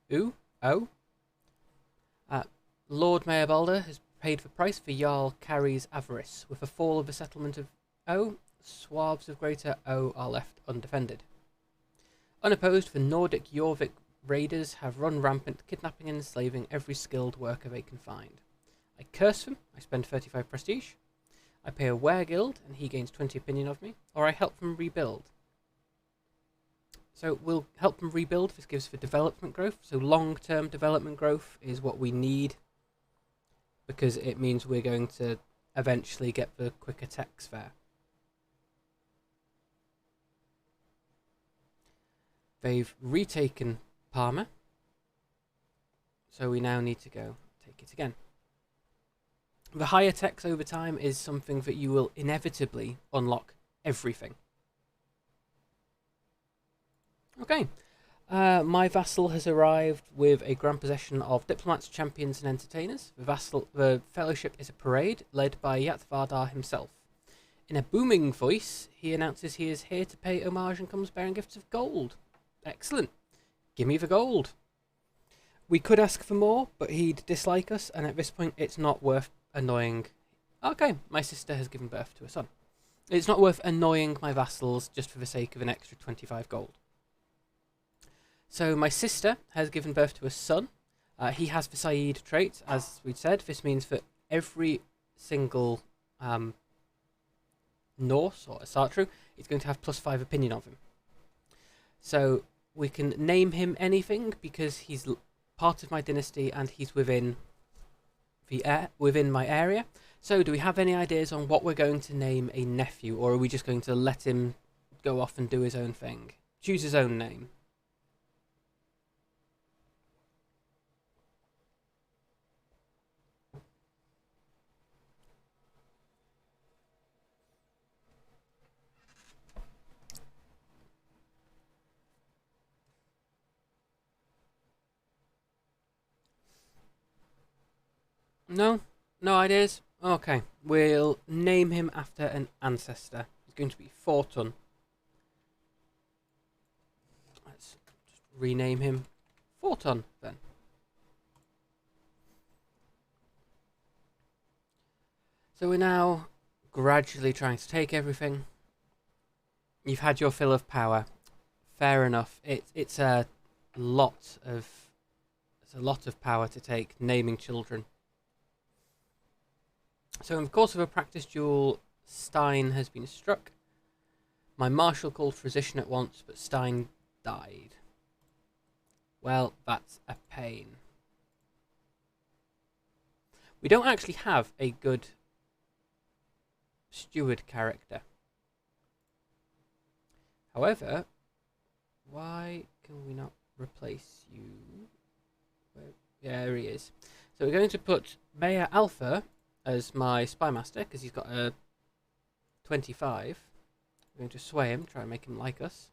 Lord Mayor Balder has paid the price for Jarl Carrie's avarice. With the fall of the settlement of swaths of Greater O are left undefended. Unopposed, the Nordic Jorvik raiders have run rampant, kidnapping and enslaving every skilled worker they can find. I curse them, I spend 35 prestige, I pay a weregild and he gains 20 opinion of me, or I help them rebuild. So we'll help them rebuild. This gives for development growth. So long-term development growth is what we need because it means we're going to eventually get the quicker techs there. They've retaken Parma. So we now need to go take it again. The higher techs over time is something that you will inevitably unlock everything. Okay, my vassal has arrived with a grand possession of diplomats, champions, and entertainers. The fellowship is a parade led by Yatvardar himself. In a booming voice, he announces he is here to pay homage and comes bearing gifts of gold. Excellent. Give me the gold. We could ask for more, but he'd dislike us, and at this point, it's not worth annoying. Okay, my sister has given birth to a son. It's not worth annoying my vassals just for the sake of an extra 25 gold. So my sister has given birth to a son. He has the Saeed trait, as we'd said. This means that every single Norse or Asatru is going to have +5 opinion of him. So we can name him anything because he's part of my dynasty and he's within my area. So do we have any ideas on what we're going to name a nephew, or are we just going to let him go off and do his own thing? Choose his own name. No? No ideas? Okay. We'll name him after an ancestor. He's going to be Fortun. Let's just rename him Fortun then. So we're now gradually trying to take everything. You've had your fill of power. Fair enough. It's a lot of power to take, naming children. So in the course of a practice duel, Stein has been struck. My marshal called physician at once, but Stein died. Well, that's a pain. We don't actually have a good steward character. However, why can we not replace you? Yeah, there he is. So we're going to put Mayor Alpha as my spy master because he's got a 25. We're going to sway him, try and make him like us.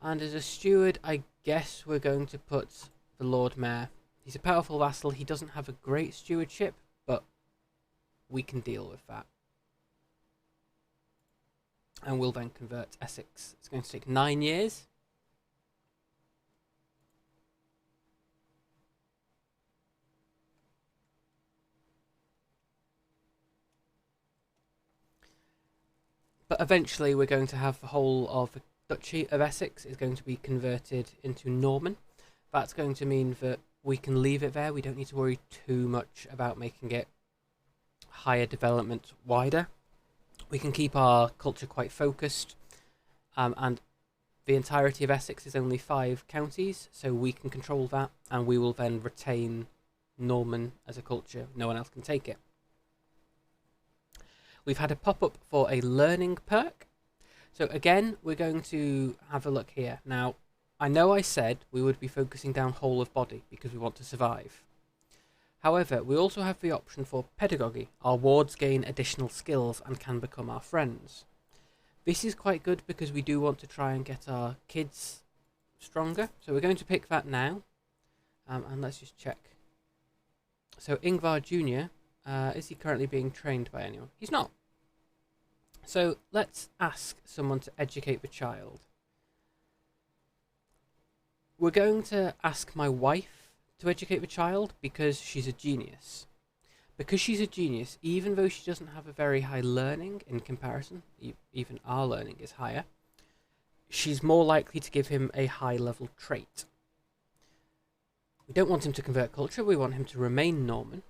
And as a steward, I guess we're going to put the Lord Mayor. He's a powerful vassal. He doesn't have a great stewardship, but we can deal with that. And we'll then convert Essex. It's going to take 9 years. But eventually we're going to have the whole of the Duchy of Essex is going to be converted into Norman. That's going to mean that we can leave it there. We don't need to worry too much about making it higher development wider. We can keep our culture quite focused. And the entirety of Essex is only 5 counties, so we can control that, and we will then retain Norman as a culture. No one else can take it. We've had a pop-up for a learning perk. So again, we're going to have a look here. Now, I know I said we would be focusing down whole of body because we want to survive. However, we also have the option for pedagogy. Our wards gain additional skills and can become our friends. This is quite good because we do want to try and get our kids stronger. So we're going to pick that now. And let's just check. So Yngvar Jr., is he currently being trained by anyone? He's not. So let's ask someone to educate the child. We're going to ask my wife to educate the child because she's a genius. Because she's a genius, even though she doesn't have a very high learning in comparison, even our learning is higher, she's more likely to give him a high level trait. We don't want him to convert culture, we want him to remain Norman.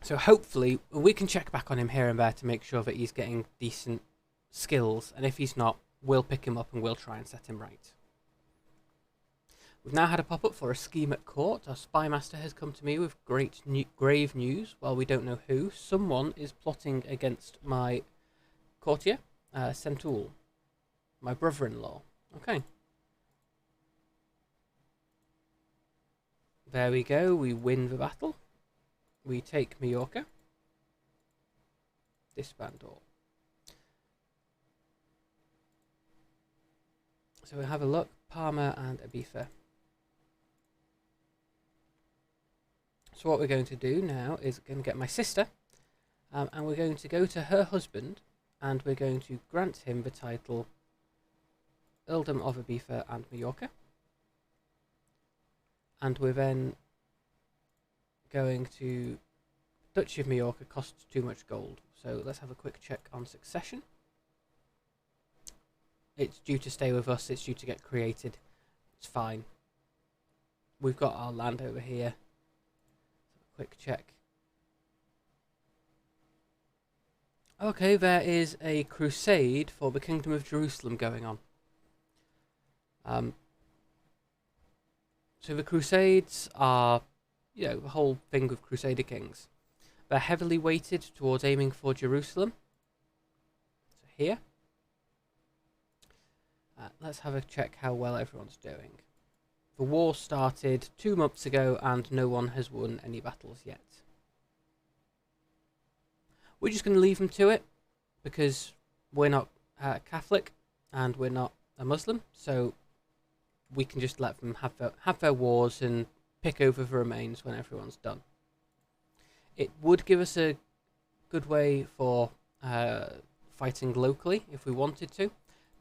So hopefully we can check back on him here and there to make sure that he's getting decent skills, and if he's not, we'll pick him up and we'll try and set him right. We've now had a pop-up for a scheme at court. Our spy master has come to me with grave news. While we don't know who, someone is plotting against my courtier, Centoul, my brother-in-law. Okay. There we go, we win the battle. We take Majorca. Disband all. So we'll have a look. Parma and Ibiza. So what we're going to do now is going to get my sister, and we're going to go to her husband, and we're going to grant him the title Earldom of Ibiza and Majorca. And we're then going to Duchy of Majorca costs too much gold. So let's have a quick check on succession. It's due to stay with us, it's due to get created. It's fine. We've got our land over here. Quick check. Okay, there is a crusade for the Kingdom of Jerusalem going on. So the Crusades are, you know, the whole thing with Crusader Kings. They're heavily weighted towards aiming for Jerusalem. So here. Let's have a check how well everyone's doing. The war started 2 months ago and no one has won any battles yet. We're just going to leave them to it because we're not Catholic and we're not a Muslim, so we can just let them have their wars and pick over the remains when everyone's done. It would give us a good way for fighting locally if we wanted to,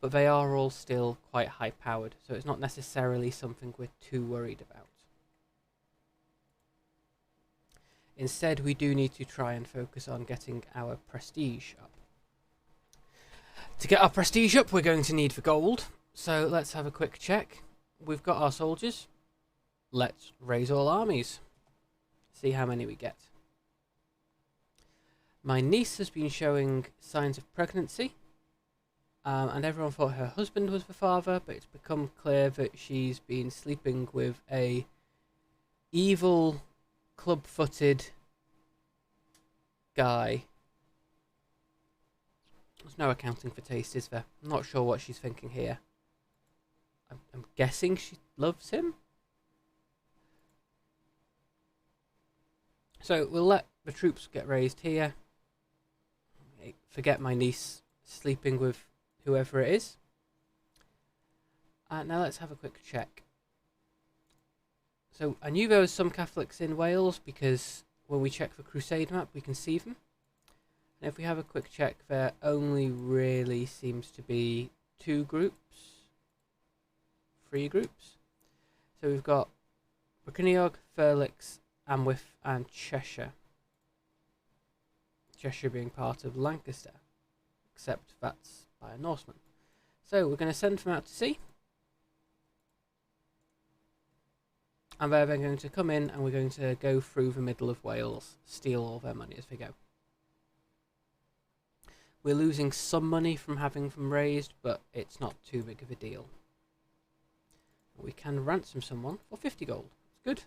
but they are all still quite high powered, so it's not necessarily something we're too worried about. Instead, we do need to try and focus on getting our prestige up. To get our prestige up, we're going to need the gold, so let's have a quick check. We've got our soldiers. Let's raise all armies. See how many we get. My niece has been showing signs of pregnancy. And everyone thought her husband was the father, but it's become clear that she's been sleeping with a evil, club-footed guy There's no accounting for taste, is there? I'm not sure what she's thinking here. I'm guessing she loves him. So we'll let the troops get raised here. Forget my niece sleeping with whoever it is. Now let's have a quick check. So I knew there was some Catholics in Wales because when we check the Crusade map we can see them. And if we have a quick check, there only really seems to be 3 groups. So we've got Brycheiniog, Thurlix, Amwyth and Cheshire. Cheshire being part of Lancaster, except that's by a Norseman. So we're going to send them out to sea. And they're going to come in and we're going to go through the middle of Wales, steal all their money as they go. We're losing some money from having them raised, but it's not too big of a deal. We can ransom someone for 50 gold. It's good.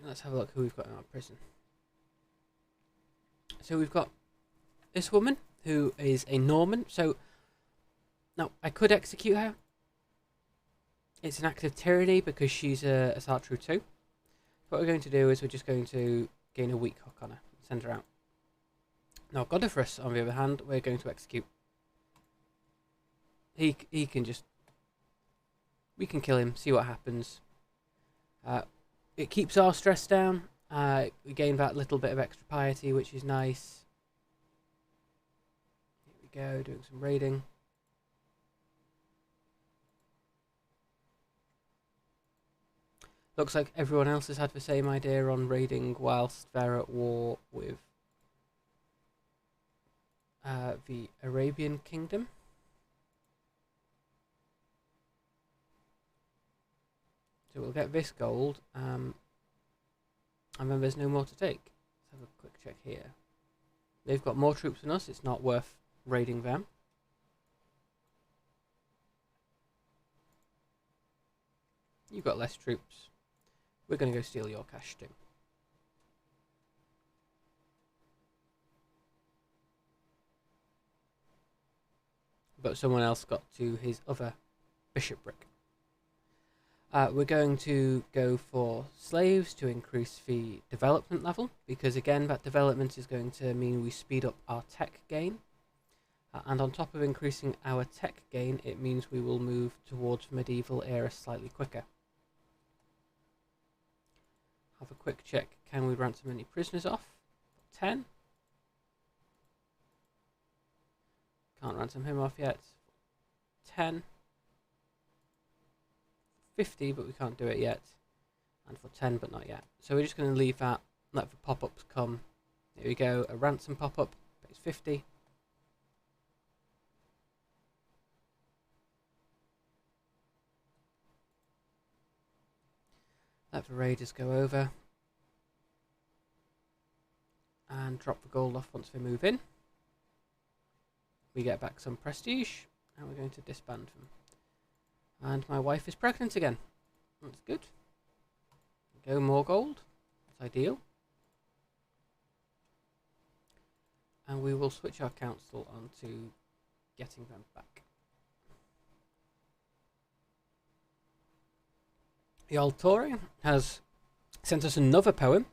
Let's have a look who we've got in our prison. So we've got this woman who is a Norman. So now I could execute her. It's an act of tyranny because she's a Sartrue too. What we're going to do is we're just going to gain a weak hook on her and send her out. Now Godifrus, on the other hand, we're going to execute. He can just... We can kill him, see what happens. It keeps our stress down. We gain that little bit of extra piety, which is nice. Here we go, doing some raiding. Looks like everyone else has had the same idea on raiding whilst they're at war with the Arabian Kingdom. So we'll get this gold, and then there's no more to take. Let's have a quick check here. They've got more troops than us, it's not worth raiding them. You've got less troops. We're going to go steal your cash too. But someone else got to his other bishopric. We're going to go for slaves to increase the development level, because again that development is going to mean we speed up our tech gain. And on top of increasing our tech gain, it means we will move towards medieval era slightly quicker. Have a quick check. Can we ransom any prisoners off? 10. Can't ransom him off yet. 10. 50, but we can't do it yet. And for 10, but not yet. So we're just going to leave that, let the pop-ups come. Here we go, a ransom pop-up, it's 50. Let the raiders go over. And drop the gold off once they move in. We get back some prestige, and we're going to disband them. And my wife is pregnant again. That's good. Go more gold. That's ideal. And we will switch our council onto getting them back. The old Tory has sent us another poem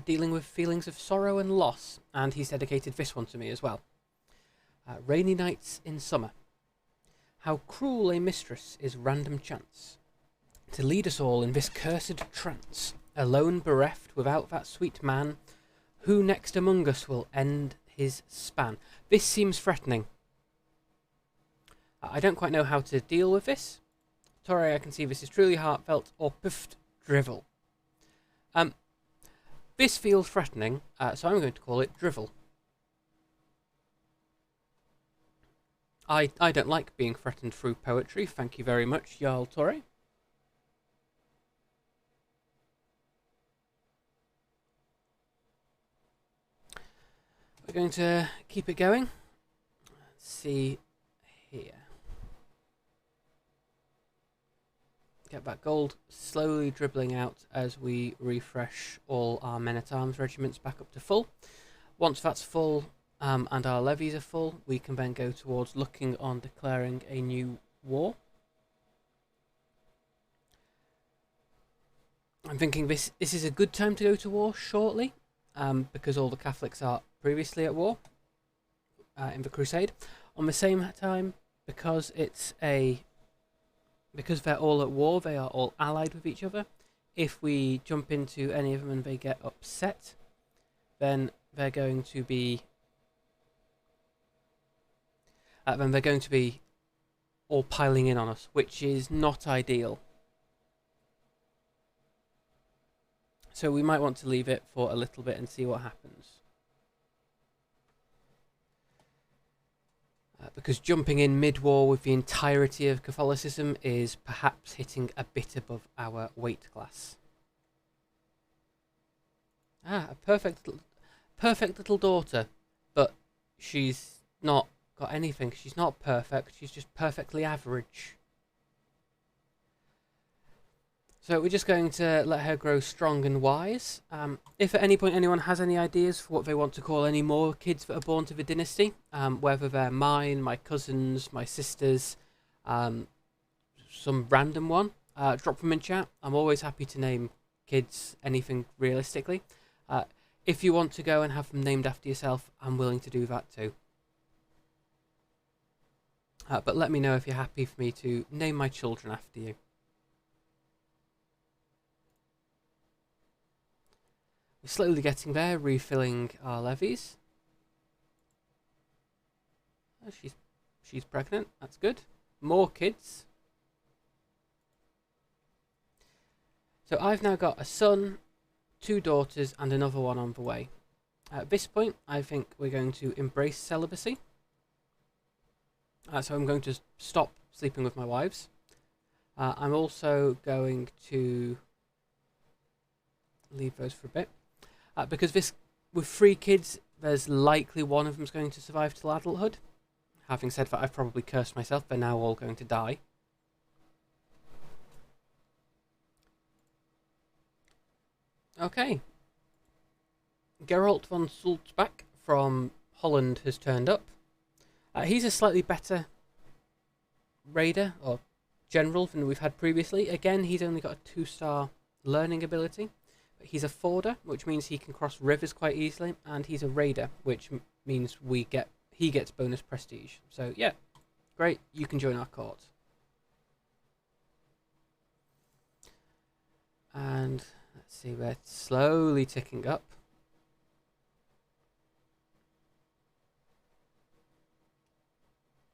dealing with feelings of sorrow and loss, and he's dedicated this one to me as well. Rainy nights in summer. How cruel a mistress is random chance, to lead us all in this cursed trance, alone bereft without that sweet man, who next among us will end his span. This seems threatening. I don't quite know how to deal with this. Torre, I can see this is truly heartfelt or puffed drivel. This feels threatening, so I'm going to call it drivel. I don't like being threatened through poetry. Thank you very much, Jarl Torre. We're going to keep it going. Let's see here. Get that gold slowly dribbling out as we refresh all our men-at-arms regiments back up to full. Once that's full and our levies are full, we can then go towards looking on declaring a new war. I'm thinking this is a good time to go to war shortly, because all the Catholics are previously at war in the Crusade. On the same time, because they're all at war, they are all allied with each other. If we jump into any of them and they get upset, then they're going to be all piling in on us, which is not ideal. So we might want to leave it for a little bit and see what happens. Because jumping in mid-war with the entirety of Catholicism is perhaps hitting a bit above our weight class. A perfect little daughter, but she's not got anything. She's not perfect, she's just perfectly average. So we're just going to let her grow strong and wise. If at any point anyone has any ideas for what they want to call any more kids that are born to the dynasty, whether they're mine, my cousins, my sisters, some random one, drop them in chat. I'm always happy to name kids anything realistically. If you want to go and have them named after yourself, I'm willing to do that too. But let me know if you're happy for me to name my children after you. We're slowly getting there, refilling our levies. Oh, she's pregnant, that's good. More kids. So I've now got a son, 2 daughters, and another one on the way. At this point, I think we're going to embrace celibacy. So I'm going to stop sleeping with my wives. I'm also going to leave those for a bit. Because with 3 kids, there's likely one of them's going to survive till adulthood. Having said that, I've probably cursed myself. They're now all going to die. Okay. Geralt von Sulzbach from Holland has turned up. He's a slightly better raider, or general, than we've had previously. Again, he's only got a 2-star learning ability. But he's a forder, which means he can cross rivers quite easily, and he's a raider, which means he gets bonus prestige. So yeah, great, you can join our court. And let's see, we're slowly ticking up.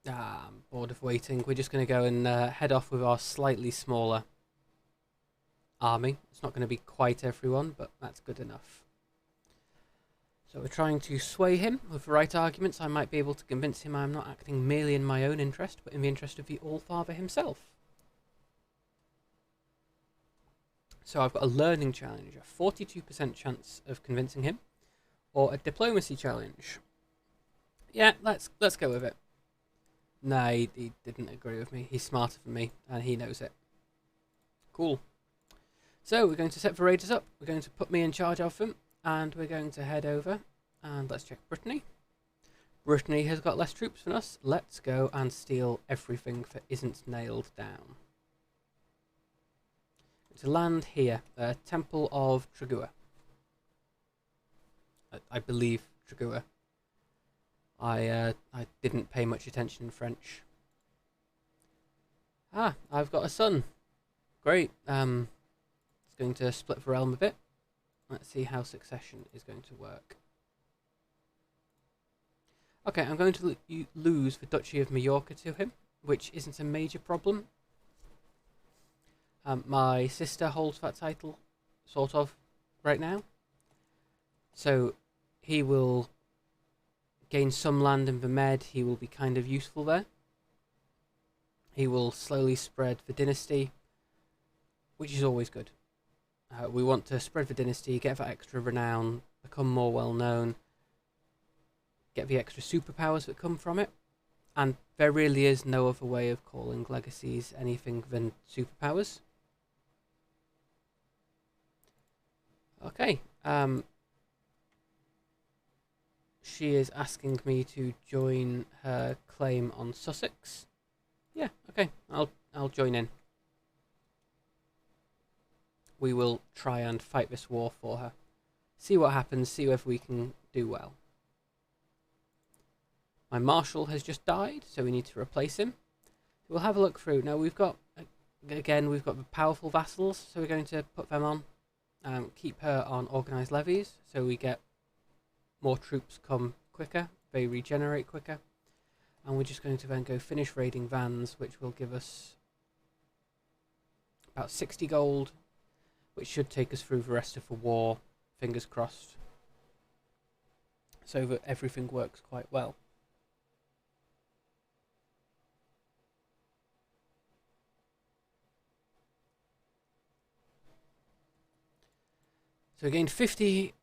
I'm bored of waiting. We're just going to go and head off with our slightly smaller army. It's not going to be quite everyone, but that's good enough. So we're trying to sway him with the right arguments. I might be able to convince him I'm not acting merely in my own interest, but in the interest of the All-Father himself. So I've got a learning challenge, a 42% chance of convincing him, or a diplomacy challenge. Yeah, let's go with it. No, he didn't agree with me. He's smarter than me, and he knows it. Cool. So we're going to set the raiders up. We're going to put me in charge of them, and we're going to head over and let's check Brittany. Brittany has got less troops than us. Let's go and steal everything that isn't nailed down. To land here, Temple of Tragua. I believe Tragua. I didn't pay much attention in French. I've got a son. Great. It's going to split the realm a bit. Let's see how succession is going to work. Okay, I'm going to lose the Duchy of Majorca to him, which isn't a major problem. My sister holds that title, sort of, right now. So he will gain some land in the Med. He will be kind of useful there. He will slowly spread the dynasty, which is always good. We want to spread the dynasty, get that extra renown, become more well known, get the extra superpowers that come from it. And there really is no other way of calling legacies anything than superpowers. Okay. She is asking me to join her claim on Sussex. Yeah, okay. I'll join in. We will try and fight this war for her. See what happens, see if we can do well. My marshal has just died, so we need to replace him. We'll have a look through. Now we've got, again, we've got the powerful vassals, so we're going to put them on. Keep her on organised levies, so we get more troops come quicker, they regenerate quicker. And we're just going to then go finish raiding vans, which will give us about 60 gold, which should take us through the rest of the war, fingers crossed, so that everything works quite well. So I gained 50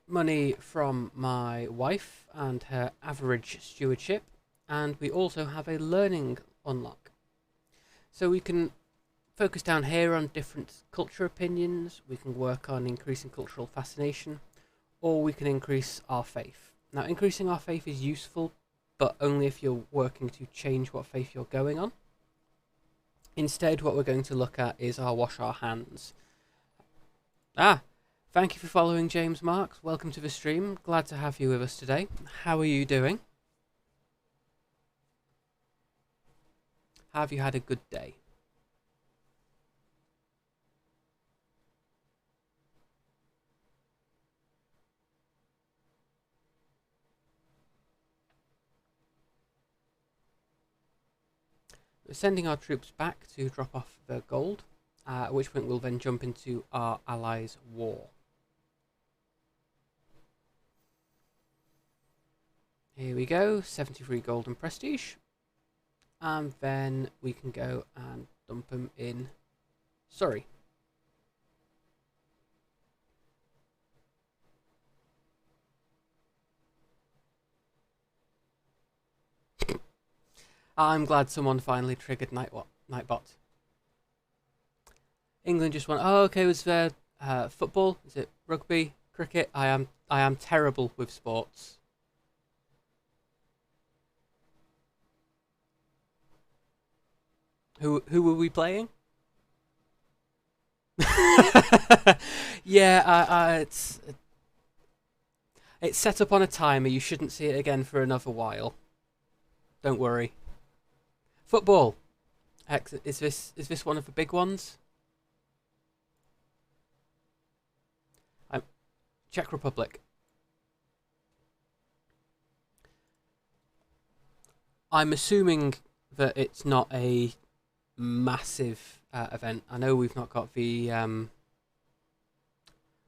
money from my wife and her average stewardship, and we also have a learning unlock. So we can focus down here on different culture opinions, we can work on increasing cultural fascination, or we can increase our faith. Now increasing our faith is useful, but only if you're working to change what faith you're going on. Instead, what we're going to look at is our wash our hands. Thank you for following, James Marks. Welcome to the stream. Glad to have you with us today. How are you doing? Have you had a good day? We're sending our troops back to drop off the gold, at which point we'll then jump into our allies' war. Here we go, 73 gold and prestige. And then we can go and dump them in Surrey. I'm glad someone finally triggered Nightbot. England just won. Oh, okay. Was there football? Is it rugby? Cricket? I am terrible with sports. Who were we playing? Yeah, it's set up on a timer. You shouldn't see it again for another while. Don't worry. Football. Is this one of the big ones? Czech Republic. I'm assuming that it's not a massive event. I know we've not got the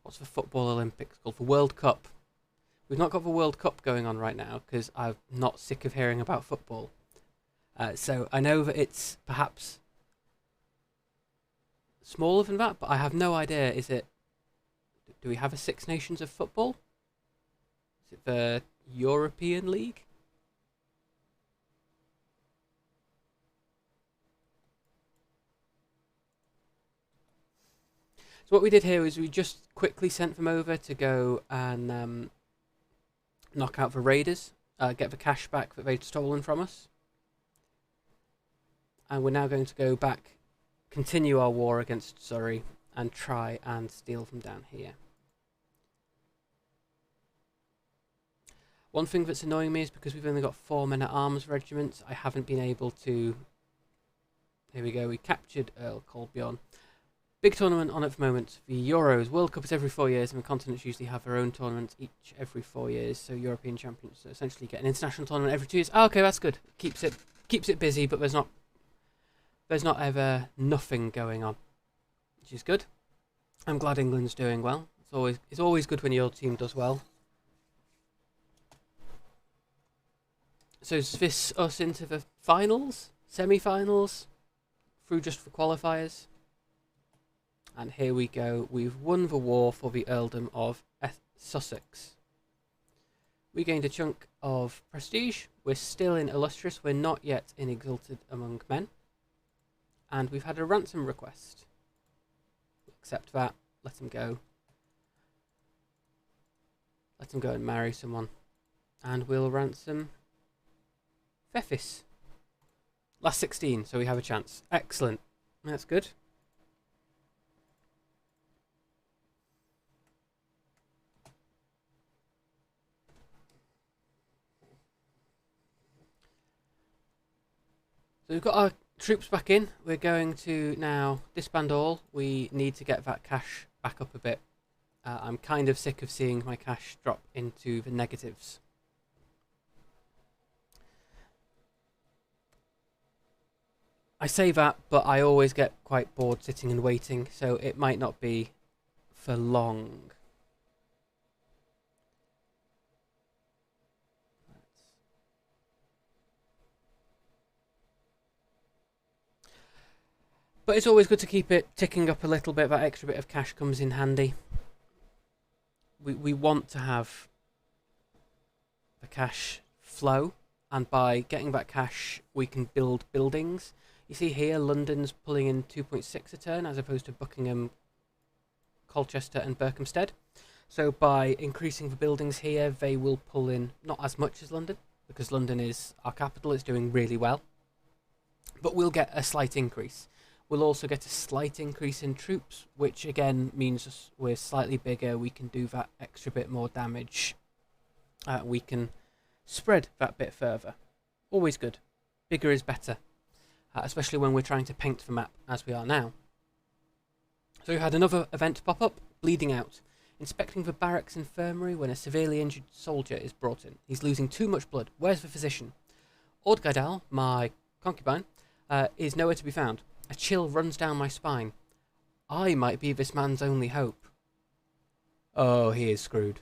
what's the football Olympics called? The World Cup. We've not got the World Cup going on right now because I'm not sick of hearing about football. So I know that it's perhaps smaller than that, but I have no idea. Is it? Do we have a Six Nations of football? Is it the European League? So what we did here is we just quickly sent them over to go and knock out the raiders, get the cash back that they'd stolen from us. And we're now going to go back, continue our war against Surrey, and try and steal them down here. One thing that's annoying me is because we've only got 4 men-at-arms regiments, I haven't been able to... Here we go, we captured Earl Colbjorn. Big tournament on at the moment. The Euros. World Cup is every 4 years, and the continents usually have their own tournaments each every 4 years. So European champions essentially get an international tournament every 2 years. Oh, okay, that's good. Keeps it busy, but there's not ever nothing going on, which is good. I'm glad England's doing well. It's always good when your team does well. So is this us into the finals, semi-finals, through just the qualifiers? And here we go. We've won the war for the earldom of Sussex. We gained a chunk of prestige. We're still in illustrious. We're not yet in exalted among men. And we've had a ransom request. Accept that. Let him go. Let him go and marry someone. And we'll ransom Fefis. Last 16, so we have a chance. Excellent. That's good. So we've got our troops back in. We're going to now disband all. We need to get that cash back up a bit. I'm kind of sick of seeing my cash drop into the negatives. I say that, but I always get quite bored sitting and waiting, so it might not be for long. But it's always good to keep it ticking up a little bit. That extra bit of cash comes in handy. We want to have the cash flow, and by getting that cash we can build buildings. You see here London's pulling in 2.6 a turn as opposed to Buckingham, Colchester and Berkhamsted. So by increasing the buildings here they will pull in not as much as London, because London is our capital, it's doing really well. But we'll get a slight increase. We'll also get a slight increase in troops, which again means we're slightly bigger, we can do that extra bit more damage. We can spread that bit further. Always good. Bigger is better. Especially when we're trying to paint the map as we are now. So we had another event pop up, bleeding out. Inspecting the barracks infirmary when a severely injured soldier is brought in. He's losing too much blood. Where's the physician? Ordgaidal, my concubine, is nowhere to be found. A chill runs down my spine. I might be this man's only hope. Oh, he is screwed.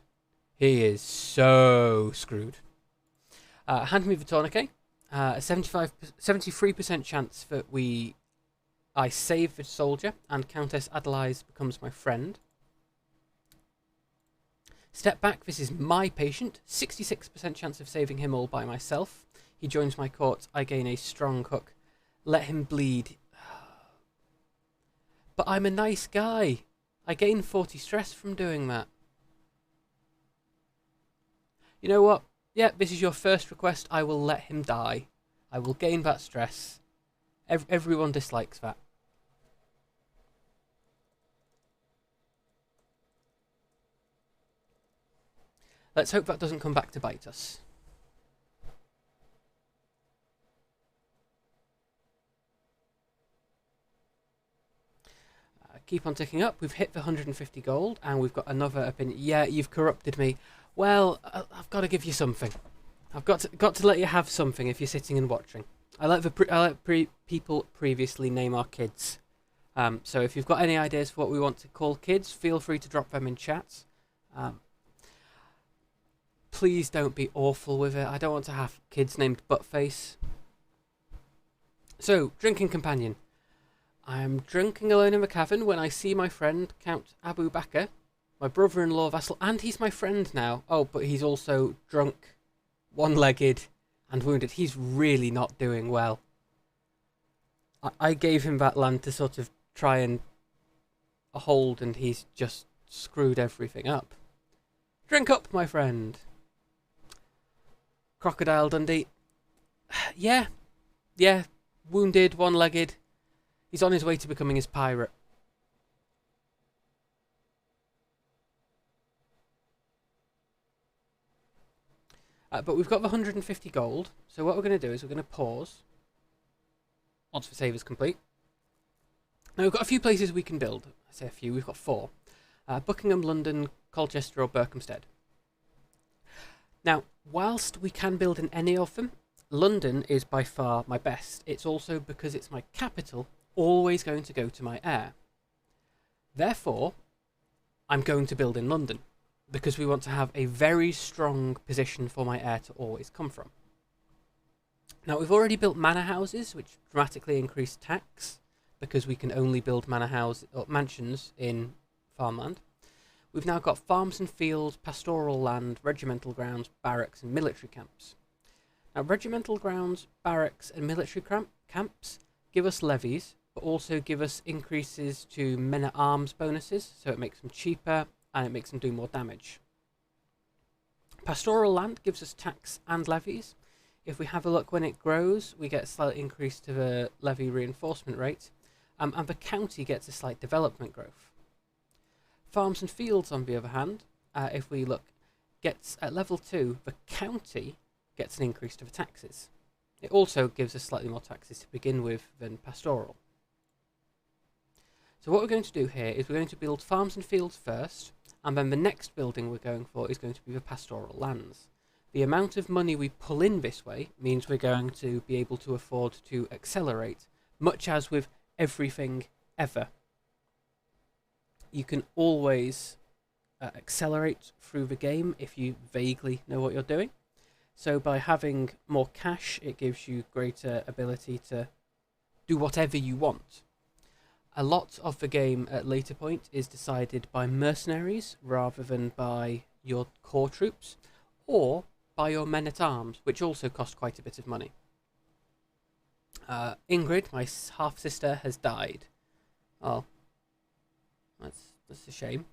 He is so screwed. Hand me the tourniquet. A 73% chance that I save the soldier and Countess Adelise becomes my friend. Step back, this is my patient. 66% chance of saving him all by myself. He joins my court, I gain a strong hook. Let him bleed. But I'm a nice guy. I gain 40 stress from doing that. You know what? Yeah, this is your first request. I will let him die. I will gain that stress. Everyone dislikes that. Let's hope that doesn't come back to bite us. Keep on ticking up. We've hit the 150 gold, and we've got another opinion. Yeah, you've corrupted me. Well, I've got to give you something. I've got to let you have something if you're sitting and watching. I let people previously name our kids. So if you've got any ideas for what we want to call kids, feel free to drop them in chat. Please don't be awful with it. I don't want to have kids named Buttface. So, drinking companion. I am drinking alone in the cavern when I see my friend, Count Abu Bakr, my brother-in-law vassal, and he's my friend now. Oh, but he's also drunk, one-legged, and wounded. He's really not doing well. I gave him that land to sort of try and hold, and he's just screwed everything up. Drink up, my friend. Crocodile Dundee. Yeah, wounded, one-legged. He's on his way to becoming his pirate. But we've got the 150 gold, so what we're going to do is we're going to pause once the save is complete. Now we've got a few places we can build. I say a few, we've got 4. Buckingham, London, Colchester or Berkhamsted. Now, whilst we can build in any of them, London is by far my best. It's also, because it's my capital, always going to go to my heir. Therefore, I'm going to build in London, because we want to have a very strong position for my heir to always come from. Now, we've already built manor houses, which dramatically increase tax, because we can only build manor houses or mansions in farmland. We've now got farms and fields, pastoral land, regimental grounds, barracks and military camps. Now, regimental grounds, barracks and military camps give us levies, but also give us increases to men-at-arms bonuses, so it makes them cheaper and it makes them do more damage. Pastoral land gives us tax and levies. If we have a look when it grows, we get a slight increase to the levy reinforcement rate, and the county gets a slight development growth. Farms and fields, on the other hand, if we look, gets at level 2, the county gets an increase to the taxes. It also gives us slightly more taxes to begin with than pastoral. So what we're going to do here is we're going to build farms and fields first, and then the next building we're going for is going to be the pastoral lands. The amount of money we pull in this way means we're going to be able to afford to accelerate, much as with everything ever. You can always accelerate through the game if you vaguely know what you're doing. So by having more cash, it gives you greater ability to do whatever you want. A lot of the game at later point is decided by mercenaries rather than by your core troops, or by your men-at-arms, which also cost quite a bit of money. Ingrid, my half-sister, has died. Oh, that's a shame.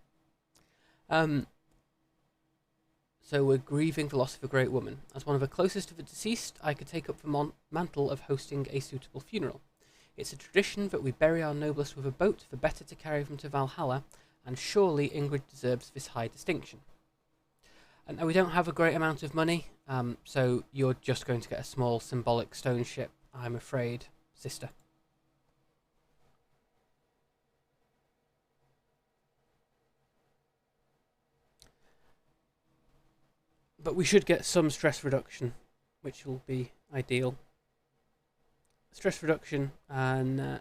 So we're grieving the loss of a great woman. As one of the closest to the deceased, I could take up the mantle of hosting a suitable funeral. It's a tradition that we bury our noblest with a boat, the better to carry them to Valhalla, and surely Ingrid deserves this high distinction. And we don't have a great amount of money, so you're just going to get a small symbolic stone ship, I'm afraid, sister. But we should get some stress reduction, which will be ideal. Stress reduction and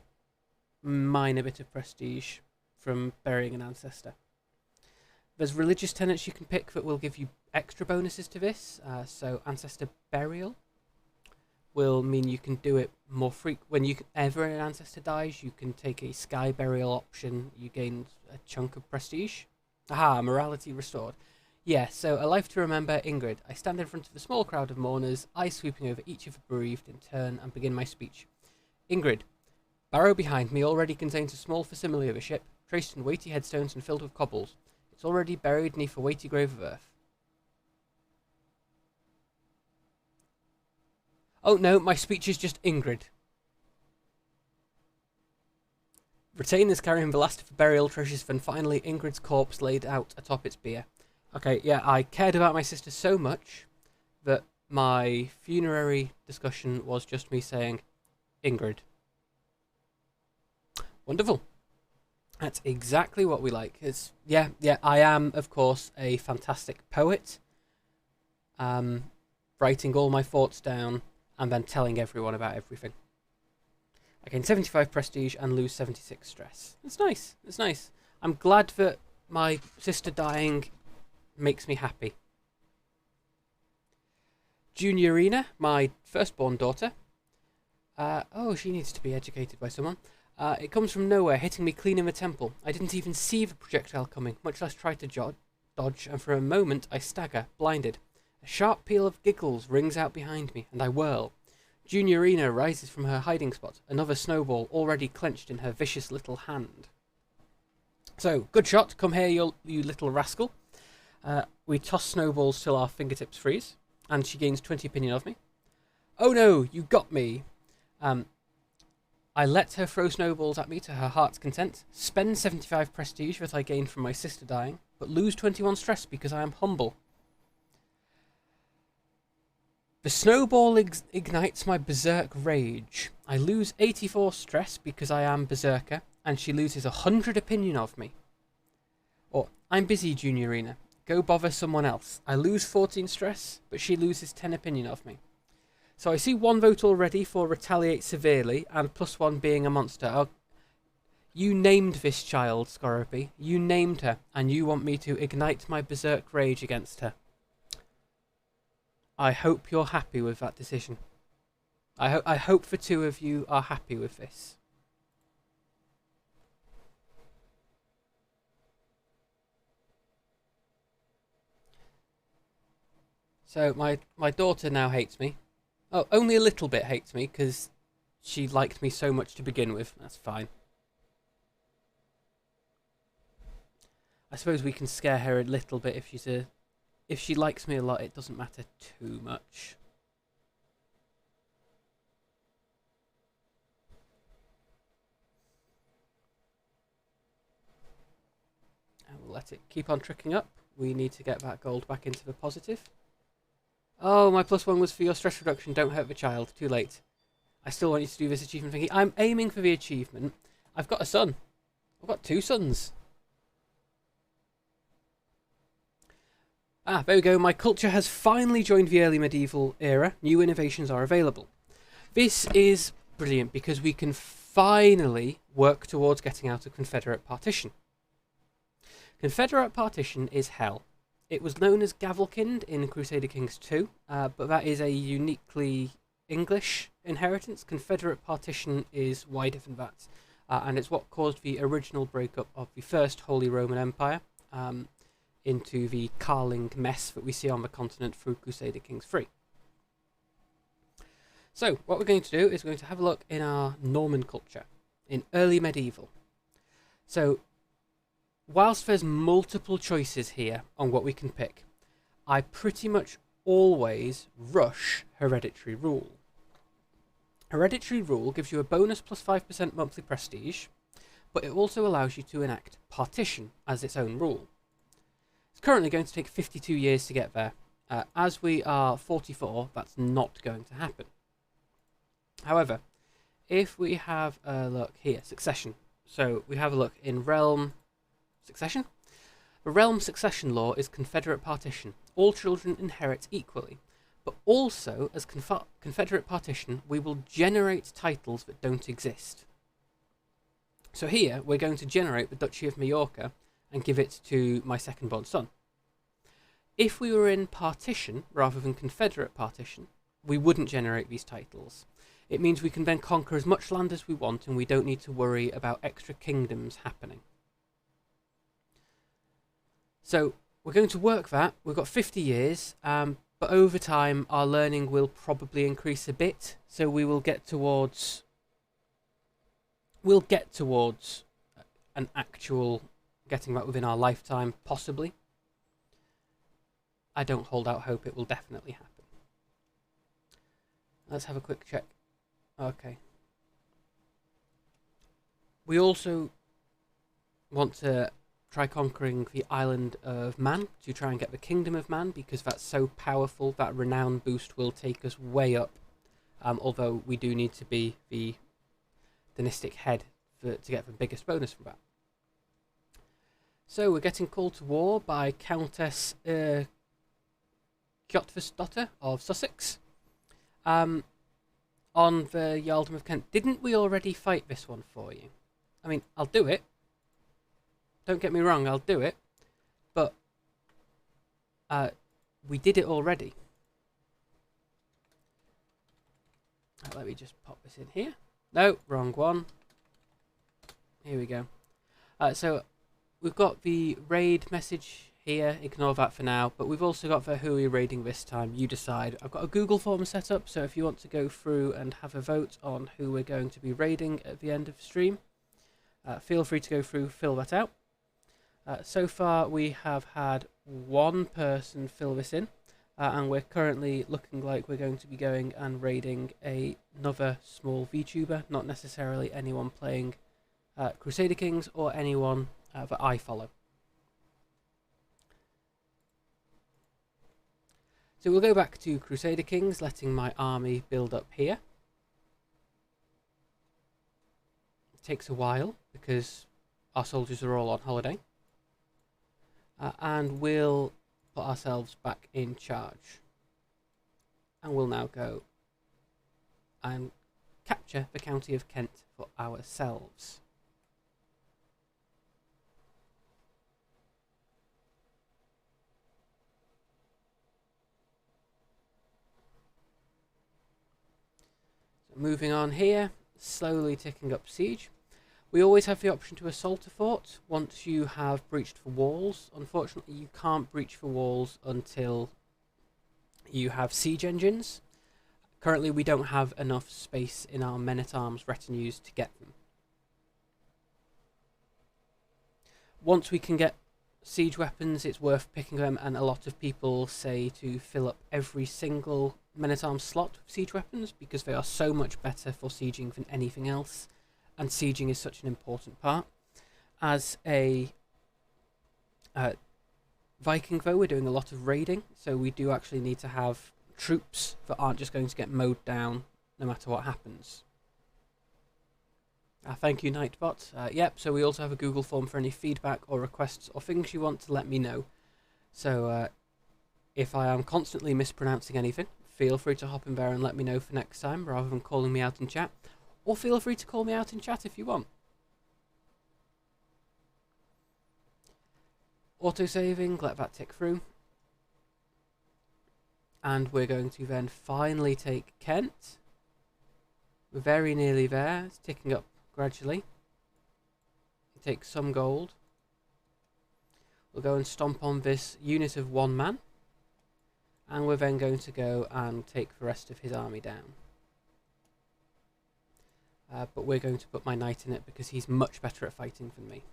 minor bit of prestige from burying an ancestor. There's religious tenets you can pick that will give you extra bonuses to this. So ancestor burial will mean you can do it more whenever an ancestor dies, you can take a sky burial option. You gain a chunk of prestige. Aha, morality restored. Yeah, so a life to remember, Ingrid. I stand in front of a small crowd of mourners, eyes sweeping over each of the bereaved in turn, and begin my speech. Ingrid, barrow behind me already contains a small facsimile of a ship, traced in weighty headstones and filled with cobbles. It's already buried neath a weighty grave of earth. Oh no, my speech is just Ingrid. Retainers carrying the last of the burial treasures, then finally Ingrid's corpse laid out atop its bier. Okay, yeah, I cared about my sister so much that my funerary discussion was just me saying, Ingrid. Wonderful. That's exactly what we like. Yeah, I am, of course, a fantastic poet. Writing all my thoughts down and then telling everyone about everything. I gain 75 prestige and lose 76 stress. It's nice. It's nice. I'm glad that my sister dying makes me happy. Juniorina, my firstborn daughter. Oh, she needs to be educated by someone. It comes from nowhere, hitting me clean in the temple. I didn't even see the projectile coming, much less try to dodge, and for a moment I stagger, blinded. A sharp peal of giggles rings out behind me, and I whirl. Juniorina rises from her hiding spot, another snowball already clenched in her vicious little hand. So, good shot, come here, you little rascal. We toss snowballs till our fingertips freeze, and she gains 20 opinion of me. Oh no, you got me! I let her throw snowballs at me to her heart's content, spend 75 prestige that I gained from my sister dying, but lose 21 stress because I am humble. The snowball ignites my berserk rage. I lose 84 stress because I am berserker, and she loses 100 opinion of me. Or, I'm busy, Juniorina. Go bother someone else. I lose 14 stress, but she loses 10 opinion of me. So I see one vote already for retaliate severely, and +1 being a monster. Oh, you named this child, Scorpy. You named her, and you want me to ignite my berserk rage against her. I hope you're happy with that decision. I hope the two of you are happy with this. So my daughter now hates me. Oh, only a little bit hates me, because she liked me so much to begin with. That's fine. I suppose we can scare her a little bit if she's a if she likes me a lot, it doesn't matter too much. And we'll let it keep on tricking up. We need to get that gold back into the positive. Oh, my +1 was for your stress reduction. Don't hurt the child. Too late. I still want you to do this achievement thingy. I'm aiming for the achievement. I've got a son. I've got 2 sons. Ah, there we go. My culture has finally joined the early medieval era. New innovations are available. This is brilliant because we can finally work towards getting out of Confederate partition. Confederate partition is hell. It was known as Gavelkind in Crusader Kings 2, but that is a uniquely English inheritance. Confederate partition is wider than that, and it's what caused the original breakup of the First Holy Roman Empire into the Carling mess that we see on the continent through Crusader Kings 3. So, what we're going to do is we're going to have a look in our Norman culture, in early medieval. So, whilst there's multiple choices here on what we can pick, I pretty much always rush hereditary rule. Hereditary rule gives you a bonus plus 5% monthly prestige, but it also allows you to enact partition as its own rule. It's currently going to take 52 years to get there. As we are 44, that's not going to happen. However, if we have a look here, succession. So we have a look in realm succession. The realm succession law is Confederate partition. All children inherit equally. But also, as Confederate partition, we will generate titles that don't exist. So here, we're going to generate the Duchy of Majorca and give it to my second-born son. If we were in partition, rather than Confederate partition, we wouldn't generate these titles. It means we can then conquer as much land as we want and we don't need to worry about extra kingdoms happening. So we're going to work that. We've got 50 years, but over time our learning will probably increase a bit. So we will get towards an actual getting that within our lifetime, possibly. I don't hold out hope it will definitely happen. Let's have a quick check. Okay. We also want to try conquering the island of Man to try and get the kingdom of Man, because that's so powerful. That renown boost will take us way up, although we do need to be the dynastic head to get the biggest bonus from that. So we're getting called to war by Countess Kjotversdotter of Sussex on the Jarldom of Kent. Didn't we already fight this one for you? I mean, I'll do it. Don't get me wrong, I'll do it. But we did it already. Let me just pop this in here. No, wrong one. Here we go. So we've got the raid message here. Ignore that for now. But we've also got for who we're raiding this time. You decide. I've got a Google form set up, so if you want to go through and have a vote on who we're going to be raiding at the end of the stream, feel free to go through, fill that out. So far we have had one person fill this in, and we're currently looking like we're going to be going and raiding another small VTuber, not necessarily anyone playing Crusader Kings or anyone that I follow. So we'll go back to Crusader Kings, letting my army build up here. It takes a while because our soldiers are all on holiday. And we'll put ourselves back in charge. And we'll now go and capture the county of Kent for ourselves. So moving on here, slowly ticking up siege. We always have the option to assault a fort once you have breached the walls. Unfortunately, you can't breach the walls until you have siege engines. Currently, we don't have enough space in our men-at-arms retinues to get them. Once we can get siege weapons, it's worth picking them, and a lot of people say to fill up every single men-at-arms slot with siege weapons because they are so much better for sieging than anything else, and sieging is such an important part. As a Viking, though, we're doing a lot of raiding, so we do actually need to have troops that aren't just going to get mowed down no matter what happens. Thank you, Nightbot. Yep, so we also have a Google form for any feedback or requests or things you want to let me know. So if I am constantly mispronouncing anything, feel free to hop in there and let me know for next time rather than calling me out in chat. Or feel free to call me out in chat if you want. Autosaving, let that tick through. And we're going to then finally take Kent. We're very nearly there. It's ticking up gradually. Take some gold. We'll go and stomp on this unit of 1 man. And we're then going to go and take the rest of his army down. But we're going to put my knight in it because he's much better at fighting than me.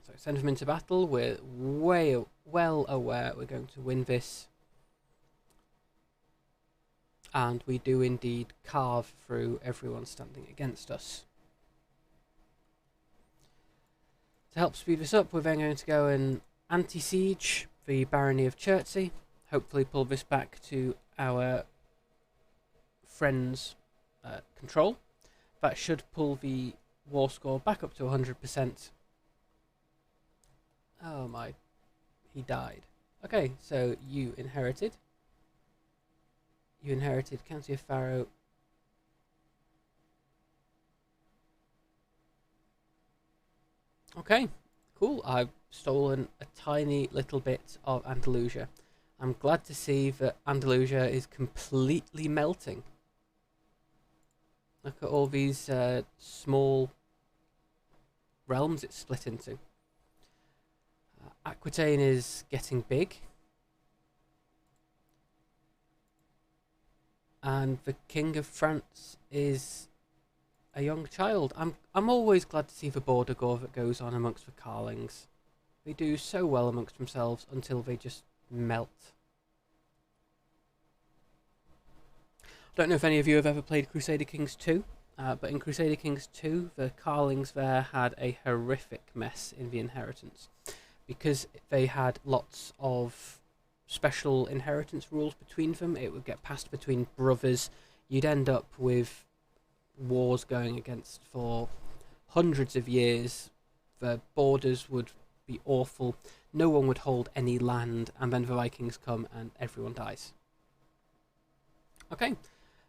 So send him into battle. We're well aware we're going to win this. And we do indeed carve through everyone standing against us. To help speed this up, we're then going to go and anti-siege the Barony of Chertsey. Hopefully pull this back to our friends' control. That should pull the war score back up to 100%. Oh my, he died. Okay, so you inherited. You inherited County of Farrow. Okay, cool. I've stolen a tiny little bit of Andalusia. I'm glad to see that Andalusia is completely melting. Look at all these small realms it's split into. Aquitaine is getting big. And the King of France is a young child. I'm always glad to see the border gore that goes on amongst the Carlings. They do so well amongst themselves until they just melt. I don't know if any of you have ever played Crusader Kings 2, but in Crusader Kings 2, the Carlings there had a horrific mess in the inheritance. Because they had lots of special inheritance rules between them, it would get passed between brothers. You'd end up with wars going against for hundreds of years. The borders would be awful. No one would hold any land, and then the Vikings come and everyone dies. Okay,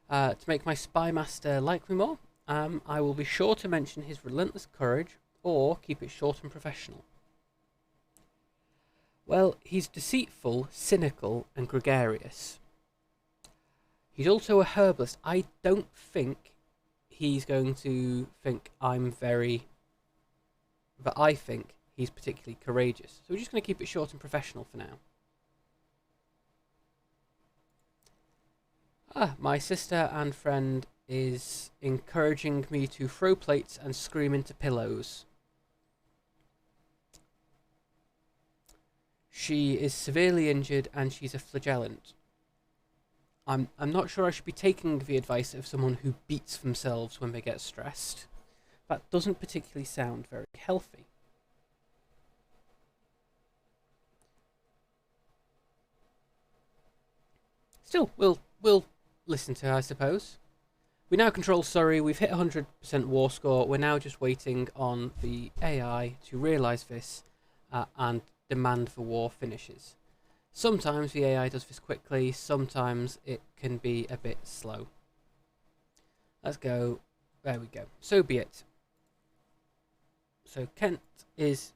to make my spy master like me more, I will be sure to mention his relentless courage, or keep it short and professional. Well, he's deceitful, cynical, and gregarious. He's also a herbalist. I don't think he's going to think but I think he's particularly courageous. So we're just going to keep it short and professional for now. My sister and friend is encouraging me to throw plates and scream into pillows. She is severely injured and she's a flagellant. I'm not sure I should be taking the advice of someone who beats themselves when they get stressed. That doesn't particularly sound very healthy. Still, we'll listen to her, I suppose. We now control Surrey. We've hit 100% war score. We're now just waiting on the AI to realise this and demand the war finishes. Sometimes the AI does this quickly, sometimes it can be a bit slow. Let's go. There we go. So be it. So Kent is...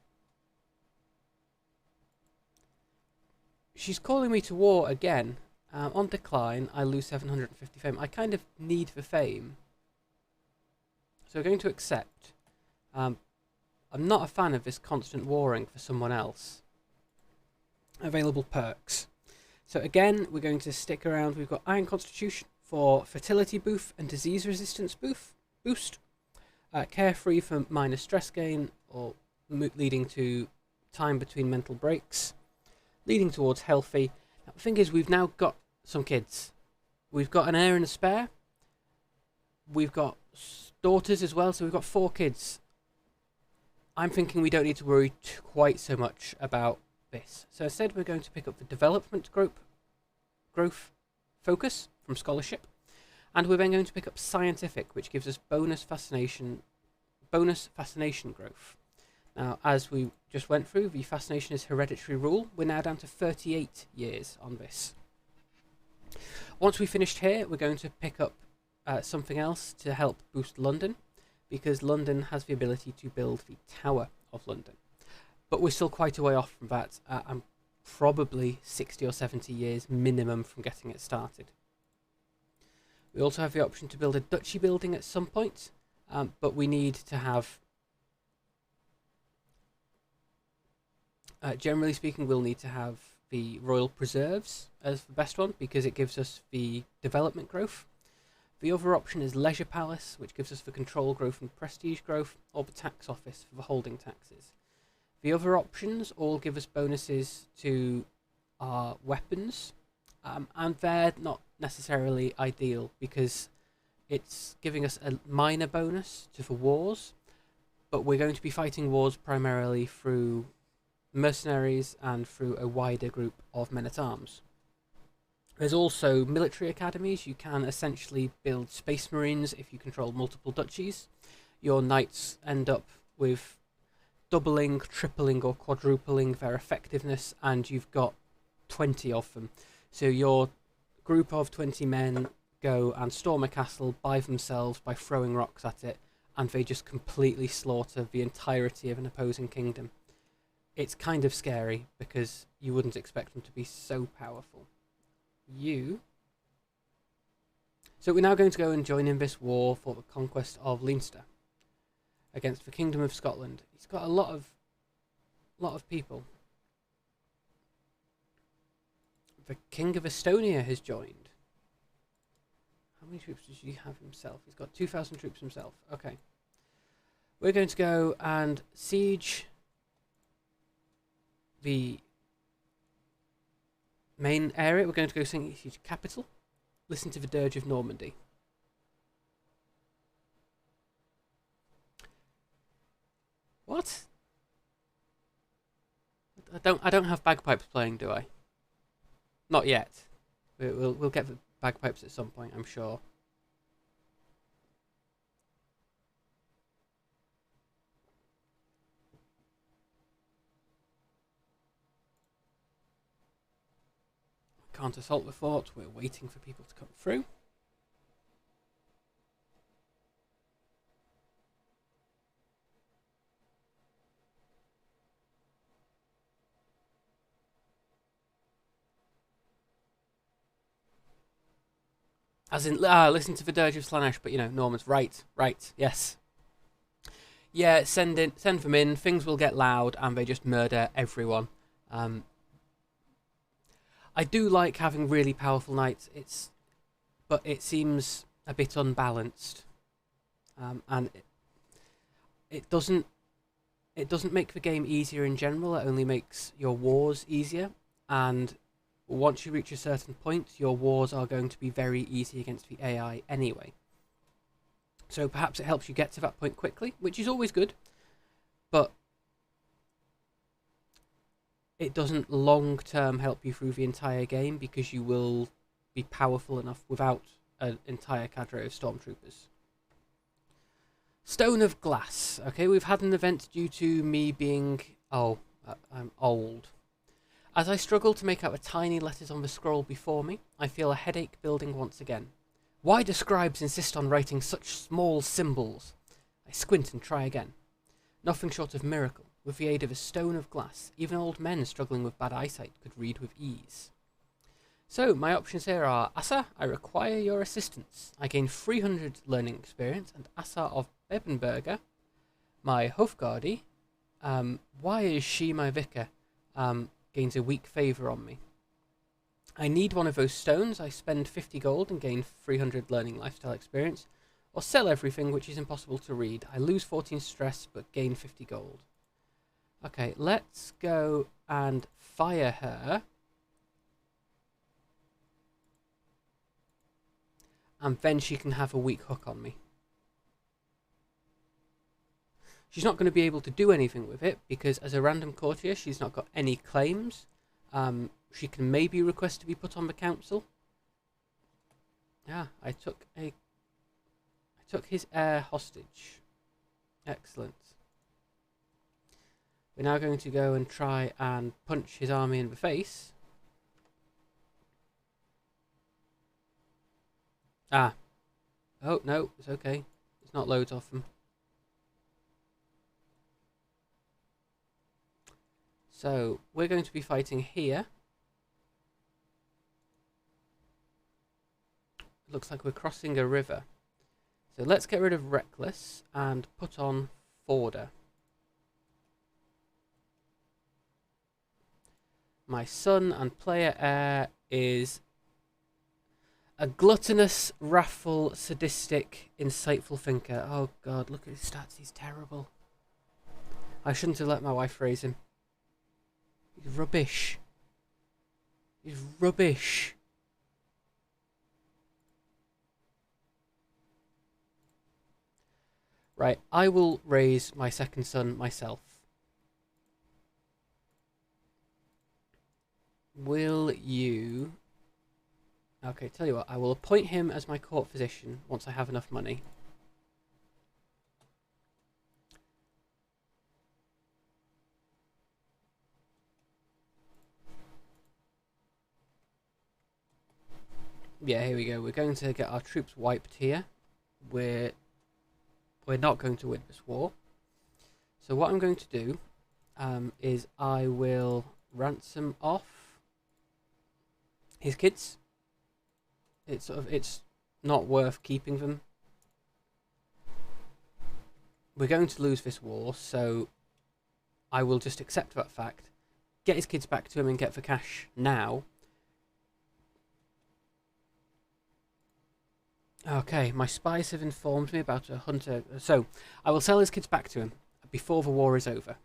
She's calling me to war again. On decline, I lose 750 fame. I kind of need the fame. So we're going to accept. I'm not a fan of this constant warring for someone else. Available perks. So again, we're going to stick around. We've got Iron Constitution for fertility boost and disease resistance boost. Carefree for minor stress gain, or leading to time between mental breaks. Leading towards healthy. Now, the thing is, we've now got some kids. We've got an heir and a spare. We've got daughters as well, so we've got 4 kids. I'm thinking we don't need to worry quite so much about this. So instead we're going to pick up the development growth focus from scholarship. And we're then going to pick up scientific, which gives us bonus fascination growth. Now, as we just went through, the fascination is hereditary rule. We're now down to 38 years on this. Once we finished here, we're going to pick up something else to help boost London, because London has the ability to build the Tower of London. But we're still quite a way off from that. I'm probably 60 or 70 years minimum from getting it started. We also have the option to build a duchy building at some point, but we need to have, generally speaking, we'll need to have the royal preserves as the best one, because it gives us the development growth. The other option is leisure palace, which gives us the control growth and prestige growth, or the tax office for the holding taxes. The other options all give us bonuses to our weapons, and they're not necessarily ideal, because it's giving us a minor bonus to the wars, but we're going to be fighting wars primarily through mercenaries and through a wider group of men-at-arms. There's also military academies. You can essentially build space marines if you control multiple duchies. Your knights end up with doubling, tripling or quadrupling their effectiveness, and you've got 20 of them. So your group of 20 men go and storm a castle by themselves by throwing rocks at it, and they just completely slaughter the entirety of an opposing kingdom. It's kind of scary, because you wouldn't expect them to be so powerful. So we're now going to go and join in this war for the conquest of Leinster against the Kingdom of Scotland. He's got a lot of people. The King of Estonia has joined. How many troops does he have himself? He's got 2,000 troops himself. Okay. We're going to go and siege the main area. We're going to go siege capital. Listen to the dirge of Normandy. What? I don't have bagpipes playing, do I? Not yet. We'll get the bagpipes at some point, I'm sure. Can't assault the fort. We're waiting for people to come through. As in, listen to the dirge of Slanesh, but you know, Normans. Right, yes. Yeah, send them in. Things will get loud, and they just murder everyone. I do like having really powerful knights. But it seems a bit unbalanced, and it doesn't make the game easier in general. It only makes your wars easier, and once you reach a certain point, your wars are going to be very easy against the AI anyway. So perhaps it helps you get to that point quickly, which is always good, but it doesn't long-term help you through the entire game, because you will be powerful enough without an entire cadre of stormtroopers. Stone of Glass. Okay, we've had an event due to me being... I'm old. As I struggle to make out the tiny letters on the scroll before me, I feel a headache building once again. Why do scribes insist on writing such small symbols? I squint and try again. Nothing short of miracle. With the aid of a stone of glass, even old men struggling with bad eyesight could read with ease. So, my options here are: Assa, I require your assistance. I gain 300 learning experience, and Assa of Bebenberger, my Hofgardi, why is she my vicar, gains a weak favour on me. I need one of those stones. I spend 50 gold and gain 300 learning lifestyle experience. or sell everything, which is impossible to read. I lose 14 stress, but gain 50 gold. Okay, let's go and fire her. And then she can have a weak hook on me. She's not going to be able to do anything with it, because as a random courtier, she's not got any claims. She can maybe request to be put on the council. Yeah, I took his heir hostage. Excellent. We're now going to go and try and punch his army in the face. Ah. Oh, no, it's okay. There's not loads of them. So, we're going to be fighting here. Looks like we're crossing a river. So let's get rid of Reckless and put on Forder. My son and player heir is a gluttonous, wrathful, sadistic, insightful thinker. Oh god, look at his stats, he's terrible. I shouldn't have let my wife raise him. He's rubbish. He's rubbish. Right, I will raise my second son myself. Will you... Okay, tell you what, I will appoint him as my court physician once I have enough money. Yeah, here we go. We're going to get our troops wiped here. We're not going to win this war. So what I'm going to do is I will ransom off his kids. It's not worth keeping them. We're going to lose this war, so I will just accept that fact, get his kids back to him and get the cash now. Okay, my spies have informed me about a hunter, so I will sell his kids back to him before the war is over.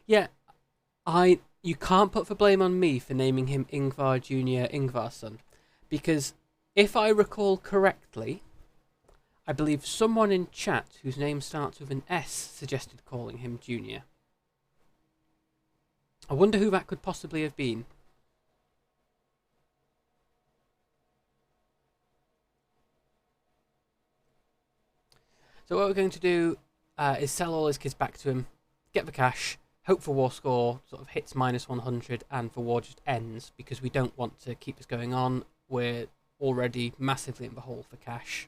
Yeah, you can't put the blame on me for naming him Yngvar Jr. Yngvar's son, because if I recall correctly, I believe someone in chat whose name starts with an S suggested calling him Junior. I wonder who that could possibly have been. So what we're going to do is sell all his kids back to him, get the cash, hope for war score sort of hits -100 and the war just ends, because we don't want to keep this going on. We're already massively in the hole for cash.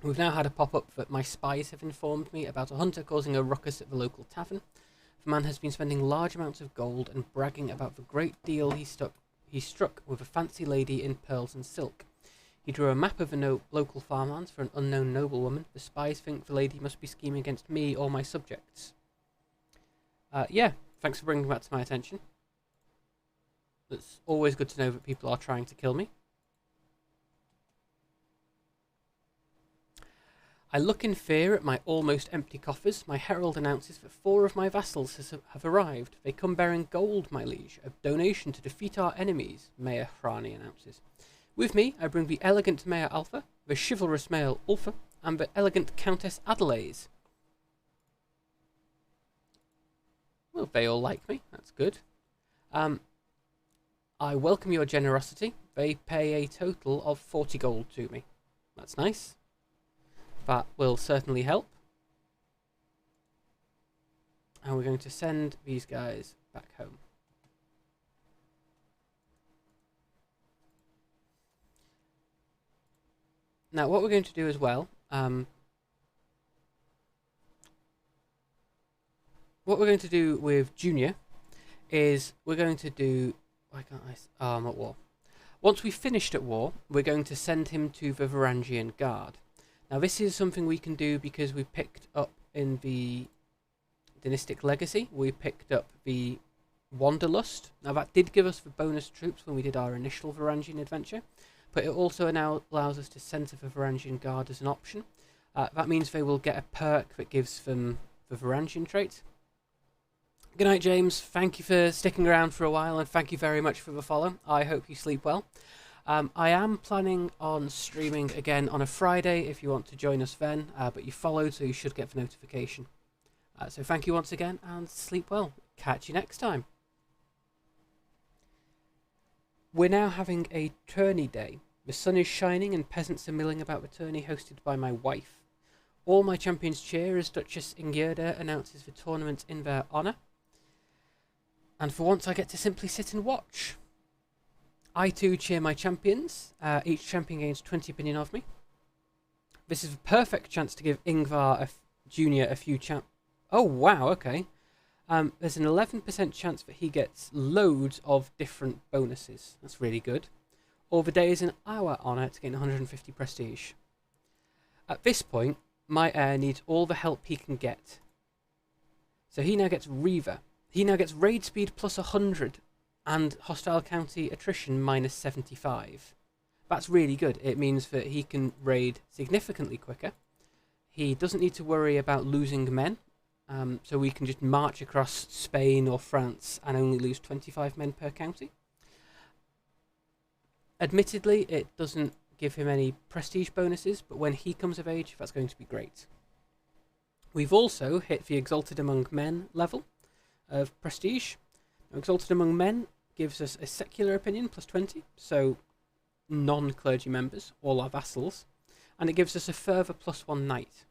We've now had a pop-up that my spies have informed me about a hunter causing a ruckus at the local tavern. The man has been spending large amounts of gold and bragging about the great deal he struck with a fancy lady in pearls and silk. He drew a map of the local farmlands for an unknown noblewoman. The spies think the lady must be scheming against me or my subjects. Yeah, thanks for bringing that to my attention. It's always good to know that people are trying to kill me. I look in fear at my almost empty coffers. My herald announces that 4 of my vassals have arrived. They come bearing gold, my liege, a donation to defeat our enemies, Mayor Hrani announces. With me, I bring the elegant Mayor Alpha, the chivalrous Mayor Ulfa, and the elegant Countess Adelaise. Well, they all like me. That's good. I welcome your generosity. They pay a total of 40 gold to me. That's nice. That will certainly help. And we're going to send these guys back home. Now, what we're going to do as well, what we're going to do with Junior is we're going to do... Why can't I... Oh, I'm at war. Once we've finished at war, we're going to send him to the Varangian Guard. Now, this is something we can do because we picked up in the Dynastic Legacy, we picked up the Wanderlust. Now that did give us the bonus troops when we did our initial Varangian adventure, but it also now allows us to centre the Varangian Guard as an option. That means they will get a perk that gives them the Varangian trait. Good night, James. Thank you for sticking around for a while, and thank you very much for the follow. I hope you sleep well. I am planning on streaming again on a Friday if you want to join us then, but you followed, so you should get the notification. So thank you once again, and sleep well. Catch you next time. We're now having a tourney day. The sun is shining and peasants are milling about the tourney hosted by my wife. All my champions cheer as Duchess Yngvar announces the tournament in their honour. And for once I get to simply sit and watch. I too cheer my champions. Each champion gains 20 opinion of me. This is a perfect chance to give Yngvar Jr. a few Oh wow, okay. There's an 11% chance that he gets loads of different bonuses. That's really good. All the day is in our honour to gain 150 prestige. At this point, my heir needs all the help he can get. So he now gets Reaver. He now gets raid speed plus 100 and hostile county attrition minus 75. That's really good. It means that he can raid significantly quicker. He doesn't need to worry about losing men. So we can just march across Spain or France and only lose 25 men per county. Admittedly, it doesn't give him any prestige bonuses, but when he comes of age, that's going to be great. We've also hit the Exalted Among Men level of prestige. Now, Exalted Among Men gives us a secular opinion plus 20, so non-clergy members, all our vassals, and it gives us a further plus 1 knight.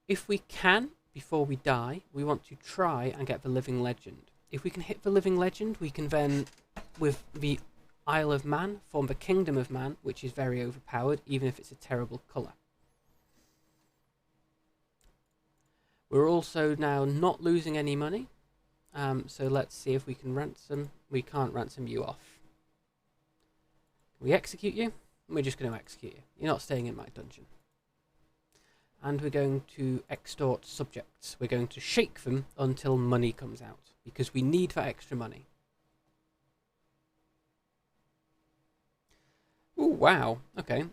If we can, before we die, we want to try and get the Living Legend. If we can hit the Living Legend, we can then, with the Isle of Man, form the Kingdom of Man, which is very overpowered, even if it's a terrible colour. We're also now not losing any money, so let's see if we can ransom. We can't ransom you off. Can we execute you? We're just going to execute you. You're not staying in my dungeon. And we're going to extort subjects. We're going to shake them until money comes out, because we need that extra money. Ooh, wow. Okay.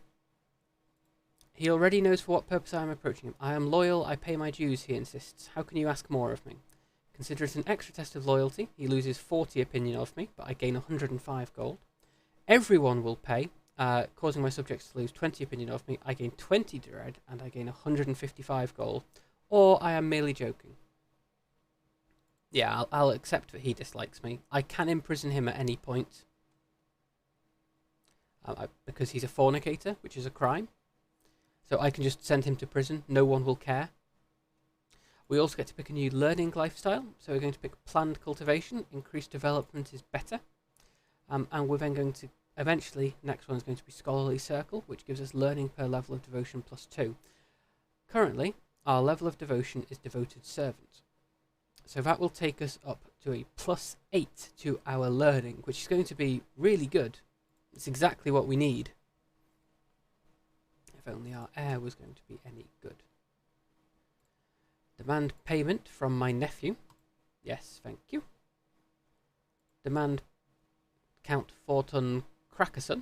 He already knows for what purpose I am approaching him. I am loyal, I pay my dues, he insists. How can you ask more of me? Consider it an extra test of loyalty. He loses 40 opinion of me, but I gain 105 gold. Everyone will pay, causing my subjects to lose 20 opinion of me. I gain 20 dread, and I gain 155 gold. Or I am merely joking. Yeah, I'll accept that he dislikes me. I can imprison him at any point. Because he's a fornicator, which is a crime. So I can just send him to prison. No one will care. We also get to pick a new learning lifestyle. So we're going to pick planned cultivation. Increased development is better. And we're then going to, eventually, next one is going to be scholarly circle, which gives us learning per level of devotion plus 2. Currently, our level of devotion is devoted servant. So that will take us up to a plus 8 to our learning, which is going to be really good. It's exactly what we need. If only our heir was going to be any good. Demand payment from my nephew. Yes, thank you. Demand Count Fortun Crackerson.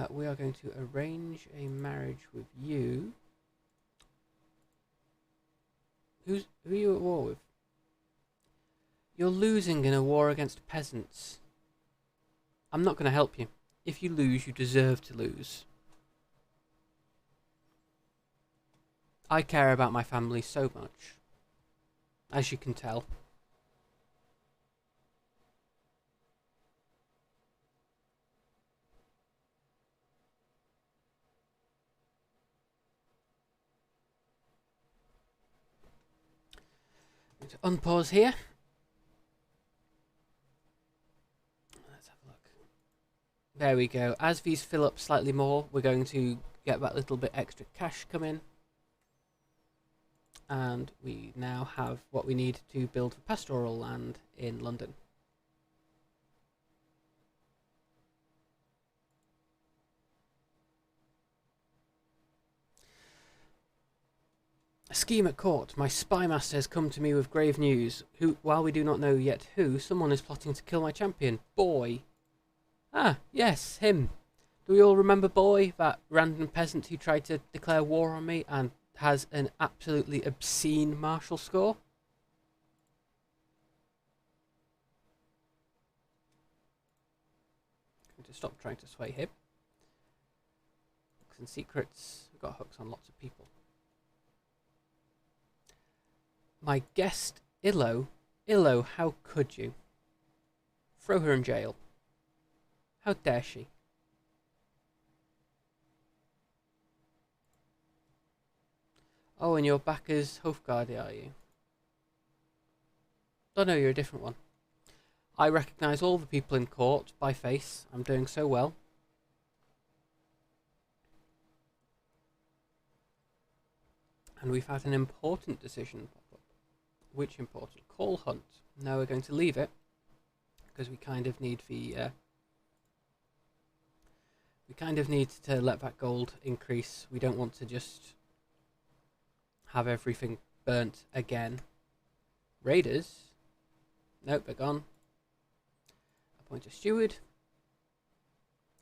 We are going to arrange a marriage with you. Who are you at war with? You're losing in a war against peasants. I'm not going to help you. If you lose, you deserve to lose. I care about my family so much, as you can tell. I'm going to unpause here. Let's have a look. There we go. As these fill up slightly more, we're going to get that little bit extra cash come in. And we now have what we need to build the pastoral land in London. A scheme at court. My spymaster has come to me with grave news. While we do not know yet who, someone is plotting to kill my champion. Boy. Ah, yes, him. Do we all remember Boy, that random peasant who tried to declare war on me and has an absolutely obscene martial score? I'm going to stop trying to sway him. Hooks and secrets. We've got hooks on lots of people. My guest, Illo. Illo, how could you? Throw her in jail. How dare she? Oh, and you're back as Hofgarde, are you? Oh no, you're a different one. I recognise all the people in court by face. I'm doing so well. And we've had an important decision pop up. Which important? Call hunt. No, we're going to leave it because we kind of need the we kind of need to let that gold increase. We don't want to just have everything burnt again. Raiders. Nope, they're gone. Appoint a steward.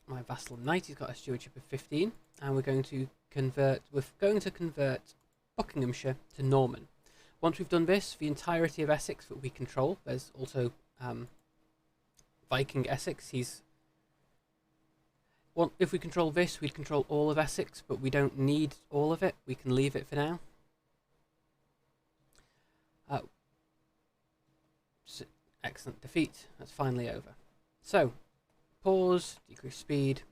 My vassal knight, he's got a stewardship of 15, and we're going to convert Buckinghamshire to Norman. Once we've done this, the entirety of Essex that we control, there's also Viking Essex. If we control this, we'd control all of Essex, but we don't need all of it. We can leave it for now. Excellent defeat. That's finally over. So, pause, decrease speed.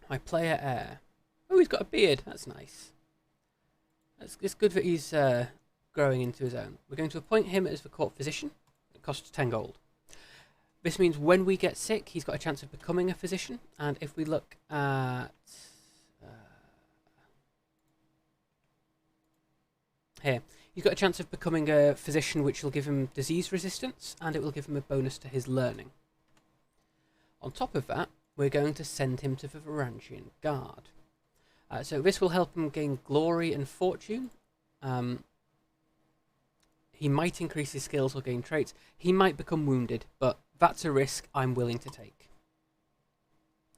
My player heir. Oh, he's got a beard. That's nice. It's good that he's growing into his own. We're going to appoint him as the court physician. It costs 10 gold. This means when we get sick, he's got a chance of becoming a physician. And if we look at here, he's got a chance of becoming a physician, which will give him disease resistance, and it will give him a bonus to his learning. On top of that, we're going to send him to the Varangian Guard. So this will help him gain glory and fortune. He might increase his skills or gain traits. He might become wounded, but that's a risk I'm willing to take.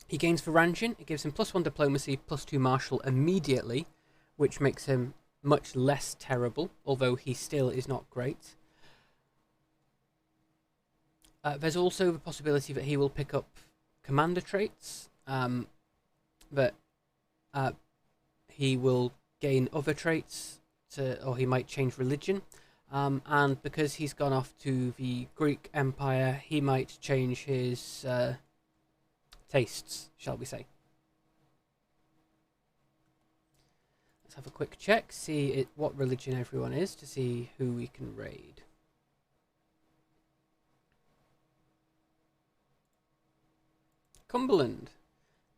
He gains Varangian. It gives him +1 diplomacy, +2 martial immediately, which makes him much less terrible, although he still is not great. There's also the possibility that he will pick up commander traits, but he will gain other traits, or he might change religion, and because he's gone off to the Greek Empire, he might change his tastes, shall we say. Let's have a quick check, see what religion everyone is, to see who we can raid. Cumberland.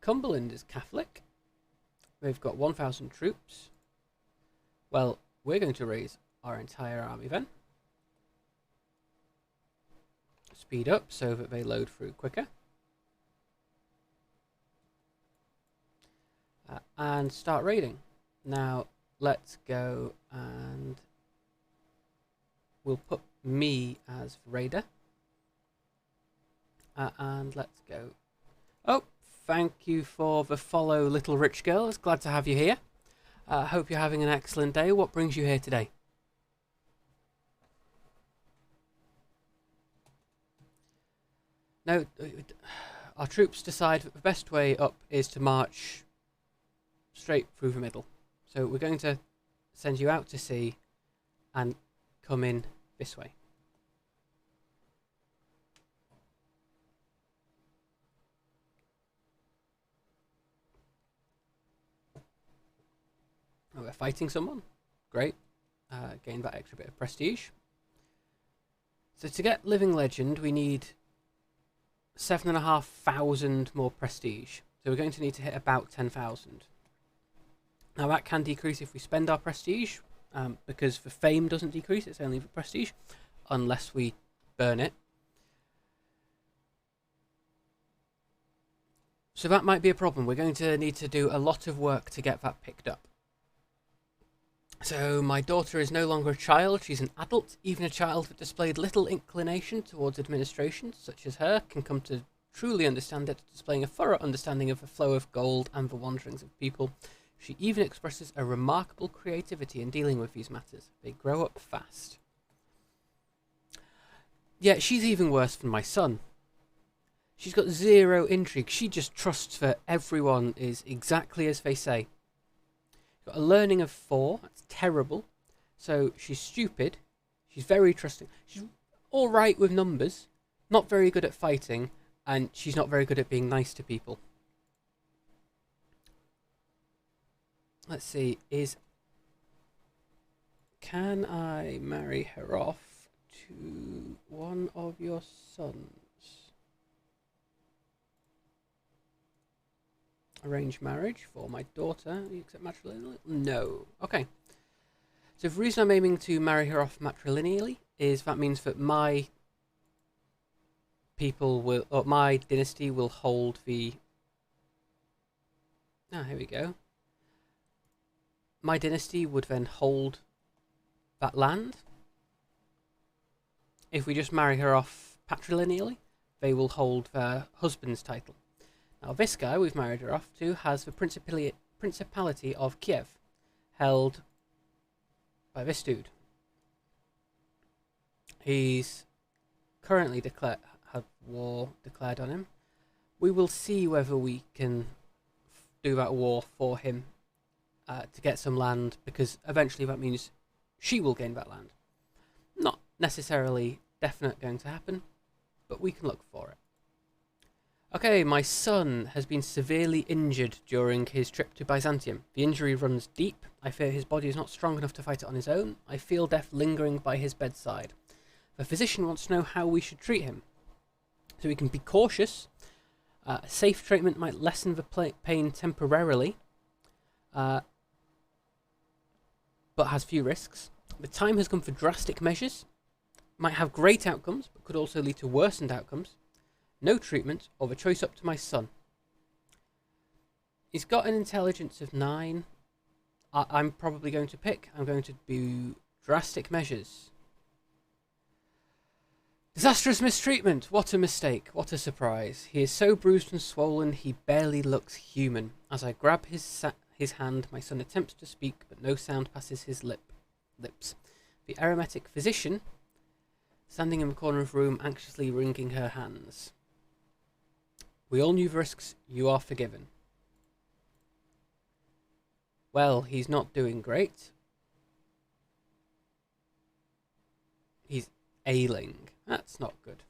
Cumberland is Catholic. We've got 1,000 troops. Well, we're going to raise our entire army then. Speed up so that they load through quicker. And start raiding. Now, let's go and we'll put me as raider. And let's go. Oh, thank you for the follow, little rich girl. It's glad to have you here. Hope you're having an excellent day. What brings you here today? No, our troops decide that the best way up is to march straight through the middle. So we're going to send you out to sea and come in this way. Oh, we're fighting someone. Great. Gain that extra bit of prestige. So to get Living Legend, we need 7,500 more prestige. So we're going to need to hit about 10,000. Now that can decrease if we spend our prestige, because the fame doesn't decrease, it's only the prestige, unless we burn it. So that might be a problem. We're going to need to do a lot of work to get that picked up. So my daughter is no longer a child, she's an adult. Even a child that displayed little inclination towards administration, such as her, can come to truly understand it, displaying a thorough understanding of the flow of gold and the wanderings of people. She even expresses a remarkable creativity in dealing with these matters. They grow up fast. Yeah, she's even worse than my son. She's got zero intrigue. She just trusts that everyone is exactly as they say. Got a learning of 4. That's terrible. So she's stupid. She's very trusting. She's all right with numbers. Not very good at fighting. And she's not very good at being nice to people. Let's see. Can I marry her off to one of your sons? Arranged marriage for my daughter. You accept matrilineally? No. Okay. So the reason I'm aiming to marry her off matrilineally is that means that my people will, or my dynasty will hold the... Ah, here we go. My dynasty would then hold that land. If we just marry her off patrilineally, they will hold their husband's title. Now, this guy we've married her off to has the Principality of Kiev, held by this dude. He's currently had war declared on him. We will see whether we can do that war for him to get some land, because eventually that means she will gain that land. Not necessarily definite going to happen, but we can look for it. Okay, my son has been severely injured during his trip to Byzantium. The injury runs deep. I fear his body is not strong enough to fight it on his own. I feel death lingering by his bedside. The physician wants to know how we should treat him. So we can be cautious. Safe treatment might lessen the pain temporarily, but has few risks. The time has come for drastic measures. Might have great outcomes, but could also lead to worsened outcomes. No treatment, or the choice up to my son. He's got an intelligence of 9. I'm probably going to pick. I'm going to do drastic measures. Disastrous mistreatment. What a mistake. What a surprise. He is so bruised and swollen, he barely looks human. As I grab his hand, my son attempts to speak, but no sound passes his lips. The aromatic physician, standing in the corner of the room, anxiously wringing her hands. We all knew the risks. You are forgiven. Well, he's not doing great. He's ailing. That's not good.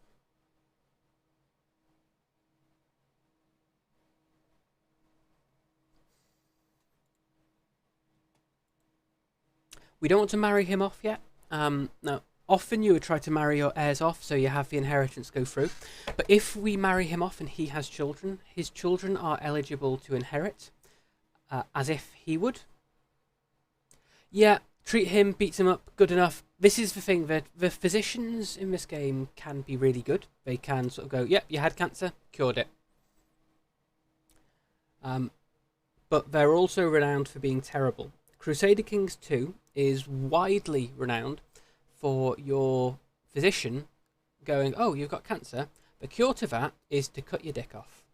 We don't want to marry him off yet. No. Often you would try to marry your heirs off so you have the inheritance go through. But if we marry him off and he has children, his children are eligible to inherit, as if he would. Yeah, treat him, beats him up, good enough. This is the thing, that the physicians in this game can be really good. They can sort of go, yep, you had cancer, cured it. But they're also renowned for being terrible. Crusader Kings 2 is widely renowned for your physician going, oh, you've got cancer. The cure to that is to cut your dick off.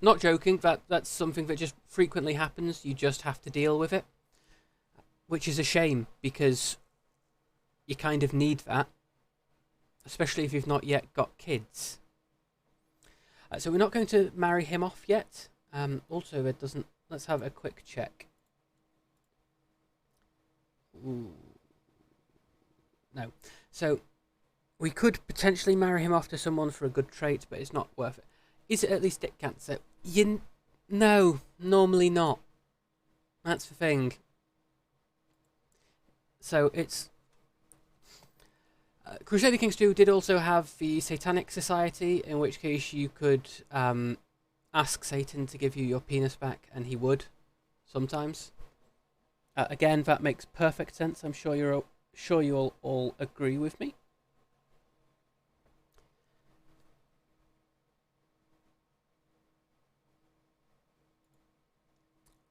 Not joking, that's something that just frequently happens. You just have to deal with it. Which is a shame, because you kind of need that. Especially if you've not yet got kids. So we're not going to marry him off yet. Also, it doesn't... Let's have a quick check. Ooh. No. So, we could potentially marry him off to someone for a good trait, but it's not worth it. Is it at least dick cancer? No, normally not. That's the thing. So, it's... Crusader Kings 2 did also have the Satanic Society, in which case you could ask Satan to give you your penis back, and he would, sometimes. Again, that makes perfect sense. I'm sure you'll all agree with me.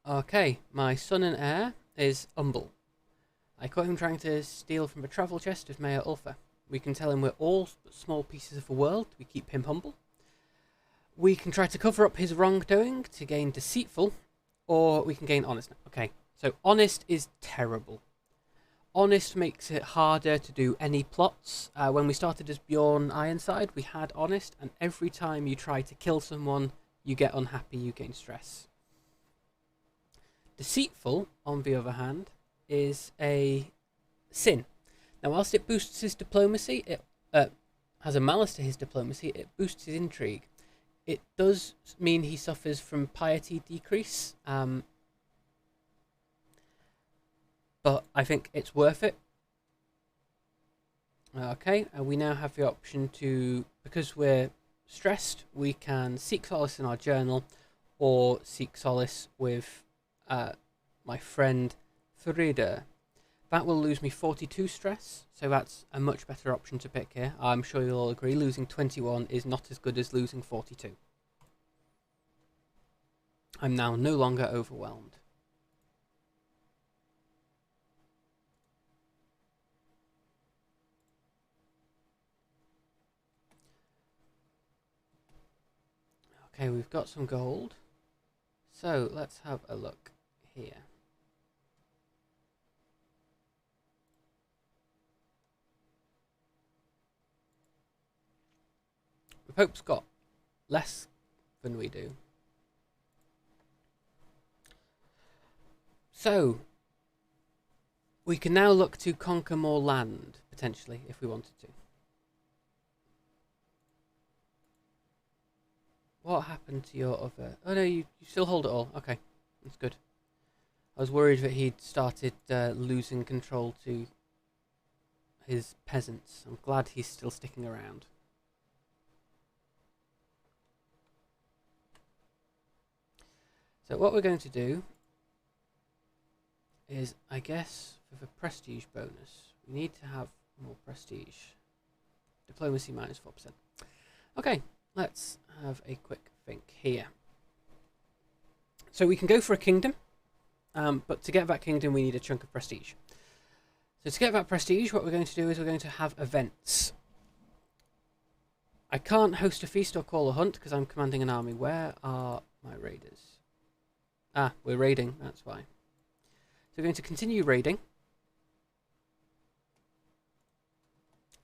Okay, my son and heir is humble. I caught him trying to steal from a travel chest of Mayor Ulfa. We can tell him we're all small pieces of the world. We keep him humble. We can try to cover up his wrongdoing to gain deceitful, or we can gain honest. Okay, so honest is terrible. Honest makes it harder to do any plots. When we started as Bjorn Ironside, we had honest, and every time you try to kill someone, you get unhappy, you gain stress. Deceitful, on the other hand, is a sin. Now, whilst it boosts his diplomacy, it has a malice to his diplomacy, it boosts his intrigue. It does mean he suffers from piety decrease, but I think it's worth it. Okay, we now have the option to, because we're stressed, we can seek solace in our journal, or seek solace with my friend Frida. That will lose me 42 stress, so that's a much better option to pick here. I'm sure you'll all agree, losing 21 is not as good as losing 42. I'm now no longer overwhelmed. Okay, we've got some gold. So let's have a look here. The Pope's got less than we do. So we can now look to conquer more land, potentially, if we wanted to. What happened to your other... Oh no, you still hold it all. Okay, that's good. I was worried that he'd started losing control to his peasants. I'm glad he's still sticking around. So what we're going to do is, I guess, for the prestige bonus, we need to have more prestige. Diplomacy minus 4%. Okay, let's have a quick think here. So we can go for a kingdom, but to get that kingdom we need a chunk of prestige. So to get that prestige, what we're going to do is we're going to have events. I can't host a feast or call a hunt because I'm commanding an army. Where are my raiders? Ah, we're raiding, that's why. So we're going to continue raiding.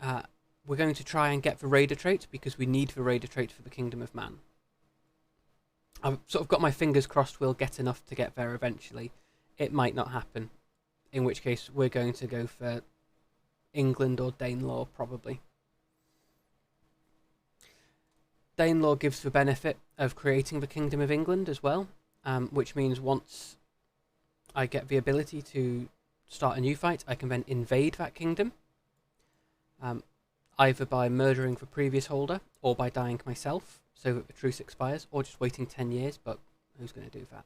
We're going to try and get the raider trait because we need the raider trait for the Kingdom of Man. I've sort of got my fingers crossed we'll get enough to get there eventually. It might not happen, in which case we're going to go for England or Danelaw probably. Danelaw gives the benefit of creating the Kingdom of England as well, which means once I get the ability to start a new fight, I can then invade that kingdom, either by murdering the previous holder or by dying myself so that the truce expires, or just waiting 10 years, but who's going to do that?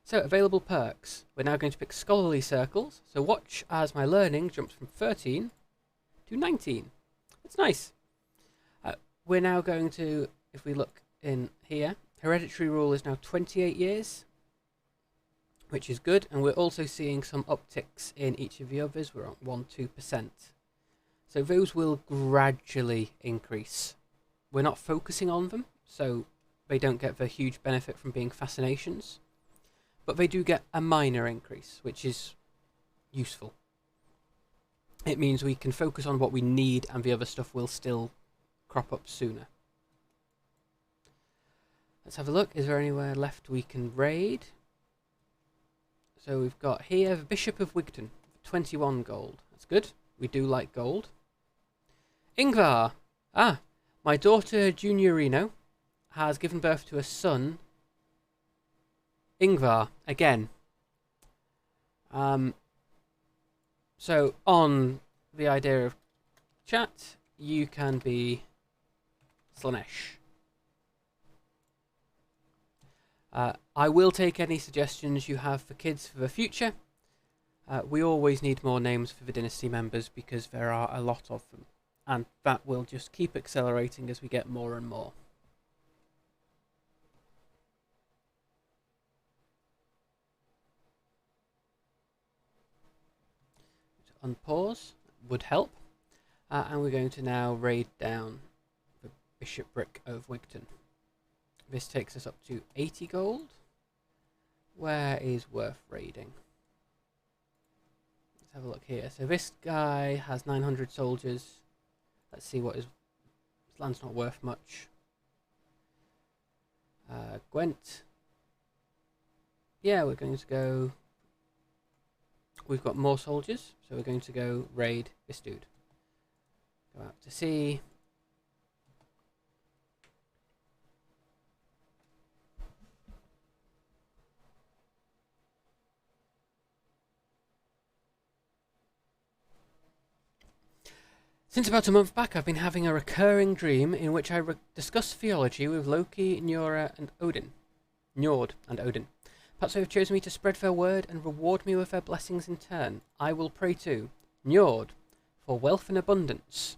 So, available perks. We're now going to pick Scholarly Circles, so watch as my learning jumps from 13 to 19. That's nice. We're now going to, if we look in here, Hereditary Rule is now 28 years, which is good, and we're also seeing some upticks in each of the others. We're on 1-2%. So those will gradually increase. We're not focusing on them, so they don't get the huge benefit from being fascinations, but they do get a minor increase, which is useful. It means we can focus on what we need and the other stuff will still crop up sooner. Let's have a look. Is there anywhere left we can raid? So we've got here the Bishop of Wigton, 21 gold. That's good. We do like gold. Yngvar! Ah, my daughter Juniorino has given birth to a son, Yngvar, again. So on the idea of chat, you can be Slanesh. I will take any suggestions you have for kids for the future. We always need more names for the dynasty members because there are a lot of them. And that will just keep accelerating as we get more and more. unpause would help. And we're going to now raid down the bishopric of Wigton. This takes us up to 80 gold. Where is worth raiding? Let's have a look here. So this guy has 900 soldiers. Let's see what his land's not worth much. Gwent. Yeah, we're going to go... We've got more soldiers, so we're going to go raid this dude. Go out to sea. Since about a month back, I've been having a recurring dream in which I discuss theology with Loki, Njord, and Odin. Perhaps they have chosen me to spread their word and reward me with their blessings in turn. I will pray to Njord for wealth and abundance.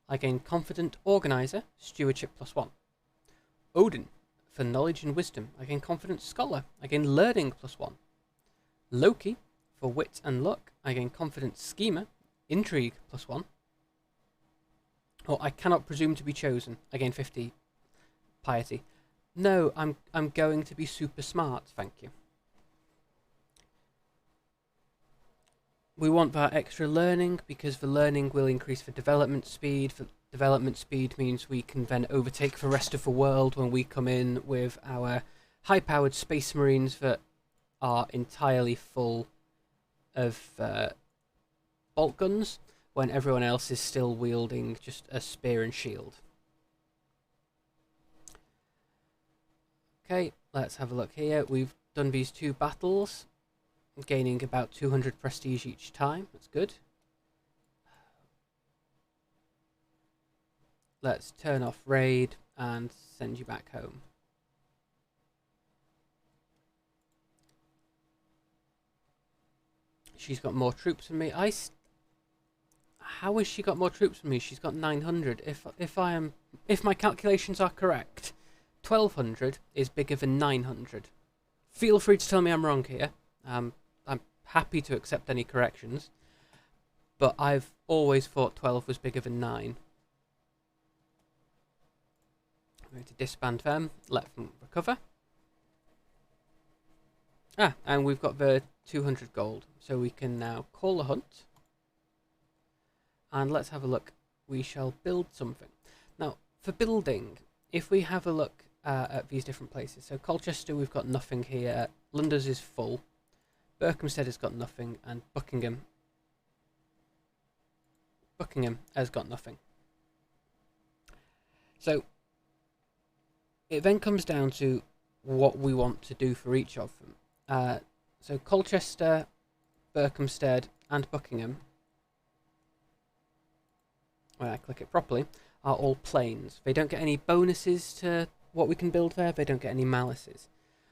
I gain confident organizer, stewardship +1. Odin for knowledge and wisdom. I gain confident scholar. I gain learning +1. Loki for wit and luck. I gain confident schemer, intrigue +1. Or I cannot presume to be chosen. I gain 50 piety. No, I'm going to be super smart, thank you. We want that extra learning because the learning will increase the development speed. The development speed means we can then overtake the rest of the world when we come in with our high-powered space marines that are entirely full of bolt guns, when everyone else is still wielding just a spear and shield. Okay, let's have a look here. We've done these 2 battles, gaining about 200 prestige each time. That's good. Let's turn off raid and send you back home. She's got more troops than me. How has she got more troops than me? She's got 900. If my calculations are correct, 1200 is bigger than 900. Feel free to tell me I'm wrong here. I'm happy to accept any corrections, but I've always thought 12 was bigger than 9. I'm going to disband them, let them recover. And we've got the 200 gold, so we can now call a hunt. And let's have a look. We shall build something. Now, for building, if we have a look at these different places. So Colchester, we've got nothing here. Londres is full. Berkhamsted has got nothing. And Buckingham has got nothing. So it then comes down to what we want to do for each of them. So Colchester, Berkhamsted, and Buckingham, when I click it properly, are all plains. They don't get any bonuses to what we can build there. They don't get any malices.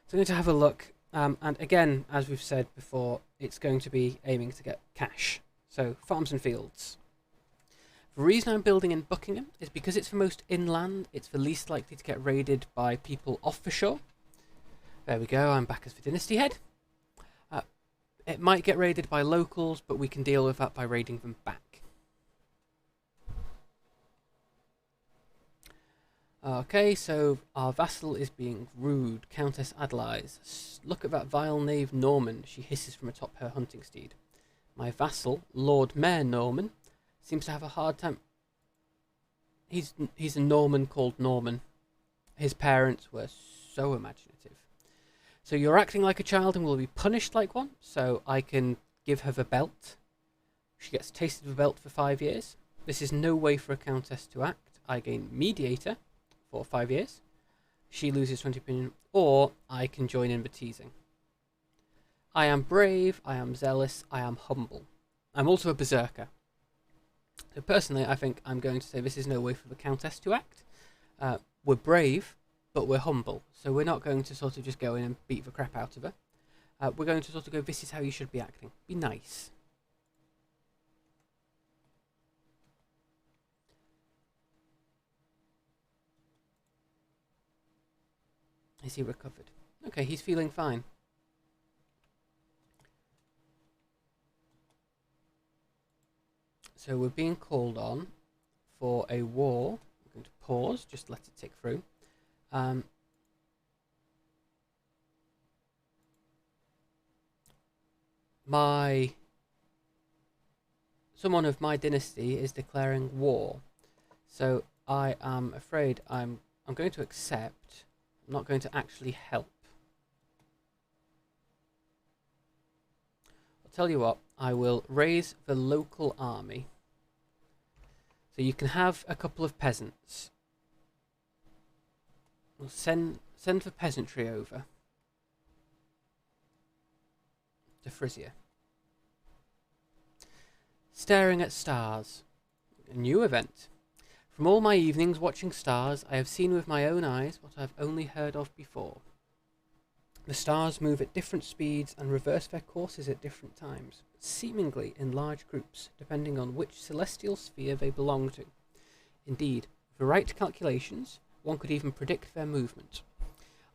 So I'm going to have a look. And again, as we've said before, it's going to be aiming to get cash. So farms and fields. The reason I'm building in Buckingham is because it's the most inland. It's the least likely to get raided by people off the shore. There we go. I'm back as the dynasty head. It might get raided by locals, but we can deal with that by raiding them back. Okay, so our vassal is being rude. Countess Adelize. Look at that vile knave Norman. She hisses from atop her hunting steed. My vassal, Lord Mayor Norman, seems to have a hard time. He's a Norman called Norman. His parents were so imaginative. So you're acting like a child and will be punished like one. So I can give her the belt. She gets tasted the belt for 5 years. This is no way for a countess to act. I gain mediator for 5 years. She loses 20 opinion, or I can join in the teasing. I am brave, I am zealous, I am humble. I'm also a berserker. So personally, I think I'm going to say this is no way for the countess to act. We're brave, but we're humble. So we're not going to sort of just go in and beat the crap out of her. We're going to sort of go, this is how you should be acting. Be nice. Is he recovered? Okay, he's feeling fine. So we're being called on for a war. I'm going to pause, just let it tick through. Someone of my dynasty is declaring war. So I am afraid I'm going to accept. I'm not going to actually help. I'll tell you what, I will raise the local army. So you can have a couple of peasants. We'll send the peasantry over to Frisia. Staring at stars. A new event. From all my evenings watching stars, I have seen with my own eyes what I have only heard of before. The stars move at different speeds and reverse their courses at different times, seemingly in large groups, depending on which celestial sphere they belong to. Indeed, with the right calculations, one could even predict their movement.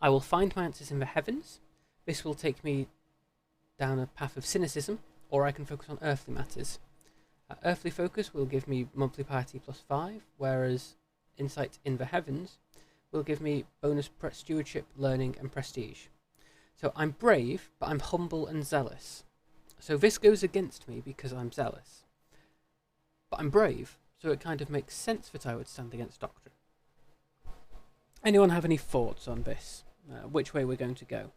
I will find my answers in the heavens. This will take me down a path of cynicism, or I can focus on earthly matters. Earthly focus will give me monthly piety +5, whereas insight in the heavens will give me bonus stewardship, learning, and prestige. So I'm brave, but I'm humble and zealous. So this goes against me because I'm zealous. But I'm brave, so it kind of makes sense that I would stand against doctrine. Anyone have any thoughts on this? Which way we're going to go?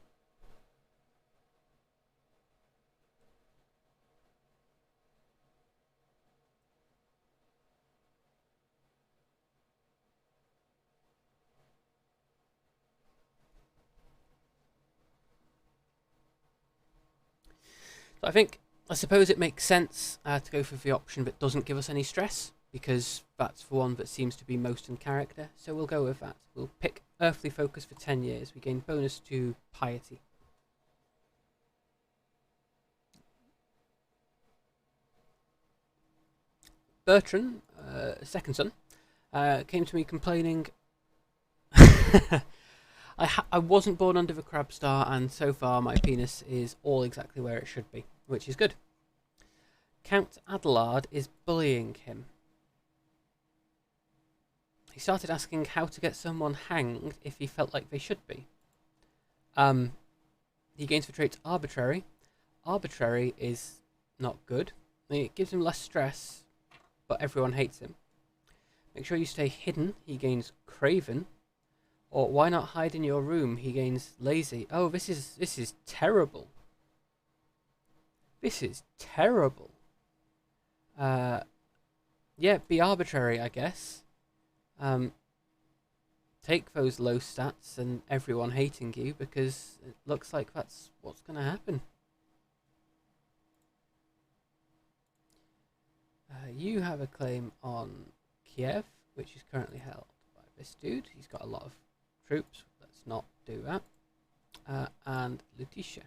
So I suppose it makes sense to go for the option that doesn't give us any stress, because that's the one that seems to be most in character, so we'll go with that. We'll pick earthly focus for 10 years. We gain bonus to piety. Bertrand, second son, came to me complaining I wasn't born under the crab star, and so far my penis is all exactly where it should be, which is good. Count Adelard is bullying him. He started asking how to get someone hanged if he felt like they should be. He gains the trait arbitrary. Arbitrary is not good. It gives him less stress, but everyone hates him. Make sure you stay hidden. He gains craven. Or why not hide in your room? He gains lazy. Oh, this is terrible. This is terrible. Yeah, be arbitrary, I guess. Take those low stats and everyone hating you, because it looks like that's what's going to happen. You have a claim on Kiev, which is currently held by this dude. He's got a lot of troops. Let's not do that. And Lutetia.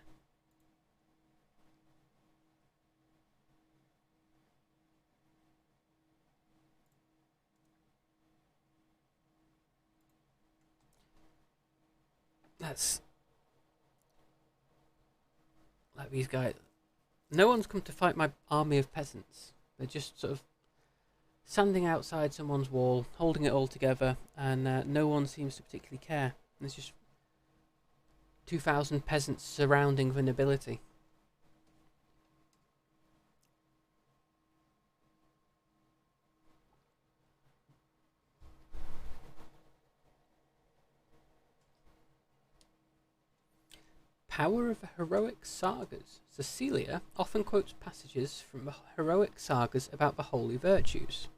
Let's let these guys. No one's come to fight my army of peasants. They're just sort of standing outside someone's wall, holding it all together, and no one seems to particularly care. There's just 2,000 peasants surrounding the nobility. Power of the heroic sagas. Cecilia often quotes passages from the heroic sagas about the holy virtues.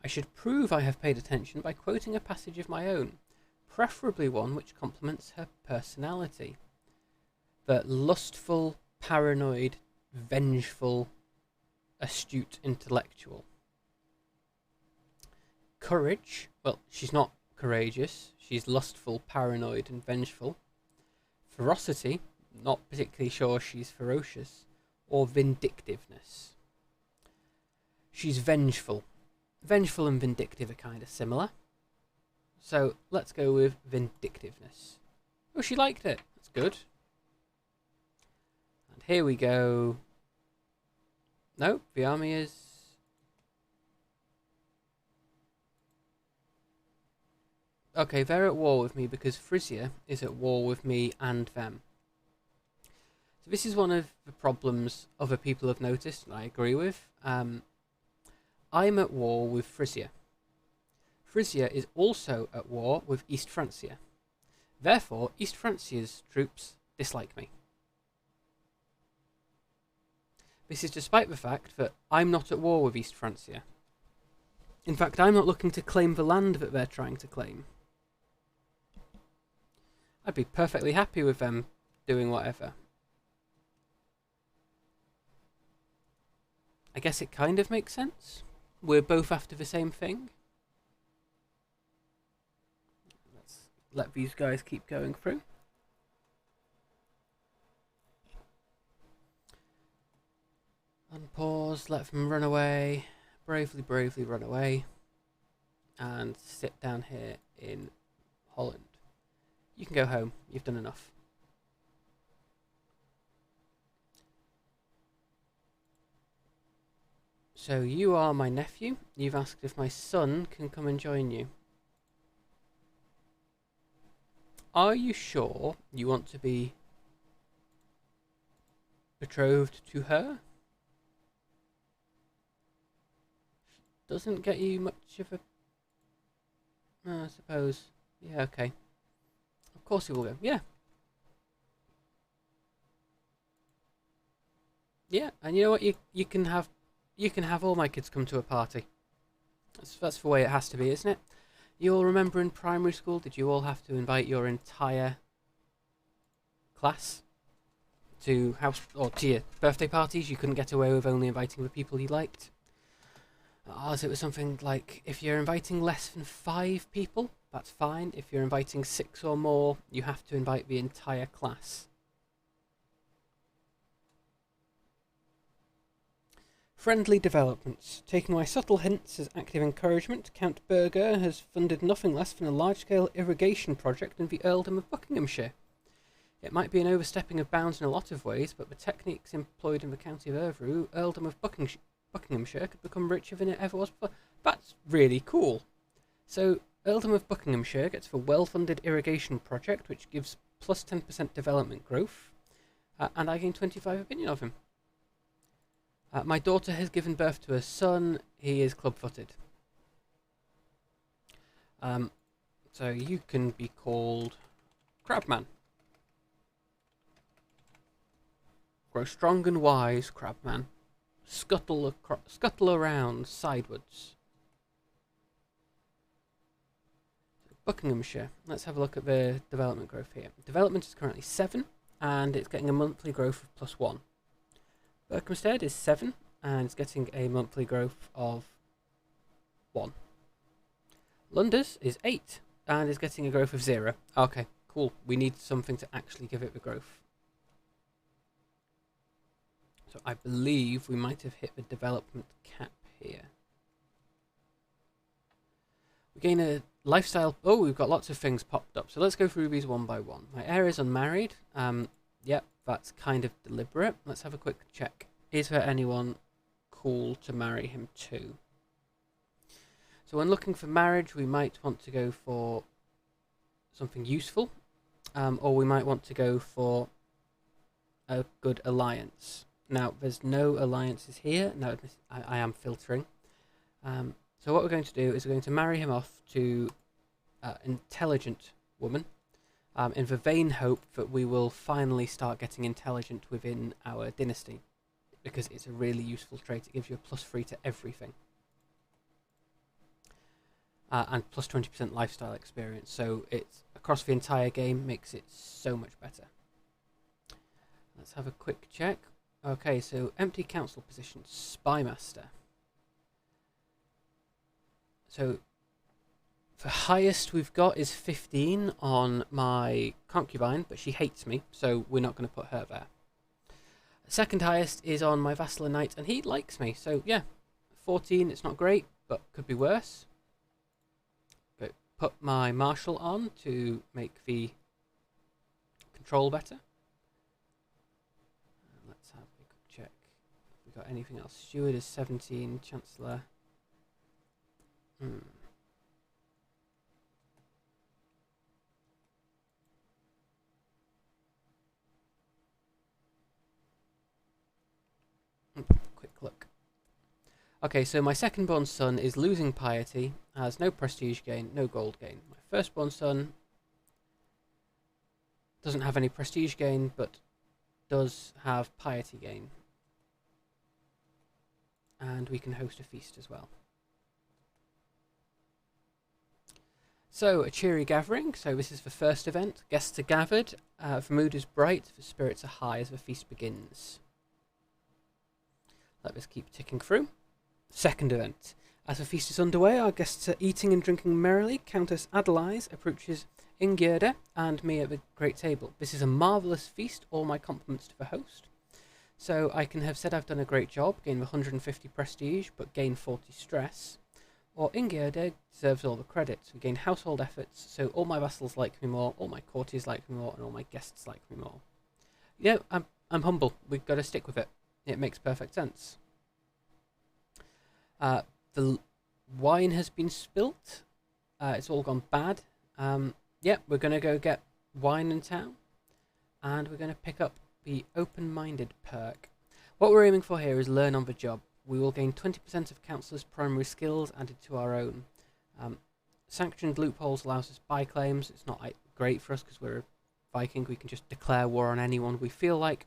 I should prove I have paid attention by quoting a passage of my own, preferably one which complements her personality. The lustful, paranoid, vengeful, astute intellectual. Courage. Well, she's not courageous. She's lustful, paranoid, and vengeful. Ferocity, not particularly sure she's ferocious. Or vindictiveness. She's vengeful. Vengeful and vindictive are kind of similar. So let's go with vindictiveness. Oh, she liked it. That's good. And here we go. Nope, the army is Okay, they're at war with me because Frisia is at war with me and them. So this is one of the problems other people have noticed, and I agree with. I'm at war with Frisia. Frisia is also at war with East Francia. Therefore, East Francia's troops dislike me. This is despite the fact that I'm not at war with East Francia. In fact, I'm not looking to claim the land that they're trying to claim. I'd be perfectly happy with them doing whatever. I guess it kind of makes sense. We're both after the same thing. Let's let these guys keep going through. Unpause, let them run away. Bravely, bravely run away. And sit down here in Holland. You can go home. You've done enough. So you are my nephew. You've asked if my son can come and join you. Are you sure you want to be betrothed to her? Doesn't get you much of a... I suppose. Yeah, okay. Of course he will go. Yeah. Yeah, and you know what? You can have all my kids come to a party. That's the way it has to be, isn't it? You all remember in primary school, did you all have to invite your entire class to house or to your birthday parties? You couldn't get away with only inviting the people you liked. Ours, it was something like, if you're inviting less than 5 people, that's fine. If you're inviting 6 or more, you have to invite the entire class. Friendly developments. Taking my subtle hints as active encouragement, Count Berger has funded nothing less than a large-scale irrigation project in the Earldom of Buckinghamshire. It might be an overstepping of bounds in a lot of ways, but the techniques employed in the county of Evreux, Earldom of Buckinghamshire could become richer than it ever was before. That's really cool. So, Earldom of Buckinghamshire gets the well-funded irrigation project, which gives plus 10% development growth, and I gain 25 opinion of him. My daughter has given birth to a son. He is club-footed. So you can be called Crabman. Grow strong and wise, Crabman. Scuttle around sidewards. Buckinghamshire. Let's have a look at the development growth here. Development is currently 7, and it's getting a monthly growth of +1. Berkhamsted is 7, and it's getting a monthly growth of 1. Lunders is 8, and is getting a growth of 0. Okay, cool. We need something to actually give it the growth. So I believe we might have hit the development cap here. We gain a lifestyle... Oh, we've got lots of things popped up. So let's go through these one by one. My heir is unmarried. Yep, that's kind of deliberate. Let's have a quick check. Is there anyone cool to marry him to? So when looking for marriage, we might want to go for something useful. Or we might want to go for a good alliance. Now, there's no alliances here. No, I am filtering. So what we're going to do is we're going to marry him off to an intelligent woman, in the vain hope that we will finally start getting intelligent within our dynasty, because it's a really useful trait. It gives you a +3 to everything. And plus 20% lifestyle experience, so it's across the entire game, makes it so much better. Let's have a quick check. Okay, so empty council position, Spymaster. So the highest we've got is 15 on my concubine, but she hates me, so we're not going to put her there. Second highest is on my Vassal Knight, and he likes me, so yeah, 14, it's not great, but could be worse. But put my Marshal on to make the control better. Let's have a quick check. Have we got anything else? Steward is 17, Chancellor. Okay, so my second-born son is losing piety, has no prestige gain, no gold gain. My first-born son doesn't have any prestige gain, but does have piety gain. And we can host a feast as well. So, a cheery gathering. So this is the first event. Guests are gathered. The mood is bright. The spirits are high as the feast begins. Let this keep ticking through. Second event. As the feast is underway, our guests are eating and drinking merrily. Countess Adelise approaches Yngvar and me at the great table. This is a marvellous feast. All my compliments to the host. So I can have said I've done a great job, gain 150 prestige, but gain 40 stress. Or Yngvar deserves all the credit. We gain household efforts, so all my vassals like me more, all my courtiers like me more, and all my guests like me more. Yeah, I'm humble. We've got to stick with it. It makes perfect sense. The wine has been spilt. It's all gone bad. Yeah, we're going to go get wine in town, and we're going to pick up the open-minded perk. What we're aiming for here is learn on the job. We will gain 20% of councillors' primary skills added to our own. Sanctioned loopholes allows us buy claims. It's not great for us because we're a Viking. We can just declare war on anyone we feel like.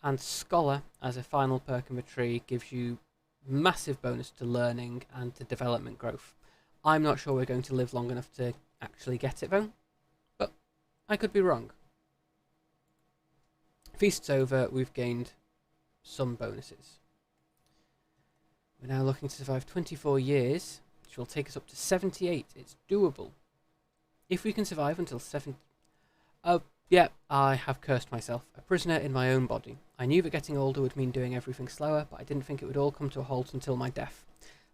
And Scholar, as a final perk in the tree, gives you massive bonus to learning and to development growth. I'm not sure we're going to live long enough to actually get it though, but I could be wrong. Feast's over, we've gained some bonuses. We're now looking to survive 24 years, which will take us up to 78. It's doable. If we can survive until 70... Oh, yeah, I have cursed myself. A prisoner in my own body. I knew that getting older would mean doing everything slower, but I didn't think it would all come to a halt until my death.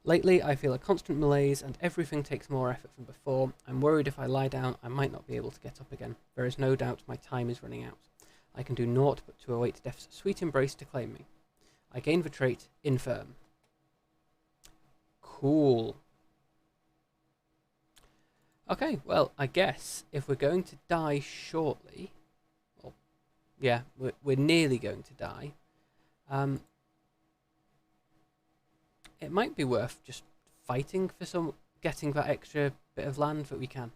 Lately, I feel a constant malaise, and everything takes more effort than before. I'm worried if I lie down, I might not be able to get up again. There is no doubt my time is running out. I can do naught but to await death's sweet embrace to claim me. I gain the trait Infirm. Cool. Okay, well, I guess if we're going to die shortly, well, yeah, we're nearly going to die, it might be worth just fighting for getting that extra bit of land that we can.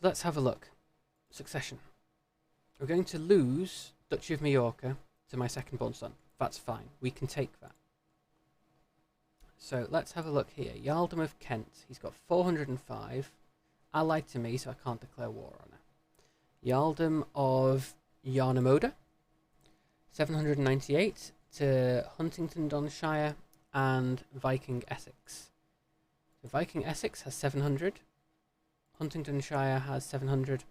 So let's have a look. Succession. We're going to lose Duchy of Majorca to my second-born son. That's fine. We can take that. So let's have a look here. Jarldom of Kent. He's got 405. Allied to me, so I can't declare war on her. Jarldom of Yarnamoda. 798 to Huntingdonshire and Viking Essex. So Viking Essex has 700. Huntingdonshire has 700.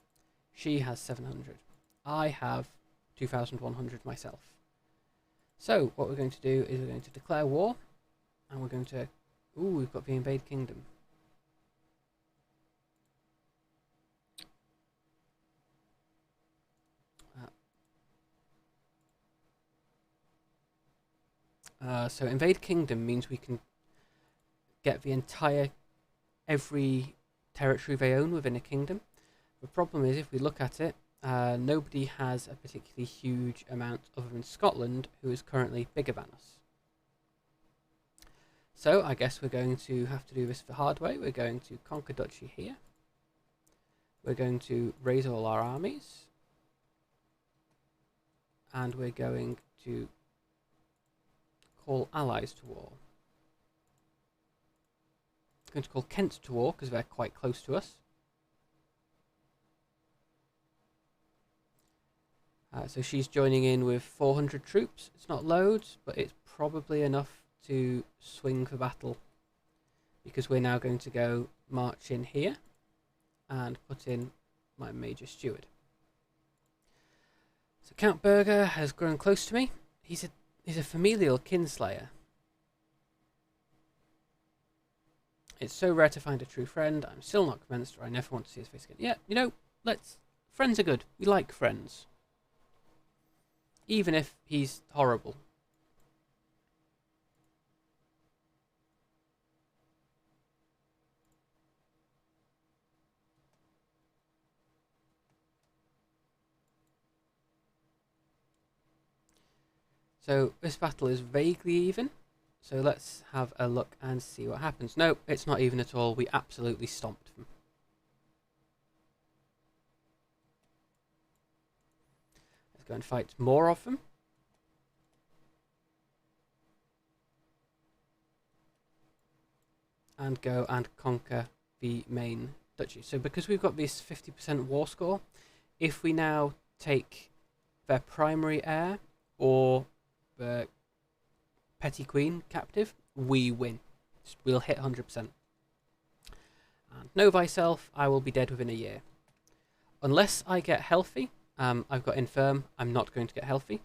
She has 700. I have 2,100 myself. So what we're going to do is we're going to declare war. And we're going to... Ooh, we've got the Invade Kingdom. So Invade Kingdom means we can get the every territory they own within a kingdom. The problem is, if we look at it, nobody has a particularly huge amount other than Scotland, who is currently bigger than us. So I guess we're going to have to do this the hard way. We're going to conquer Duchy here. We're going to raise all our armies. And we're going to call allies to war. I'm going to call Kent to war because they're quite close to us. So she's joining in with 400 troops. It's not loads, but it's probably enough to swing the battle, because we're now going to go march in here and put in my Major Steward. So Count Berger has grown close to me. He's a familial kinslayer. It's so rare to find a true friend. I'm still not convinced, or I never want to see his face again. Yeah, you know, friends are good. We like friends. Even if he's horrible. So this battle is vaguely even. So let's have a look and see what happens. No, it's not even at all. We absolutely stomped them. Let's go and fight more of them. And go and conquer the main duchy. So because we've got this 50% war score, if we now take their primary heir or the petty queen captive, we win. We'll hit 100%. And know thyself, I will be dead within a year. Unless I get healthy, I've got infirm, I'm not going to get healthy,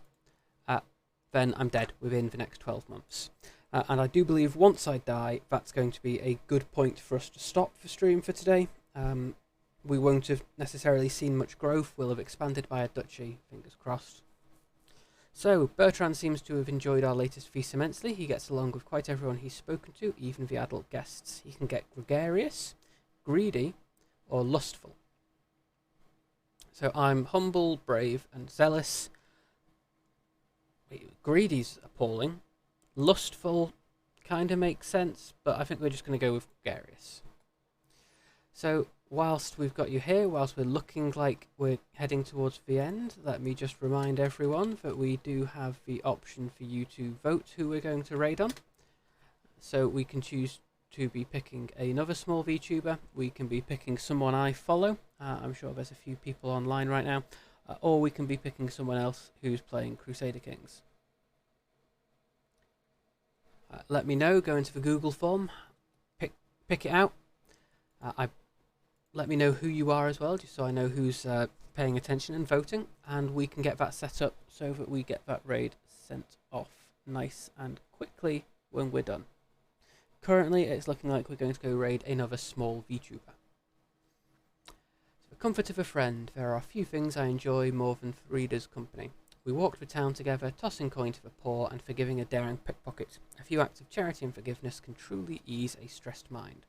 then I'm dead within the next 12 months. And I do believe once I die, that's going to be a good point for us to stop the stream for today. We won't have necessarily seen much growth. We'll have expanded by a duchy, fingers crossed. So, Bertrand seems to have enjoyed our latest feast immensely. He gets along with quite everyone he's spoken to, even the adult guests. He can get gregarious, greedy, or lustful. So I'm humble, brave, and zealous. Greedy's appalling. Lustful kind of makes sense, but I think we're just going to go with gregarious. So whilst we've got you here, whilst we're looking like we're heading towards the end, let me just remind everyone that we do have the option for you to vote who we're going to raid on. So we can choose to be picking another small VTuber, we can be picking someone I follow, I'm sure there's a few people online right now, or we can be picking someone else who's playing Crusader Kings. Let me know, go into the Google form, pick it out. Let me know who you are as well, just so I know who's paying attention and voting, and we can get that set up so that we get that raid sent off nice and quickly when we're done. Currently, it's looking like we're going to go raid another small VTuber. For the comfort of a friend, there are few things I enjoy more than readers' company. We walked the town together, tossing coin to the poor and forgiving a daring pickpocket. A few acts of charity and forgiveness can truly ease a stressed mind.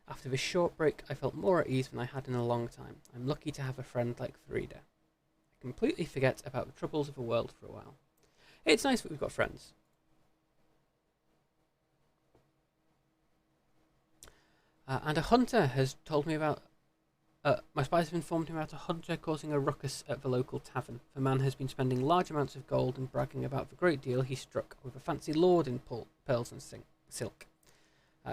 After this short break, I felt more at ease than I had in a long time. I'm lucky to have a friend like Frida. I completely forget about the troubles of the world for a while. It's nice that we've got friends. And a hunter has told me about... my spies have informed him about a hunter causing a ruckus at the local tavern. The man has been spending large amounts of gold and bragging about the great deal he struck with a fancy lord in pearls and silk.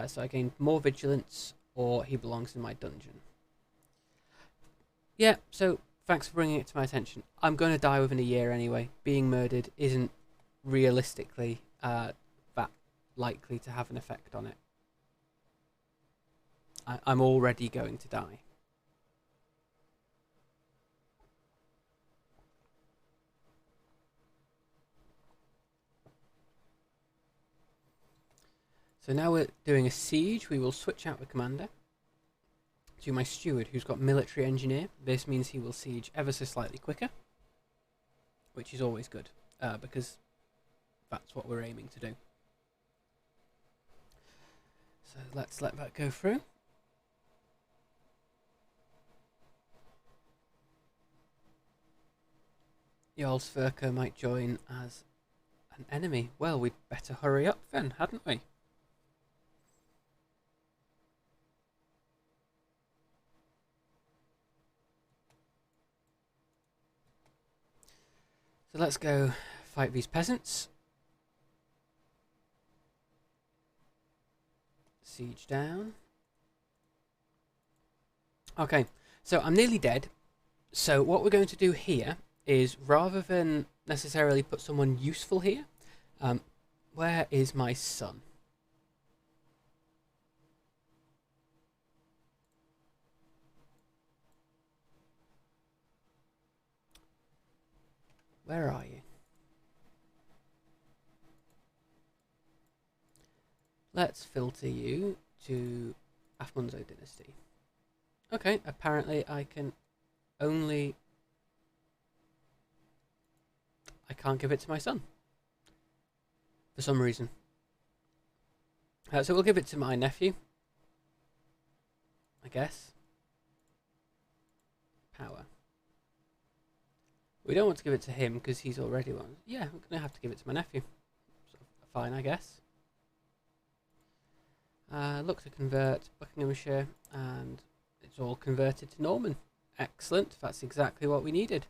So I gained more vigilance, or he belongs in my dungeon. Yeah, so thanks for bringing it to my attention. I'm going to die within a year anyway. Being murdered isn't realistically that likely to have an effect on it. I'm already going to die. So now we're doing a siege. We will switch out the commander to my steward, who's got military engineer. This means he will siege ever so slightly quicker, which is always good, because that's what we're aiming to do. So let's let that go through. Jarl Sverker might join as an enemy. Well, we'd better hurry up then, hadn't we? So let's go fight these peasants. Siege down. Okay, so I'm nearly dead. So what we're going to do here is, rather than necessarily put someone useful here, where is my son? Where are you? Let's filter you to Munsö dynasty. Okay, apparently I can only... I can't give it to my son. For some reason. So we'll give it to my nephew. I guess. Power. We don't want to give it to him because he's already one. Yeah, we're going to have to give it to my nephew. So, fine, I guess. Look to convert Buckinghamshire, and it's all converted to Norman. Excellent, that's exactly what we needed.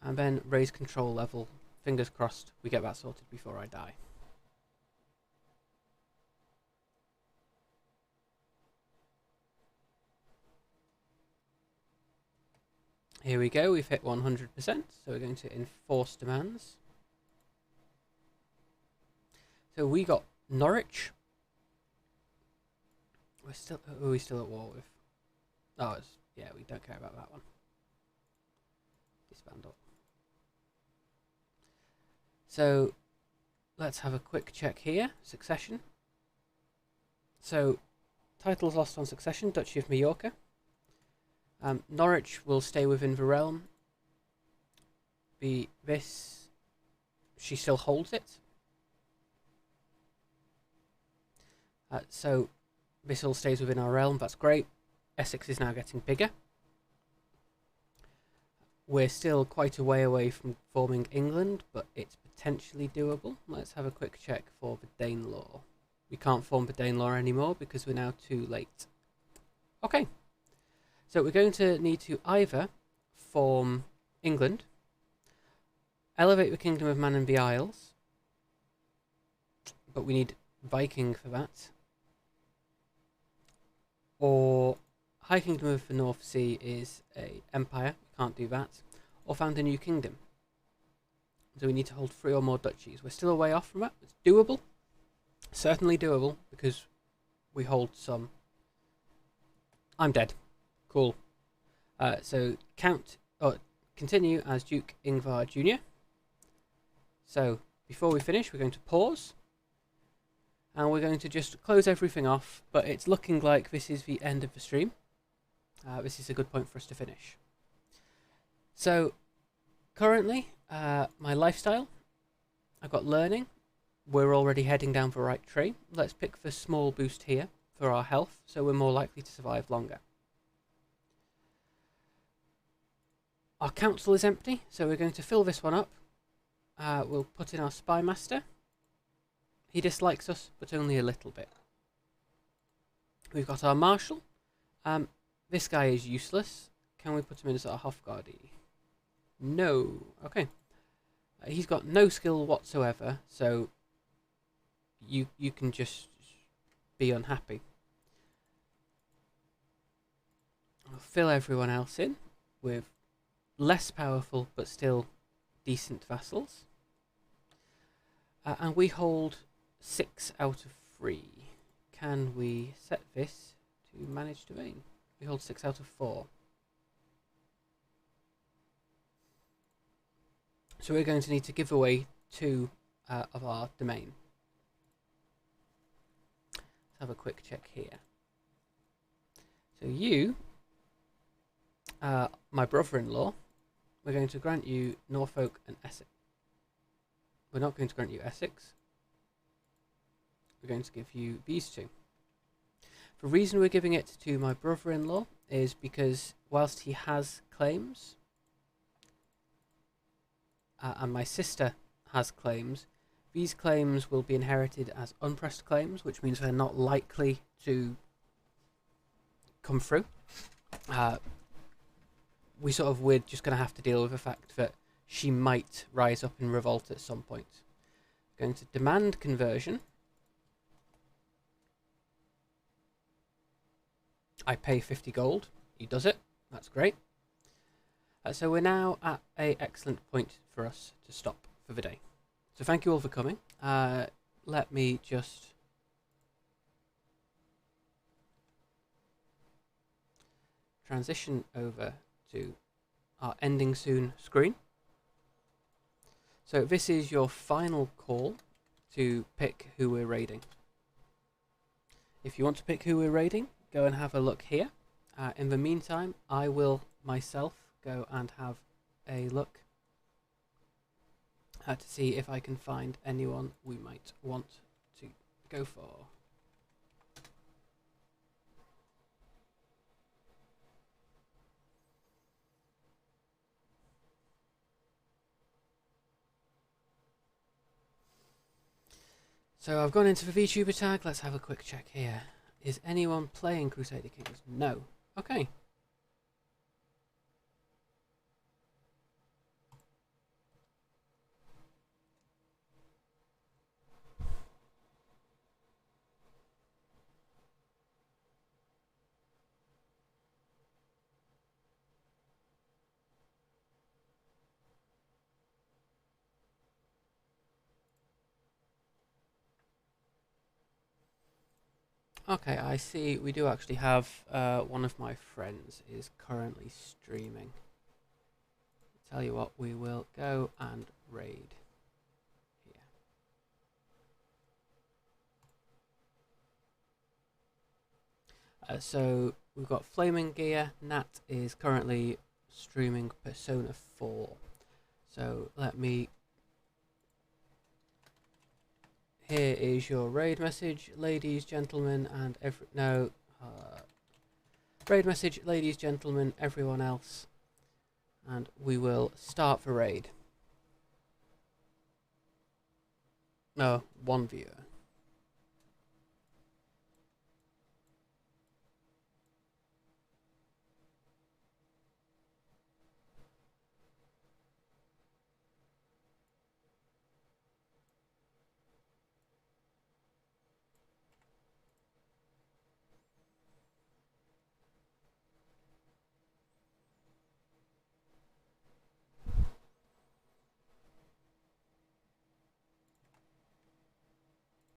And then raise control level. Fingers crossed we get that sorted before I die. Here we go, we've hit 100%, so we're going to enforce demands. So we got Norwich. Are we still at war with? Oh, yeah, we don't care about that one. Disband up. So let's have a quick check here. Succession. So titles lost on succession, Duchy of Majorca. Norwich will stay within the realm. She still holds it. So this all stays within our realm, that's great. Essex is now getting bigger. We're still quite a way away from forming England, but it's potentially doable. Let's have a quick check for the Danelaw. We can't form the Danelaw anymore because we're now too late. Okay. So we're going to need to either form England, elevate the Kingdom of Man and the Isles, but we need Viking for that, or High Kingdom of the North Sea is a empire, we can't do that, or found a new kingdom. So we need to hold 3 or more duchies. We're still a way off from that. It's doable, certainly doable, because we hold some. I'm dead. Cool. So continue as Duke Yngvar Jr. So before we finish, we're going to pause. And we're going to just close everything off. But it's looking like this is the end of the stream. This is a good point for us to finish. So currently, my lifestyle. I've got learning. We're already heading down the right tree. Let's pick the small boost here for our health. So we're more likely to survive longer. Our council is empty, so we're going to fill this one up. We'll put in our spy master. He dislikes us, but only a little bit. We've got our marshal. This guy is useless. Can we put him in as our Hofgarde? No. Okay. He's got no skill whatsoever, so you can just be unhappy. I'll fill everyone else in with less powerful but still decent vassals. And we hold 6 out of 3. Can we set this to manage domain? We hold 6 out of 4. So we're going to need to give away 2 of our domain. Let's have a quick check here. So you, my brother-in-law, we're going to grant you Norfolk and Essex. We're not going to grant you Essex. We're going to give you these 2. The reason we're giving it to my brother-in-law is because whilst he has claims, and my sister has claims, these claims will be inherited as unpressed claims, which means they're not likely to come through. We're just going to have to deal with the fact that she might rise up in revolt at some point. Going to demand conversion. I pay 50 gold. He does it. That's great. So we're now at an excellent point for us to stop for the day. So thank you all for coming. Let me just transition over to our ending soon screen. So this is your final call to pick who we're raiding. If you want to pick who we're raiding, go and have a look here. In the meantime, I will myself go and have a look to see if I can find anyone we might want to go for. So I've gone into the VTuber tag. Let's have a quick check here. Is anyone playing Crusader Kings? No. Okay. Okay, I see we do actually have one of my friends is currently streaming. Tell you what, we will go and raid here. So we've got Flaming Gear. Nat is currently streaming Persona 4. So let me... Here is your raid message, ladies, gentlemen, and raid message, ladies, gentlemen, everyone else. And we will start the raid. No, one viewer.